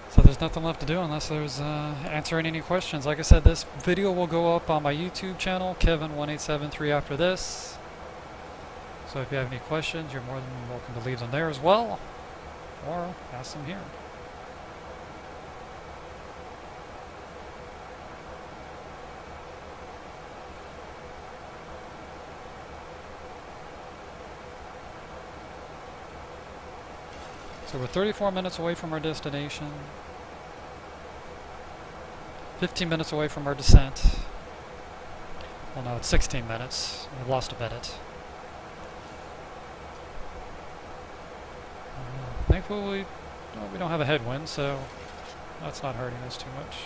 So there's nothing left to do unless there's answering any questions. Like I said, this video will go up on my YouTube channel, Kevin1873 after this. So if you have any questions, you're more than welcome to leave them there as well, or ask them here. So we're 34 minutes away from our destination, 15 minutes away from our descent. Well, no, it's 16 minutes. We've lost a minute. Thankfully, we don't have a headwind, so that's not hurting us too much.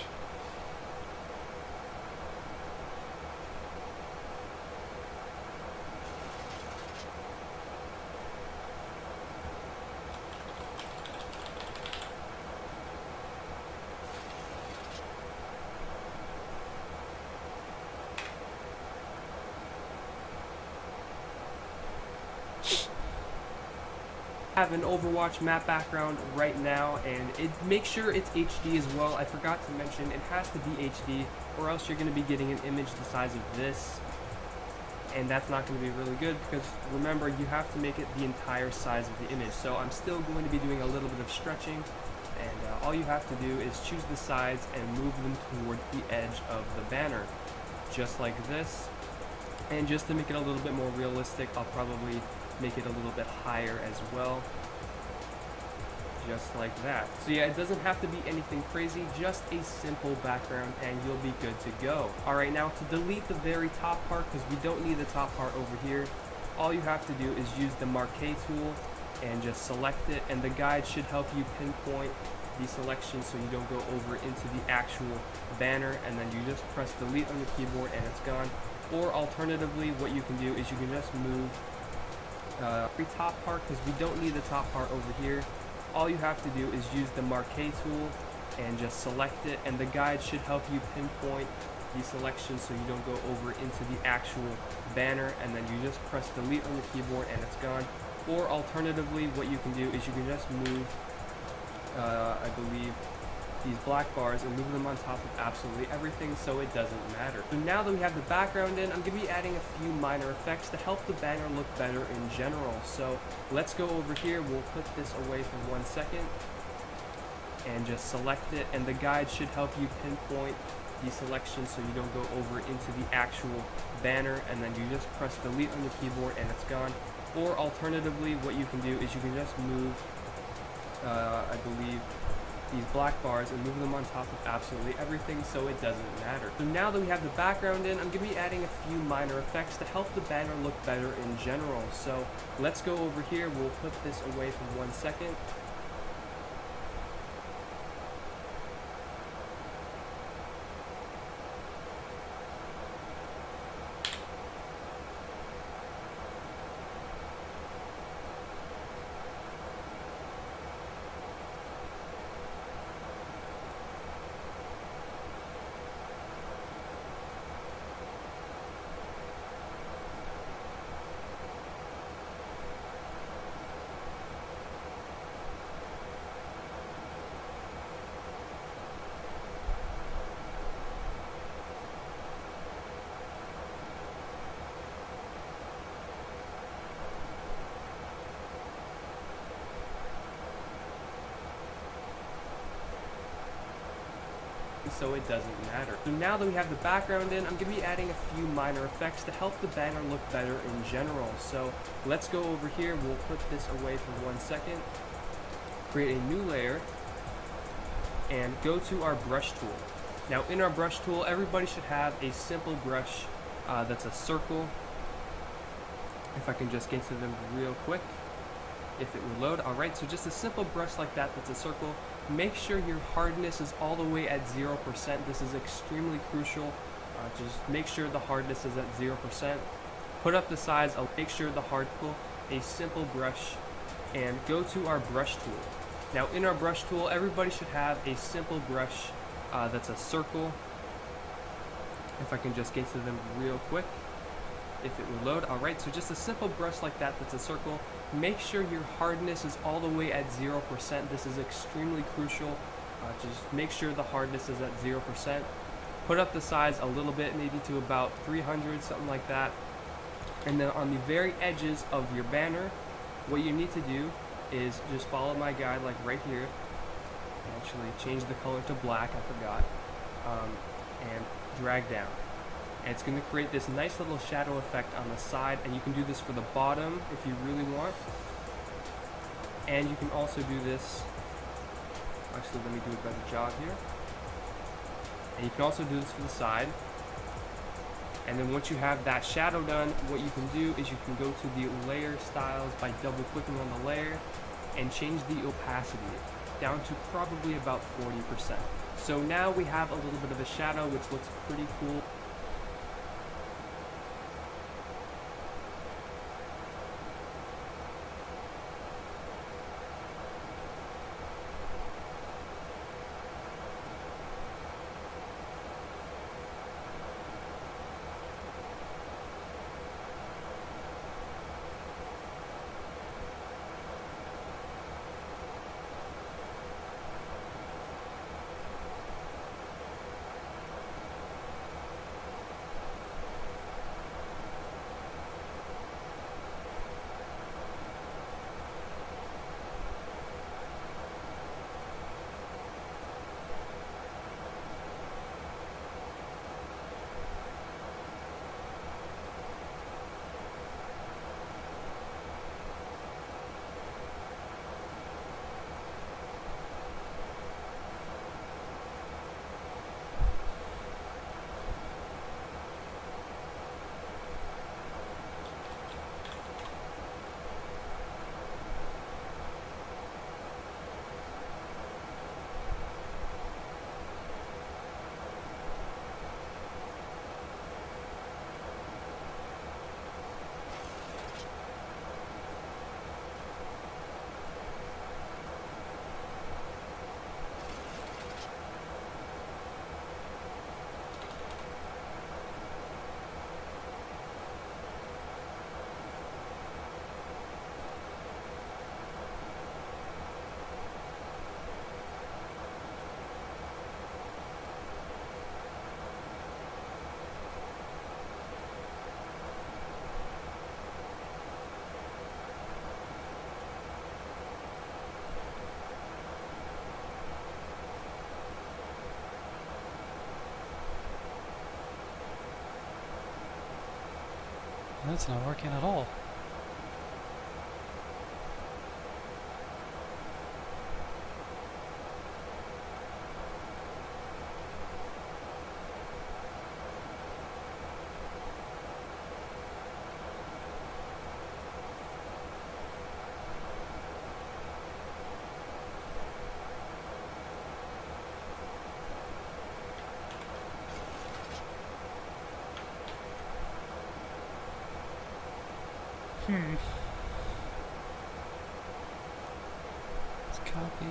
Have an Overwatch map background right now, and make sure it's HD as well. I forgot to mention it has to be HD, or else you're going to be getting an image the size of this, and that's not going to be really good, because remember, you have to make it the entire size of the image. So I'm still going to be doing a little bit of stretching, and all you have to do is choose the sides and move them toward the edge of the banner, just like this. And just to make it a little bit more realistic, I'll probably make it a little bit higher as well, just like that. So yeah, it doesn't have to be anything crazy, just a simple background and you'll be good to go. Alright, now to delete the very top part, because we don't need the top part over here, all you have to do is use the Marquee tool and just select it, and the guide should help you pinpoint the selection so you don't go over into the actual banner, and then you just press delete on your keyboard and it's gone. Or alternatively, what you can do is you can just move the top part, because we don't need the top part over here. All you have to do is use the Marquee tool and just select it, and the guide should help you pinpoint the selection so you don't go over into the actual banner, and then you just press delete on the keyboard and it's gone. Or alternatively, what you can do is you can just move I believe these black bars and move them on top of absolutely everything, so it doesn't matter. So now that we have the background in, I'm going to be adding a few minor effects to help the banner look better in general. So let's go over here, we'll put this away for 1 second and just select it, and the guide should help you pinpoint the selection so you don't go over into the actual banner, and then you just press delete on the keyboard and it's gone. Or alternatively, what you can do is you can just move I believe these black bars and move them on top of absolutely everything, so it doesn't matter. So now that we have the background in, I'm going to be adding a few minor effects to help the banner look better in general. So let's go over here, we'll put this away for 1 second. So it doesn't matter. So now that we have the background in, I'm going to be adding a few minor effects to help the banner look better in general. So let's go over here, we'll put this away for 1 second, create a new layer, and go to our brush tool. Now in our brush tool, everybody should have a simple brush that's a circle. If I can just get to them real quick, if it will load. Alright, so just a simple brush like that that's a circle. Make sure your hardness is all the way at 0%. This is extremely crucial. Just make sure the hardness is at 0%. Put up the size, make sure the hardness, a simple brush, and go to our brush tool. Now in our brush tool, everybody should have a simple brush that's a circle. If I can just get to them real quick, if it will load. Alright, so just a simple brush like that that's a circle. Make sure your hardness is all the way at 0%. This is extremely crucial. Just make sure the hardness is at 0%. Put up the size a little bit, maybe to about 300, something like that. And then on the very edges of your banner, what you need to do is just follow my guide, like right here. Actually change the color to black, I forgot. And drag down. And it's going to create this nice little shadow effect on the side, and you can do this for the bottom if you really want. And you can also do this, actually let me do a better job here. And you can also do this for the side. And then once you have that shadow done, what you can do is you can go to the layer styles by double clicking on the layer and change the opacity down to probably about 40%. So now we have a little bit of a shadow, which looks pretty cool. That's not working at all. Let's copy.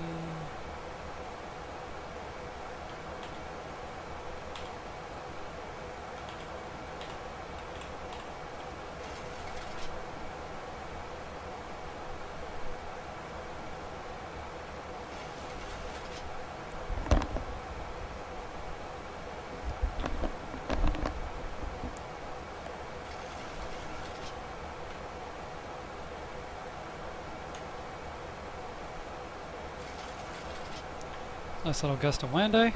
Nice little gust of wind, eh?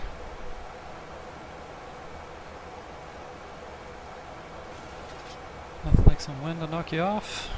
Nothing like some wind to knock you off.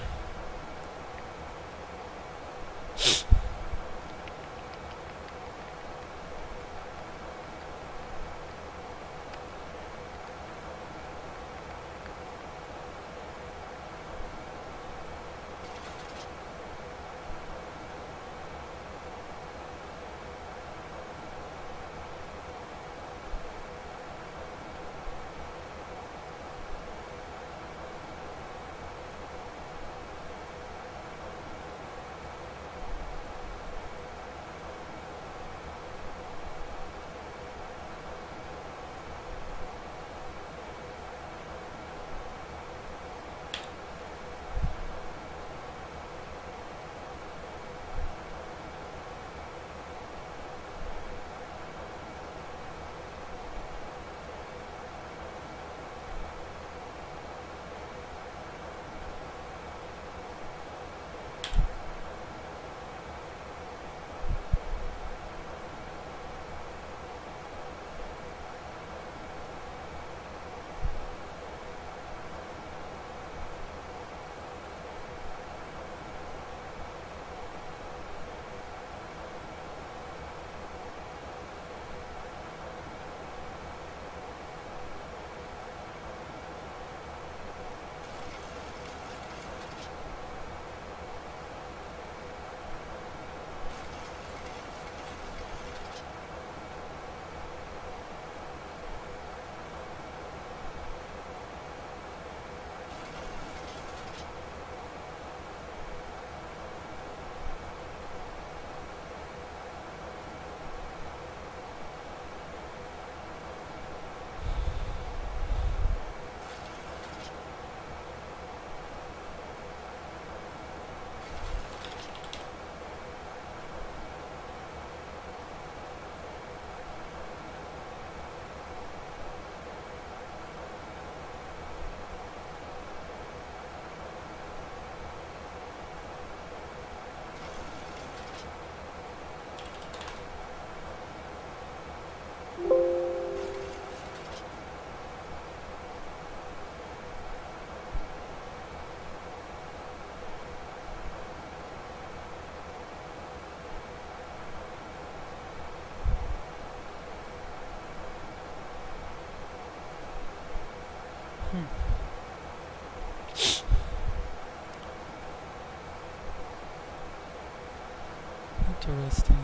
Interesting.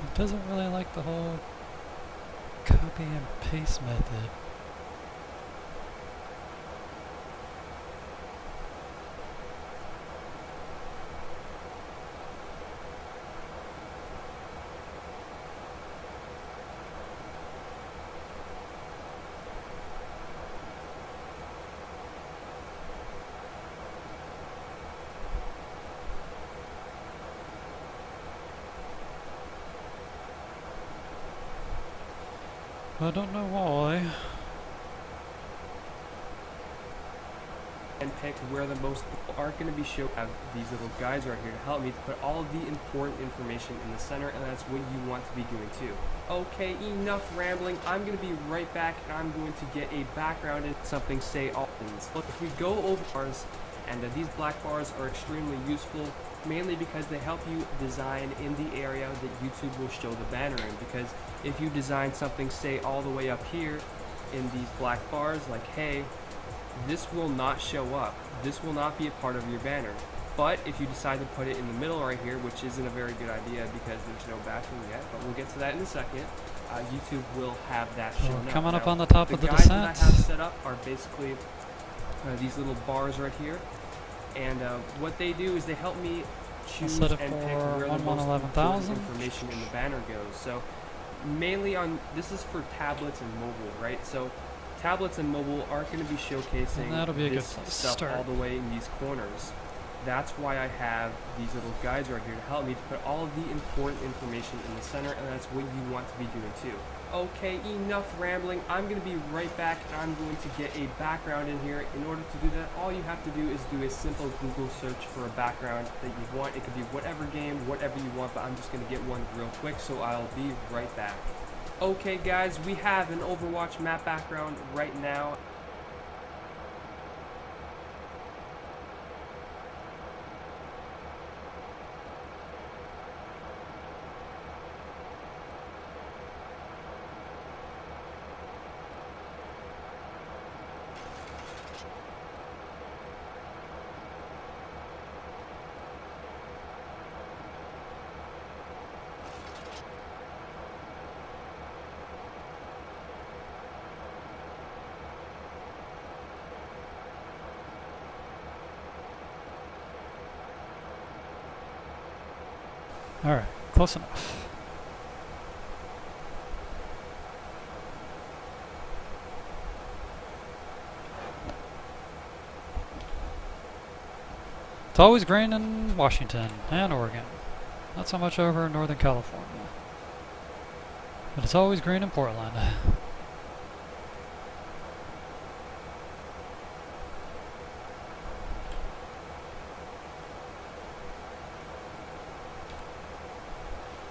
It doesn't really like the whole copy and paste method. I don't know why. And pick where the most people are going to be shown. I have these little guides right here to help me to put all of the important information in the center, and that's what you want to be doing too. Okay, enough rambling. I'm going to be right back, and I'm going to get a background in something, say, all things. Look, if we go over bars, and these black bars are extremely useful, mainly because they help you design in the area that YouTube will show the banner in. Because if you design something, say, all the way up here in these black bars, like, hey, this will not show up. This will not be a part of your banner. But if you decide to put it in the middle right here, which isn't a very good idea because there's no backing yet, but we'll get to that in a second, YouTube will have that So shown we're up. coming up Now, on the top of the guides that descent. I have set up are basically these little bars right here. And what they do is they help me choose set it and pick for where the most 111,000. important information in the banner goes. So mainly on, this is for tablets and mobile, right? So tablets and mobile aren't going to be showcasing And that'll be a good this place to stuff start. all the way in these corners. That's why I have these little guides right here to help me to put all of the important information in the center, and that's what you want to be doing too. Okay, enough rambling. I'm going to be right back, and I'm going to get a background in here. In order to do that, all you have to do is do a simple Google search for a background that you want. It could be whatever game, whatever you want, but I'm just going to get one real quick, so I'll be right back. Okay guys, we have an Overwatch map background right now. Alright, close enough. It's always green in Washington and Oregon. Not so much over in Northern California. But it's always green in Portland.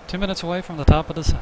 Two minutes away from the top of descent.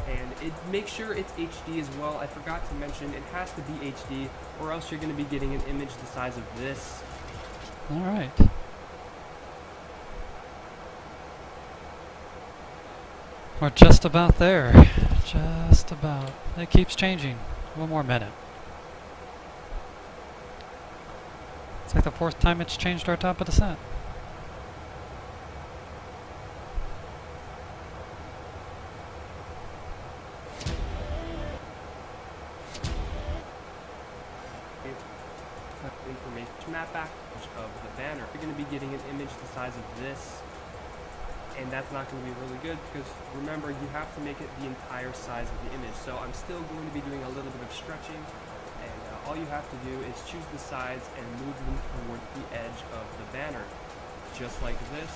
and make sure it's HD as well. I forgot to mention it has to be HD, or else you're going to be getting an image the size of this. All right. We're just about there. Just about. It keeps changing. One more minute. It's like the 4th time it's changed our top of descent. Information map back of the banner. You're going to be getting an image the size of this, and that's not going to be really good because remember, you have to make it the entire size of the image. So I'm still going to be doing a little bit of stretching, and all you have to do is choose the sides and move them toward the edge of the banner, just like this.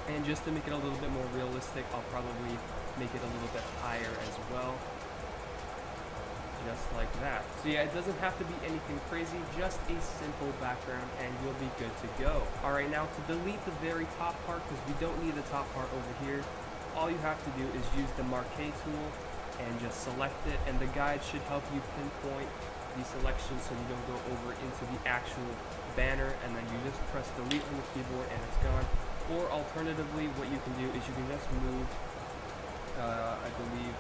And just to make it a little bit more realistic, I'll probably make it a little bit higher as well. Just like that. So yeah, it doesn't have to be anything crazy, just a simple background and you'll be good to go. Alright, now to delete the very top part, because we don't need the top part over here, all you have to do is use the marquee tool and just select it, and the guide should help you pinpoint the selection so you don't go over into the actual banner, and then you just press delete on the keyboard and it's gone. Or alternatively, what you can do is you can just move, I believe,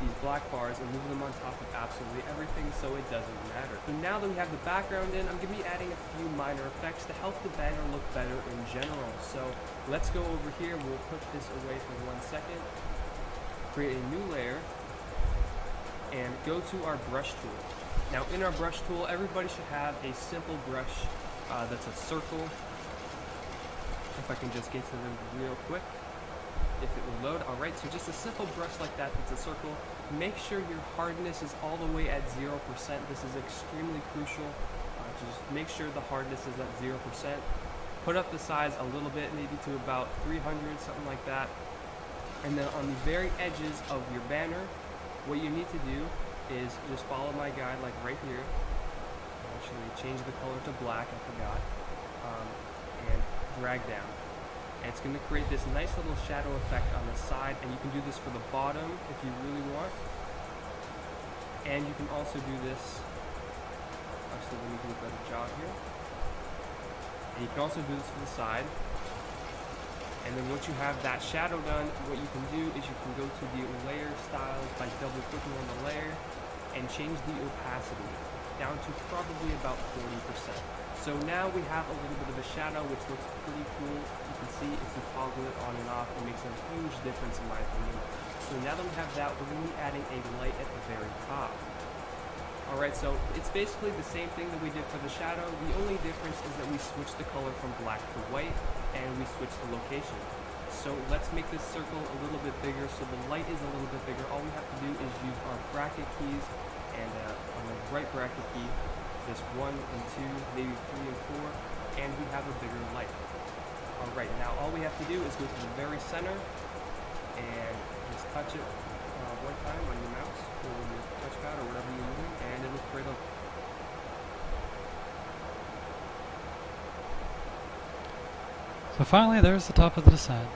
these black bars and move them on top of absolutely everything so it doesn't matter. So now that we have the background in, I'm going to be adding a few minor effects to help the banner look better in general. So let's go over here. We'll put this away for 1 second. Create a new layer and go to our brush tool. Now in our brush tool, everybody should have a simple brush that's a circle. If I can just get to them real quick. If it will load. Alright, so just a simple brush like that that's a circle. Make sure your hardness is all the way at 0%. This is extremely crucial. Just make sure the hardness is at 0%. Put up the size a little bit, maybe to about 300, something like that. And then on the very edges of your banner, what you need to do is just follow my guide like right here. Actually change the color to black, I forgot. And drag down. And it's going to create this nice little shadow effect on the side, and you can do this for the bottom if you really want. And you can also do this, actually let me do a better job here. And you can also do this for the side. And then once you have that shadow done, what you can do is you can go to the layer styles by double clicking on the layer and change the opacity down to probably about 40%. So now we have a little bit of a shadow, which looks pretty cool. You can see if you toggle it on and off, it makes a huge difference in my opinion. So now that we have that, we're going to be adding a light at the very top. Alright, so it's basically the same thing that we did for the shadow. The only difference is that we switched the color from black to white, and we switched the location. So let's make this circle a little bit bigger so the light is a little bit bigger. All we have to do is use our bracket keys, and on the right bracket key, this 1 and 2, maybe 3 and 4, and we have a bigger light. Alright, now all we have to do is go to the very center and just touch it one time on your mouse or with your touchpad or whatever you're using, and it'll create a... So finally, there's the top of the descent.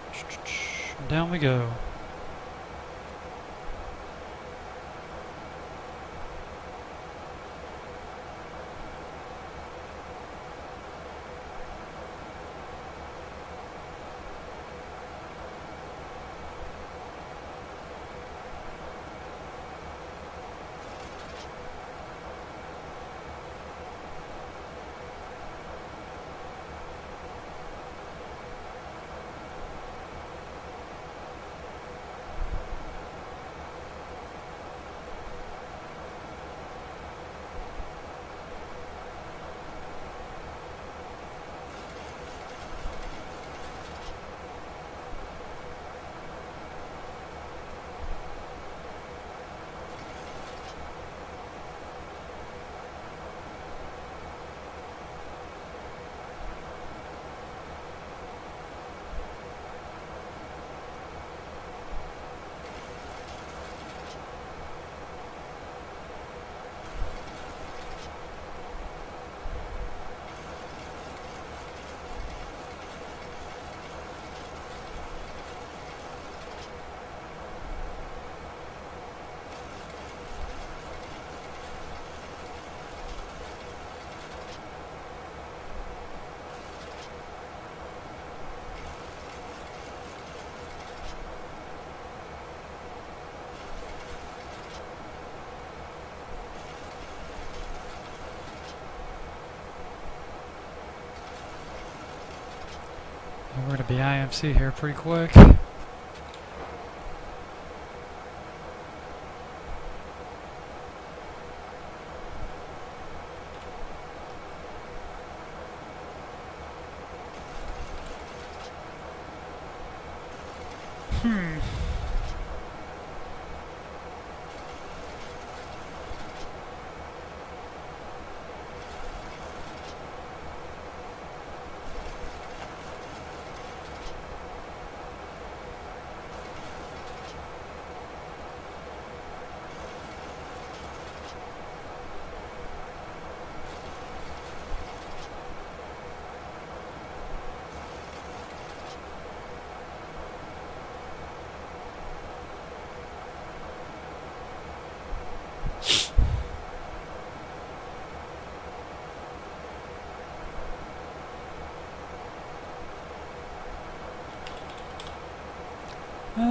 Down we go. Grab the IMC here pretty quick.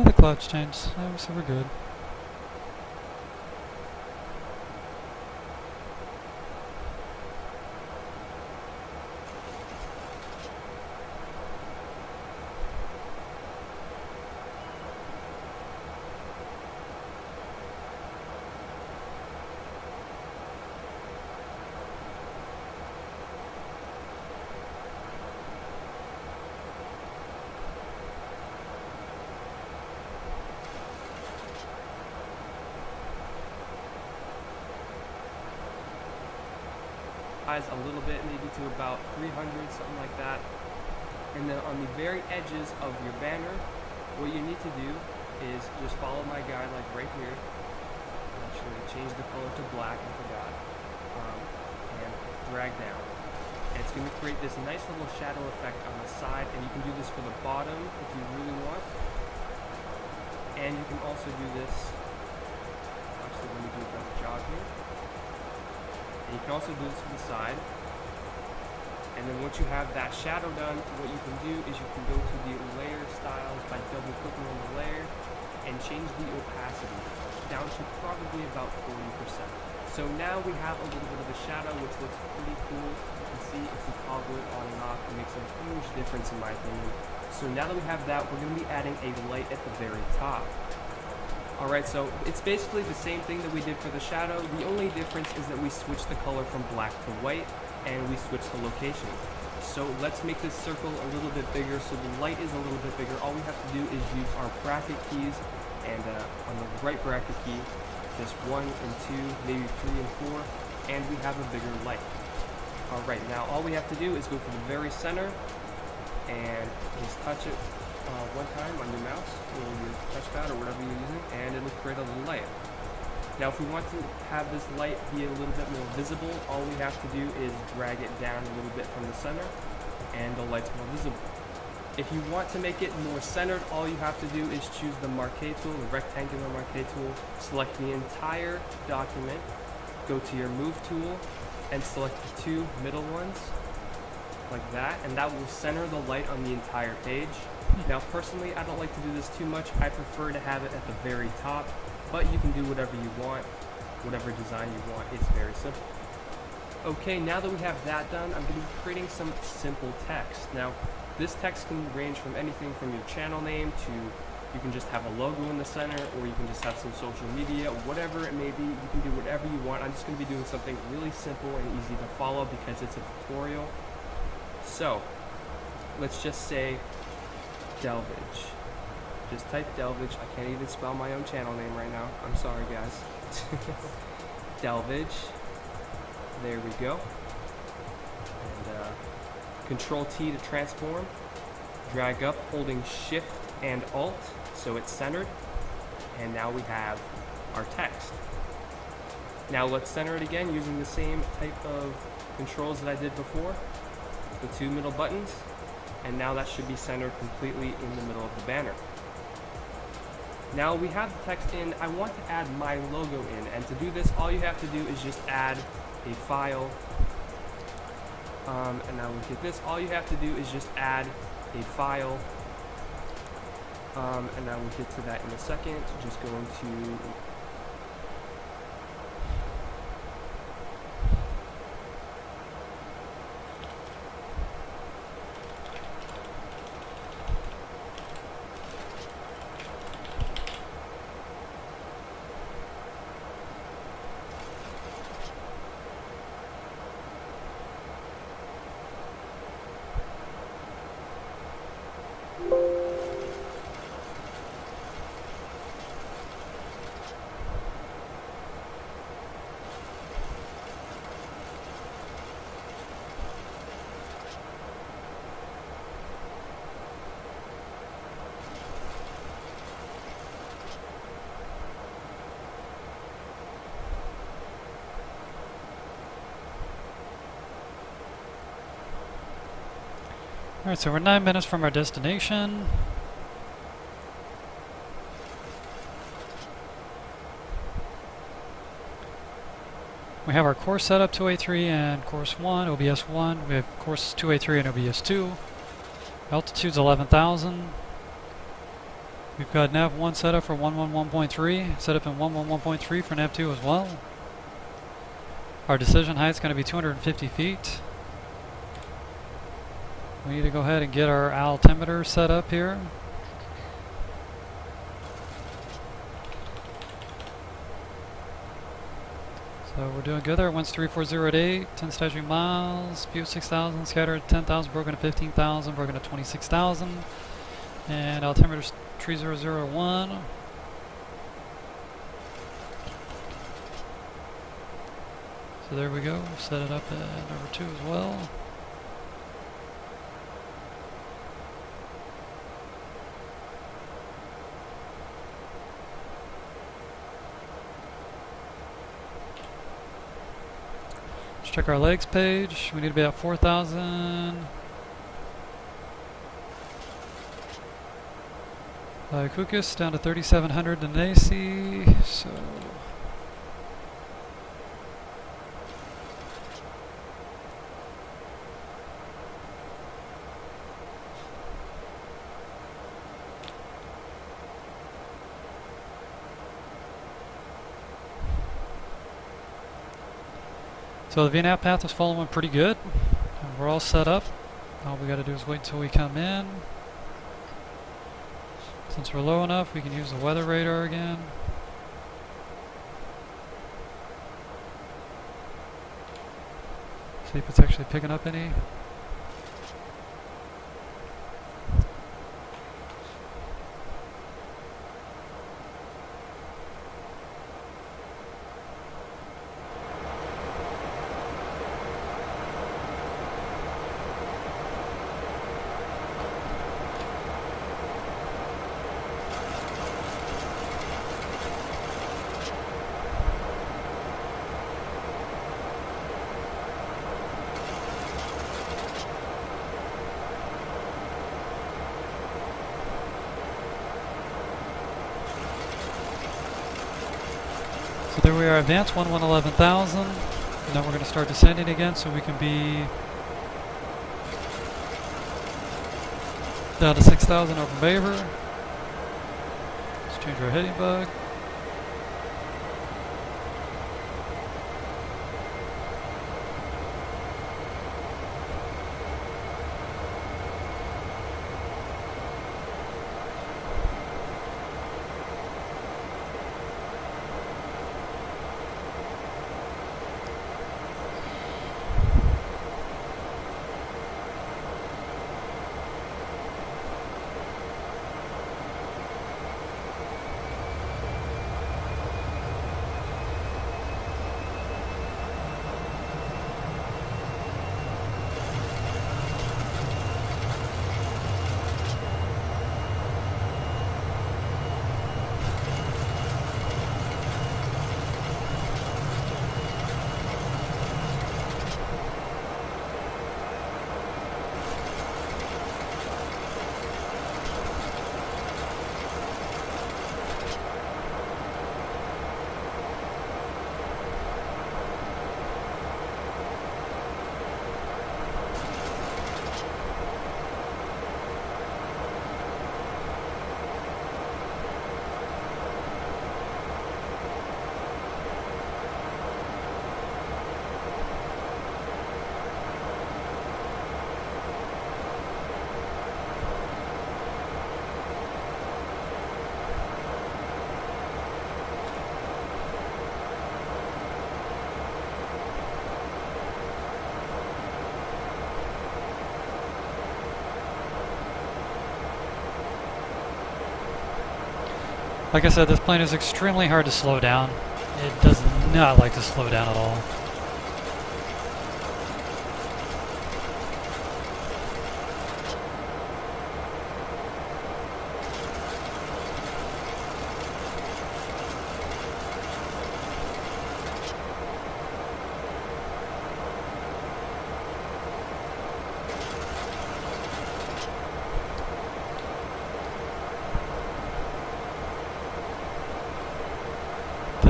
The clouds changed, so we're good. A little bit, maybe to about 300, something like that. And then on the very edges of your banner, what you need to do is just follow my guide, like right here. Actually, change the color to black, I forgot. And drag down. And it's going to create this nice little shadow effect on the side, and you can do this for the bottom if you really want. And you can also do this. Actually, let me do a better job here. And you can also do this to the side. And then once you have that shadow done, what you can do is you can go to the layer styles by double clicking on the layer and change the opacity down to probably about 40%. So now we have a little bit of a shadow, which looks pretty cool. You can see if we toggle it on and off, it makes a huge difference in my opinion. So now that we have that, we're going to be adding a light at the very top. Alright, so it's basically the same thing that we did for the shadow. The only difference is that we switched the color from black to white, and we switched the location. So let's make this circle a little bit bigger so the light is a little bit bigger. All we have to do is use our bracket keys, and on the right bracket key, just 1 and 2, maybe 3 and 4, and we have a bigger light. Alright, now all we have to do is go to the very center, and just touch it one time on your mouse or your touchpad or whatever you're using, and it'll create a little light. Now if we want to have this light be a little bit more visible, all we have to do is drag it down a little bit from the center, and the light's more visible. If you want to make it more centered, all you have to do is choose the marquee tool, the rectangular marquee tool, select the entire document, go to your move tool, and select the 2 middle ones, like that, and that will center the light on the entire page. Now personally, I don't like to do this too much. I prefer to have it at the very top, but you can do whatever you want, whatever design you want. It's very simple. Okay, now that we have that done, I'm going to be creating some simple text. Now, this text can range from anything from your channel name to, you can just have a logo in the center, or you can just have some social media, whatever it may be. You can do whatever you want. I'm just going to be doing something really simple and easy to follow because it's a tutorial. So, let's just say Delvage. Just type Delvage. I can't even spell my own channel name right now. I'm sorry, guys. Delvage. There we go. And Control T to transform. Drag up holding Shift and Alt so it's centered. And now we have our text. Now let's center it again using the same type of controls that I did before. The 2 middle buttons. And now that should be centered completely in the middle of the banner. Now we have the text in. I want to add my logo in, and to do this, all you have to do is just add a file. And now look at this. All you have to do is just add a file. And now we'll get to that in a second. Just go into Alright, so we're 9 minutes from our destination. We have our course set up 2A3 and course 1, OBS 1. We have course 2A3 and OBS 2. Altitude's 11,000. We've got nav 1 set up for 111.3, set up in 111.3 for nav 2 as well. Our decision height's going to be 250 feet. We need to go ahead and get our altimeter set up here. So we're doing good there. Winds 340 at 8, 10 stationary miles, view 6,000, scattered 10,000, broken to 15,000, broken to 26,000. And altimeter's 3001. So there we go. Set it up at number 2 as well. Let's check our legs page. We need to be at 4,000. Kukus down to 3,700 in AC. So the VNAV path is following pretty good. And we're all set up. All we got to do is wait until we come in. Since we're low enough, we can use the weather radar again. See if it's actually picking up any. So there we are, advance 11,000. And then we're going to start descending again so we can be down to 6,000 over Baber. Let's change our heading bug. Like I said, this plane is extremely hard to slow down. It does not like to slow down at all.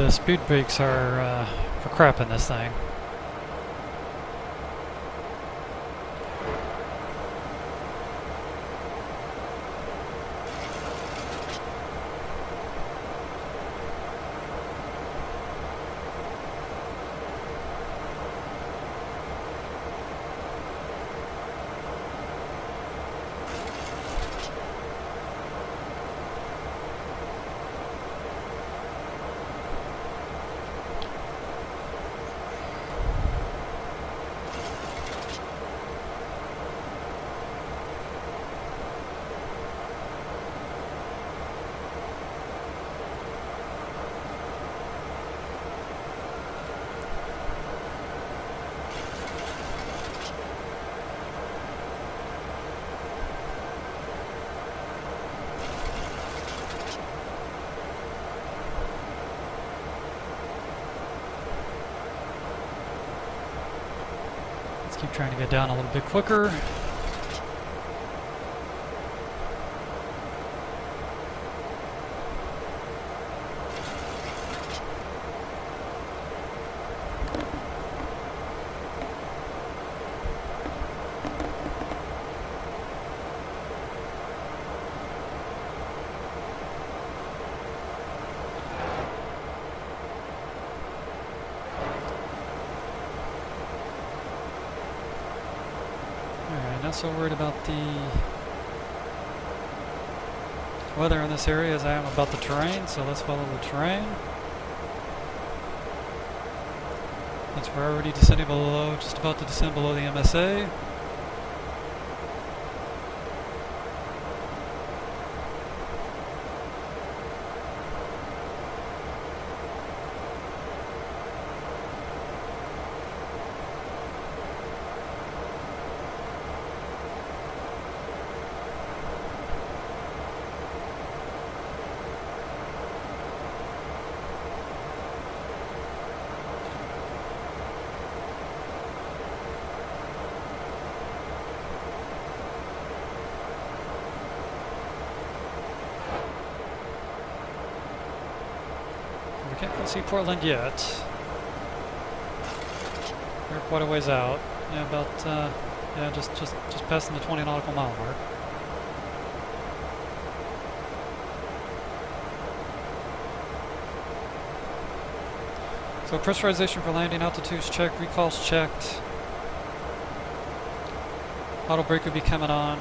the speed brakes are for crap in this thing. Let's keep trying to get down a little bit quicker. Not so worried about the weather in this area as I am about the terrain, so let's follow the terrain. Since we're already descending below, just about to descend below the MSA. We can't see Portland yet. We're quite a ways out. Yeah, about yeah, just passing the 20 nautical mile mark. So pressurization for landing, altitudes checked, recalls checked. Auto brake will be coming on.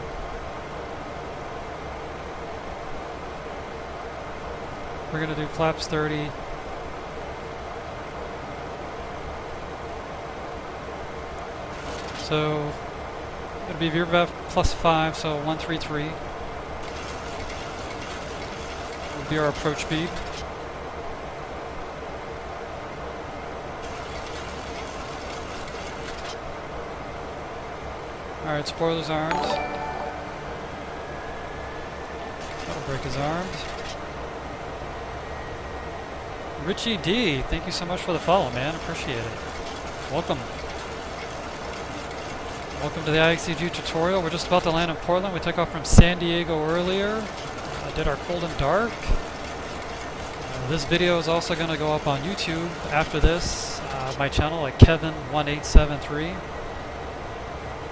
We're going to do flaps 30. So it'll be VRVAF +5, so 133 will be our approach speed. Alright, spoilers armed. Auto brake is armed. Richie D, thank you so much for the follow, man. Appreciate it. Welcome. Welcome to the IXEG tutorial. We're just about to land in Portland. We took off from San Diego earlier. Did our cold and dark. This video is also going to go up on YouTube after this. My channel at Kevin1873.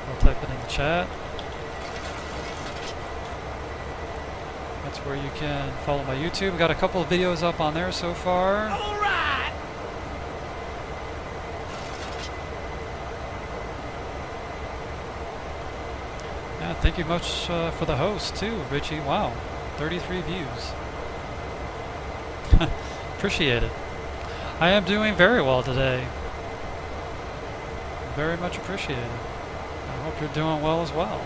I'll type it in the chat. That's where you can follow my YouTube. We got a couple of videos up on there so far. All right. Yeah, thank you much for the host too, Richie. Wow, 33 views. Appreciate it. I am doing very well today. Very much appreciated. I hope you're doing well as well.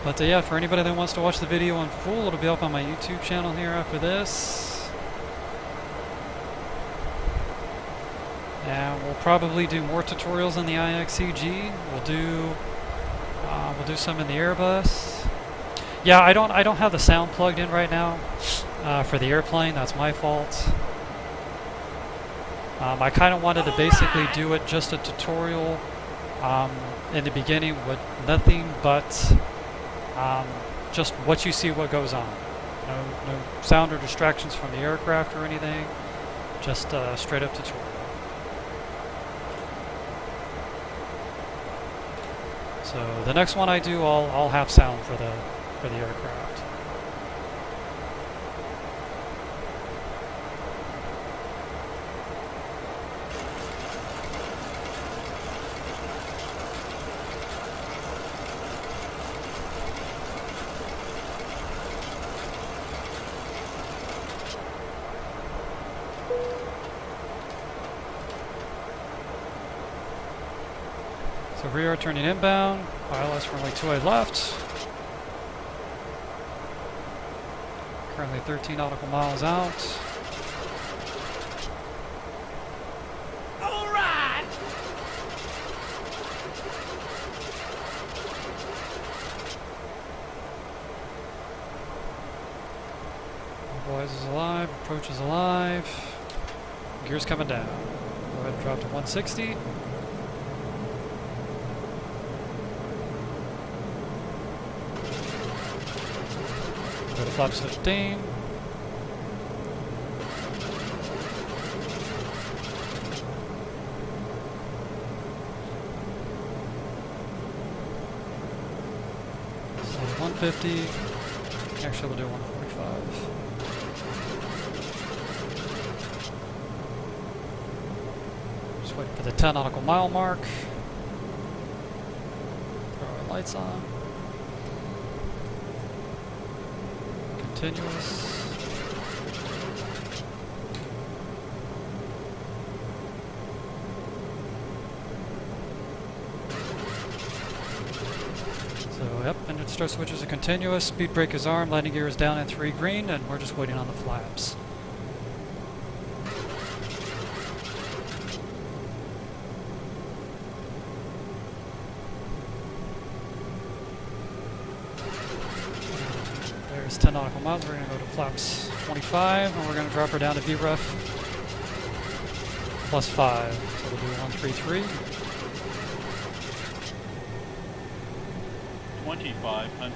But yeah, for anybody that wants to watch the video in full, it'll be up on my YouTube channel here after this. And we'll probably do more tutorials in the IXEG. We'll do some in the Airbus. Yeah, I don't have the sound plugged in right now for the airplane. That's my fault. I kind of wanted to basically do it just a tutorial in the beginning with nothing but just what you see, what goes on. No sound or distractions from the aircraft or anything. Just straight up tutorial. So the next one I do, I'll have sound for the aircraft. So we are turning inbound, ILS runway 28 left. Currently 13 nautical miles out. Alright! Boys is alive, approach is alive. Gears coming down. Go ahead and drop to 160. Go to flaps 15. So 150. Actually, we'll do 145. Just waiting for the 10 nautical mile mark. Throw our lights on. Continuous. So, yep, engine start switches are continuous, speed brake is armed, landing gear is down at 3 green, and we're just waiting on the flaps. There's 10 nautical miles. We're going to go to flaps 25, and we're going to drop her down to VREF plus 5. So we'll do 133. 2,500.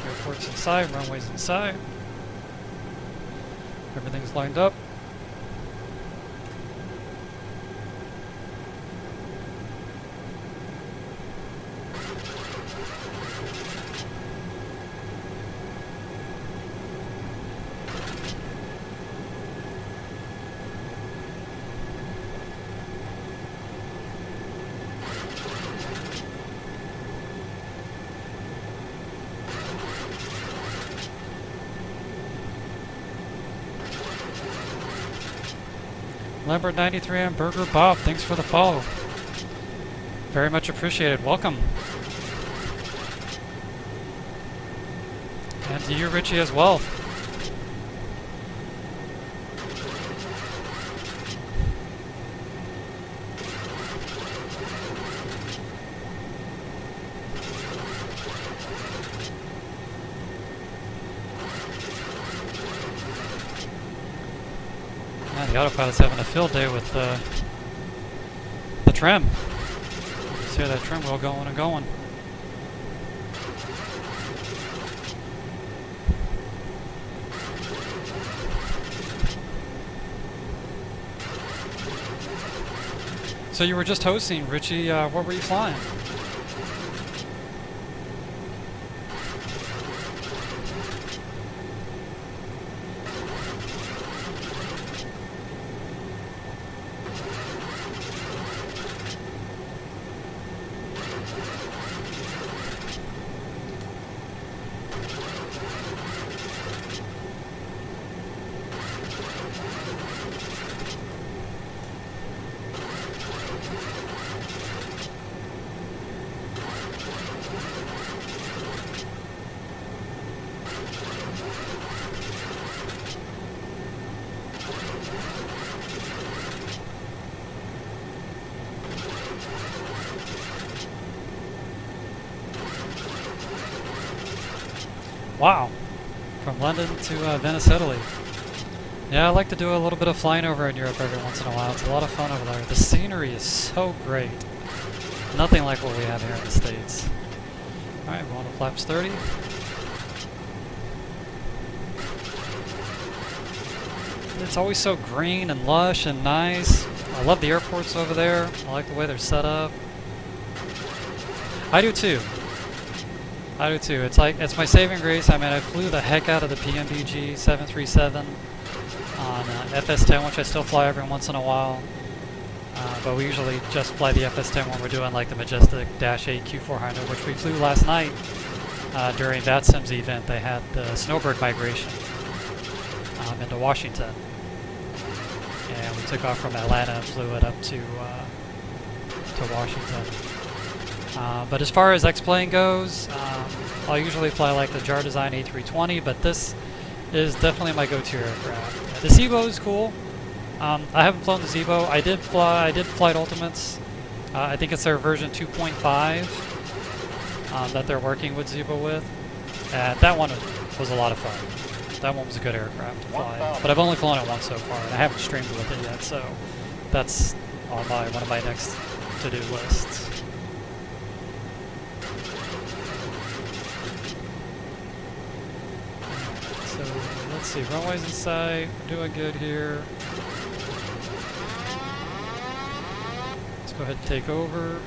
Airport's in sight, runway's in sight. Everything's lined up. Lambert 93 and Burger Bob, thanks for the follow. Very much appreciated. Welcome. And to you, Richie, as well. Man, the autopilot's having a field day with the trim. Just hear that trim wheel going and going. So you were just hosting, Richie. What were you flying? Wow. from London to Venice, Italy. Yeah, I like to do a little bit of flying over in Europe every once in a while. It's a lot of fun over there. The scenery is so great. Nothing like what we have here in the States. Alright, we're on to flaps 30. It's always so green and lush and nice. I love the airports over there. I like the way they're set up. I do too. I do too. It's my saving grace. I mean, I flew the heck out of the PMBG 737 on FS10, which I still fly every once in a while. But we usually just fly the FS10 when we're doing like the Majestic Dash 8 Q400, which we flew last night during that Sims event. They had the Snowbird migration into Washington. And we took off from Atlanta and flew it up to Washington. But as far as X-Plane goes, I'll usually fly like the JAR Design A320, but this is definitely my go-to aircraft. The Zibo is cool. I haven't flown the Zibo. I did Flight Ultimates. I think it's their version 2.5 that they're working with Zibo with. That one was a lot of fun. That one was a good aircraft to fly. But I've only flown it once so far, and I haven't streamed with it yet, so that's on one of my next to-do lists. So let's see, runways in sight, we're doing good here. Let's go ahead and take over.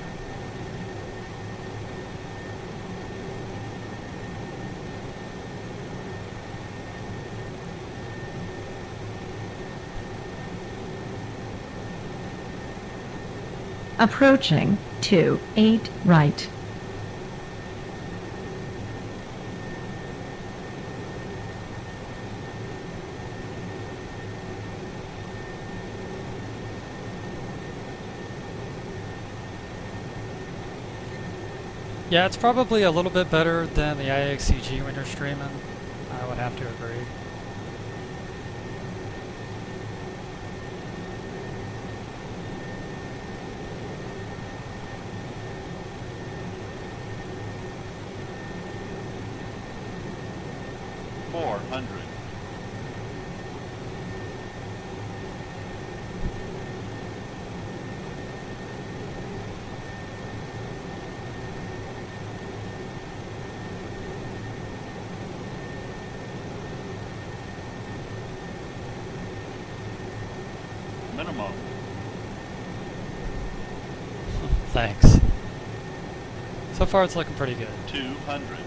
Approaching 28 right. Yeah, it's probably a little bit better than the IXEG when you're streaming. I would have to agree. Minimum. Thanks. So far it's looking pretty good. 200.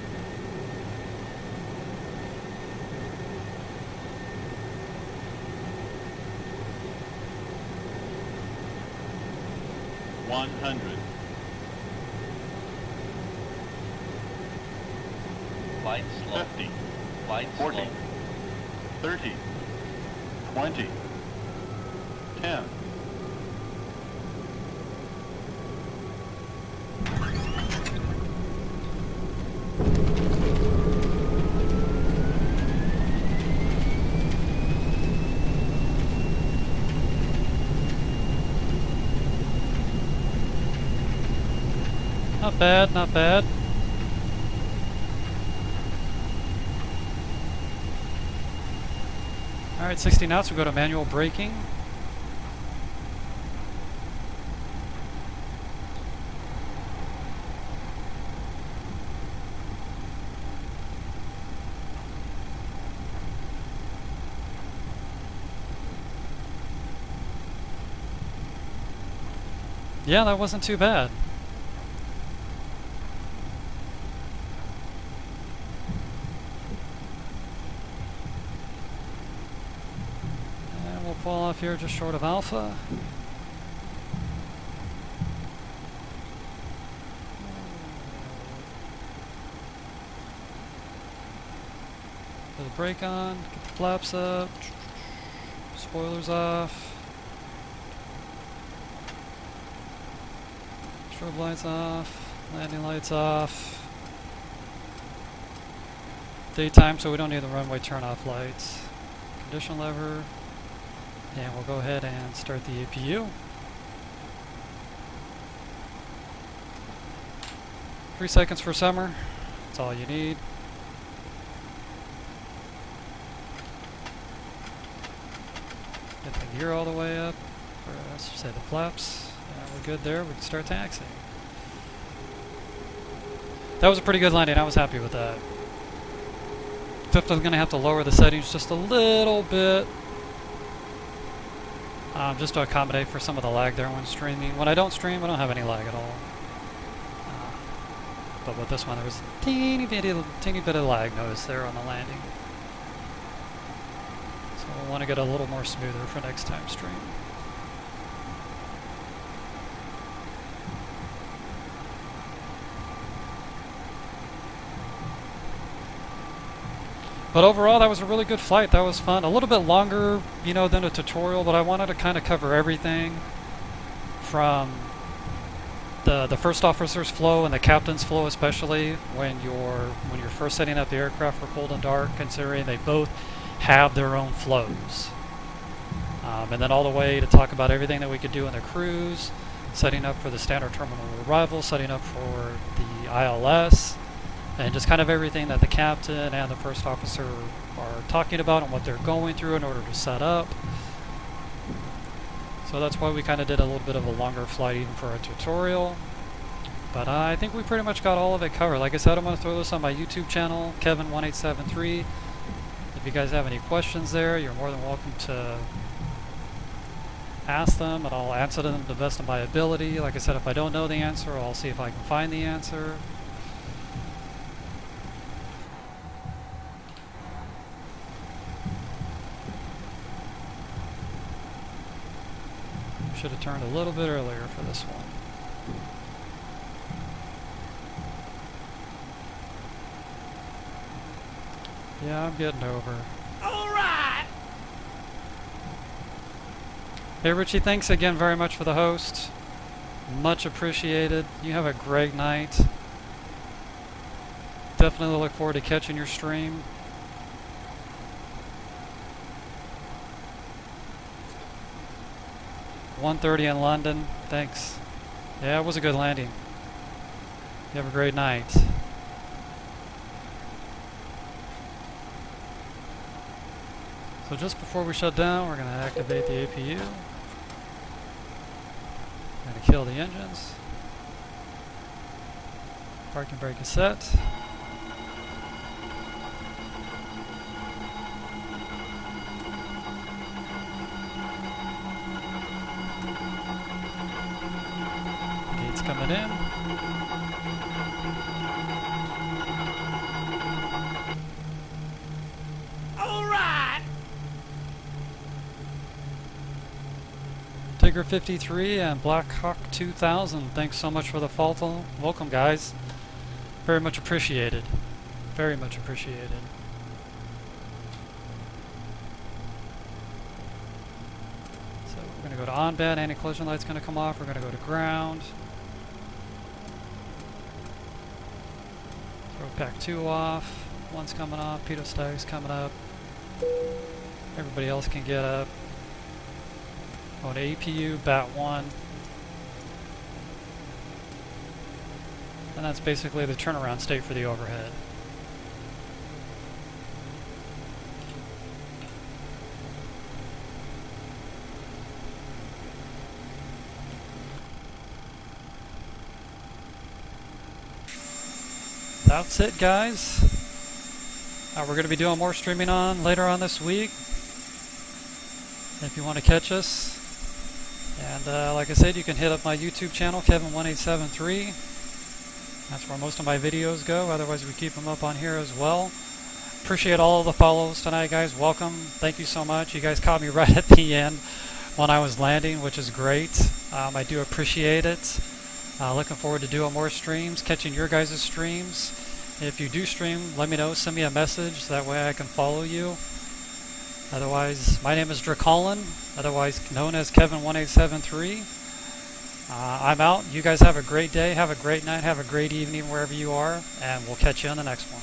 Light slope. 50. Light 40. slope. 30. 20. 10. Not bad, not bad. Alright, 60 knots, we go to manual braking. Yeah, that wasn't too bad. And we'll pull off here just short of Alpha. Put the brake on, get the flaps up, spoilers off. Strobe lights off, landing lights off. Daytime, so we don't need the runway turn-off lights. Condition lever, and we'll go ahead and start the APU. 3 seconds for summer, that's all you need. Get the gear all the way up, or let's say the flaps. Yeah, we're good there. We can start taxiing. That was a pretty good landing. I was happy with that. Except I was going to have to lower the settings just a little bit, just to accommodate for some of the lag there when streaming. When I don't stream, I don't have any lag at all. But with this one, there was a teeny bit of lag notice there on the landing. So we'll want to get a little more smoother for next time stream. But overall, that was a really good flight. That was fun. A little bit longer, you know, than a tutorial, but I wanted to kind of cover everything from the first officer's flow and the captain's flow, especially when you're first setting up the aircraft for cold and dark, considering they both have their own flows. And then all the way to talk about everything that we could do in the cruise, setting up for the standard terminal arrival, setting up for the ILS, and just kind of everything that the captain and the first officer are talking about and what they're going through in order to set up. So that's why we kind of did a little bit of a longer flight even for a tutorial. But I think we pretty much got all of it covered. Like I said, I'm going to throw this on my YouTube channel, Kevin1873. If you guys have any questions there, you're more than welcome to ask them, and I'll answer them to the best of my ability. Like I said, if I don't know the answer, I'll see if I can find the answer. Should have turned a little bit earlier for this one. Yeah, I'm getting over. Alright! Hey Richie, thanks again very much for the host. Much appreciated. You have a great night. Definitely look forward to catching your stream. .1:30 in London. Thanks. Yeah, it was a good landing. You have a great night. So just before we shut down, we're going to activate the APU. Going to kill the engines. Parking brake is set. Gates coming in. Tiger 53 and Blackhawk 2000, thanks so much for the follow. Welcome, guys. Very much appreciated. Very much appreciated. So we're going to go to on-bed, anti-collision light's going to come off. We're going to go to ground. Throw pack 2 off. 1's coming off. Pitot stag's coming up. Everybody else can get up. Go to APU, bat 1. And that's basically the turnaround state for the overhead. That's it, guys. We're going to be doing more streaming on later on this week, if you want to catch us. And like I said, you can hit up my YouTube channel, Kevin1873. That's where most of my videos go. Otherwise, we keep them up on here as well. Appreciate all of the follows tonight, guys. Welcome. Thank you so much. You guys caught me right at the end when I was landing, which is great. I do appreciate it. Looking forward to doing more streams, catching your guys' streams. If you do stream, let me know. Send me a message. That way I can follow you. Otherwise, my name is Dracollin, otherwise known as Kevin1873. I'm out. You guys have a great day, have a great night, have a great evening wherever you are, and we'll catch you on the next one.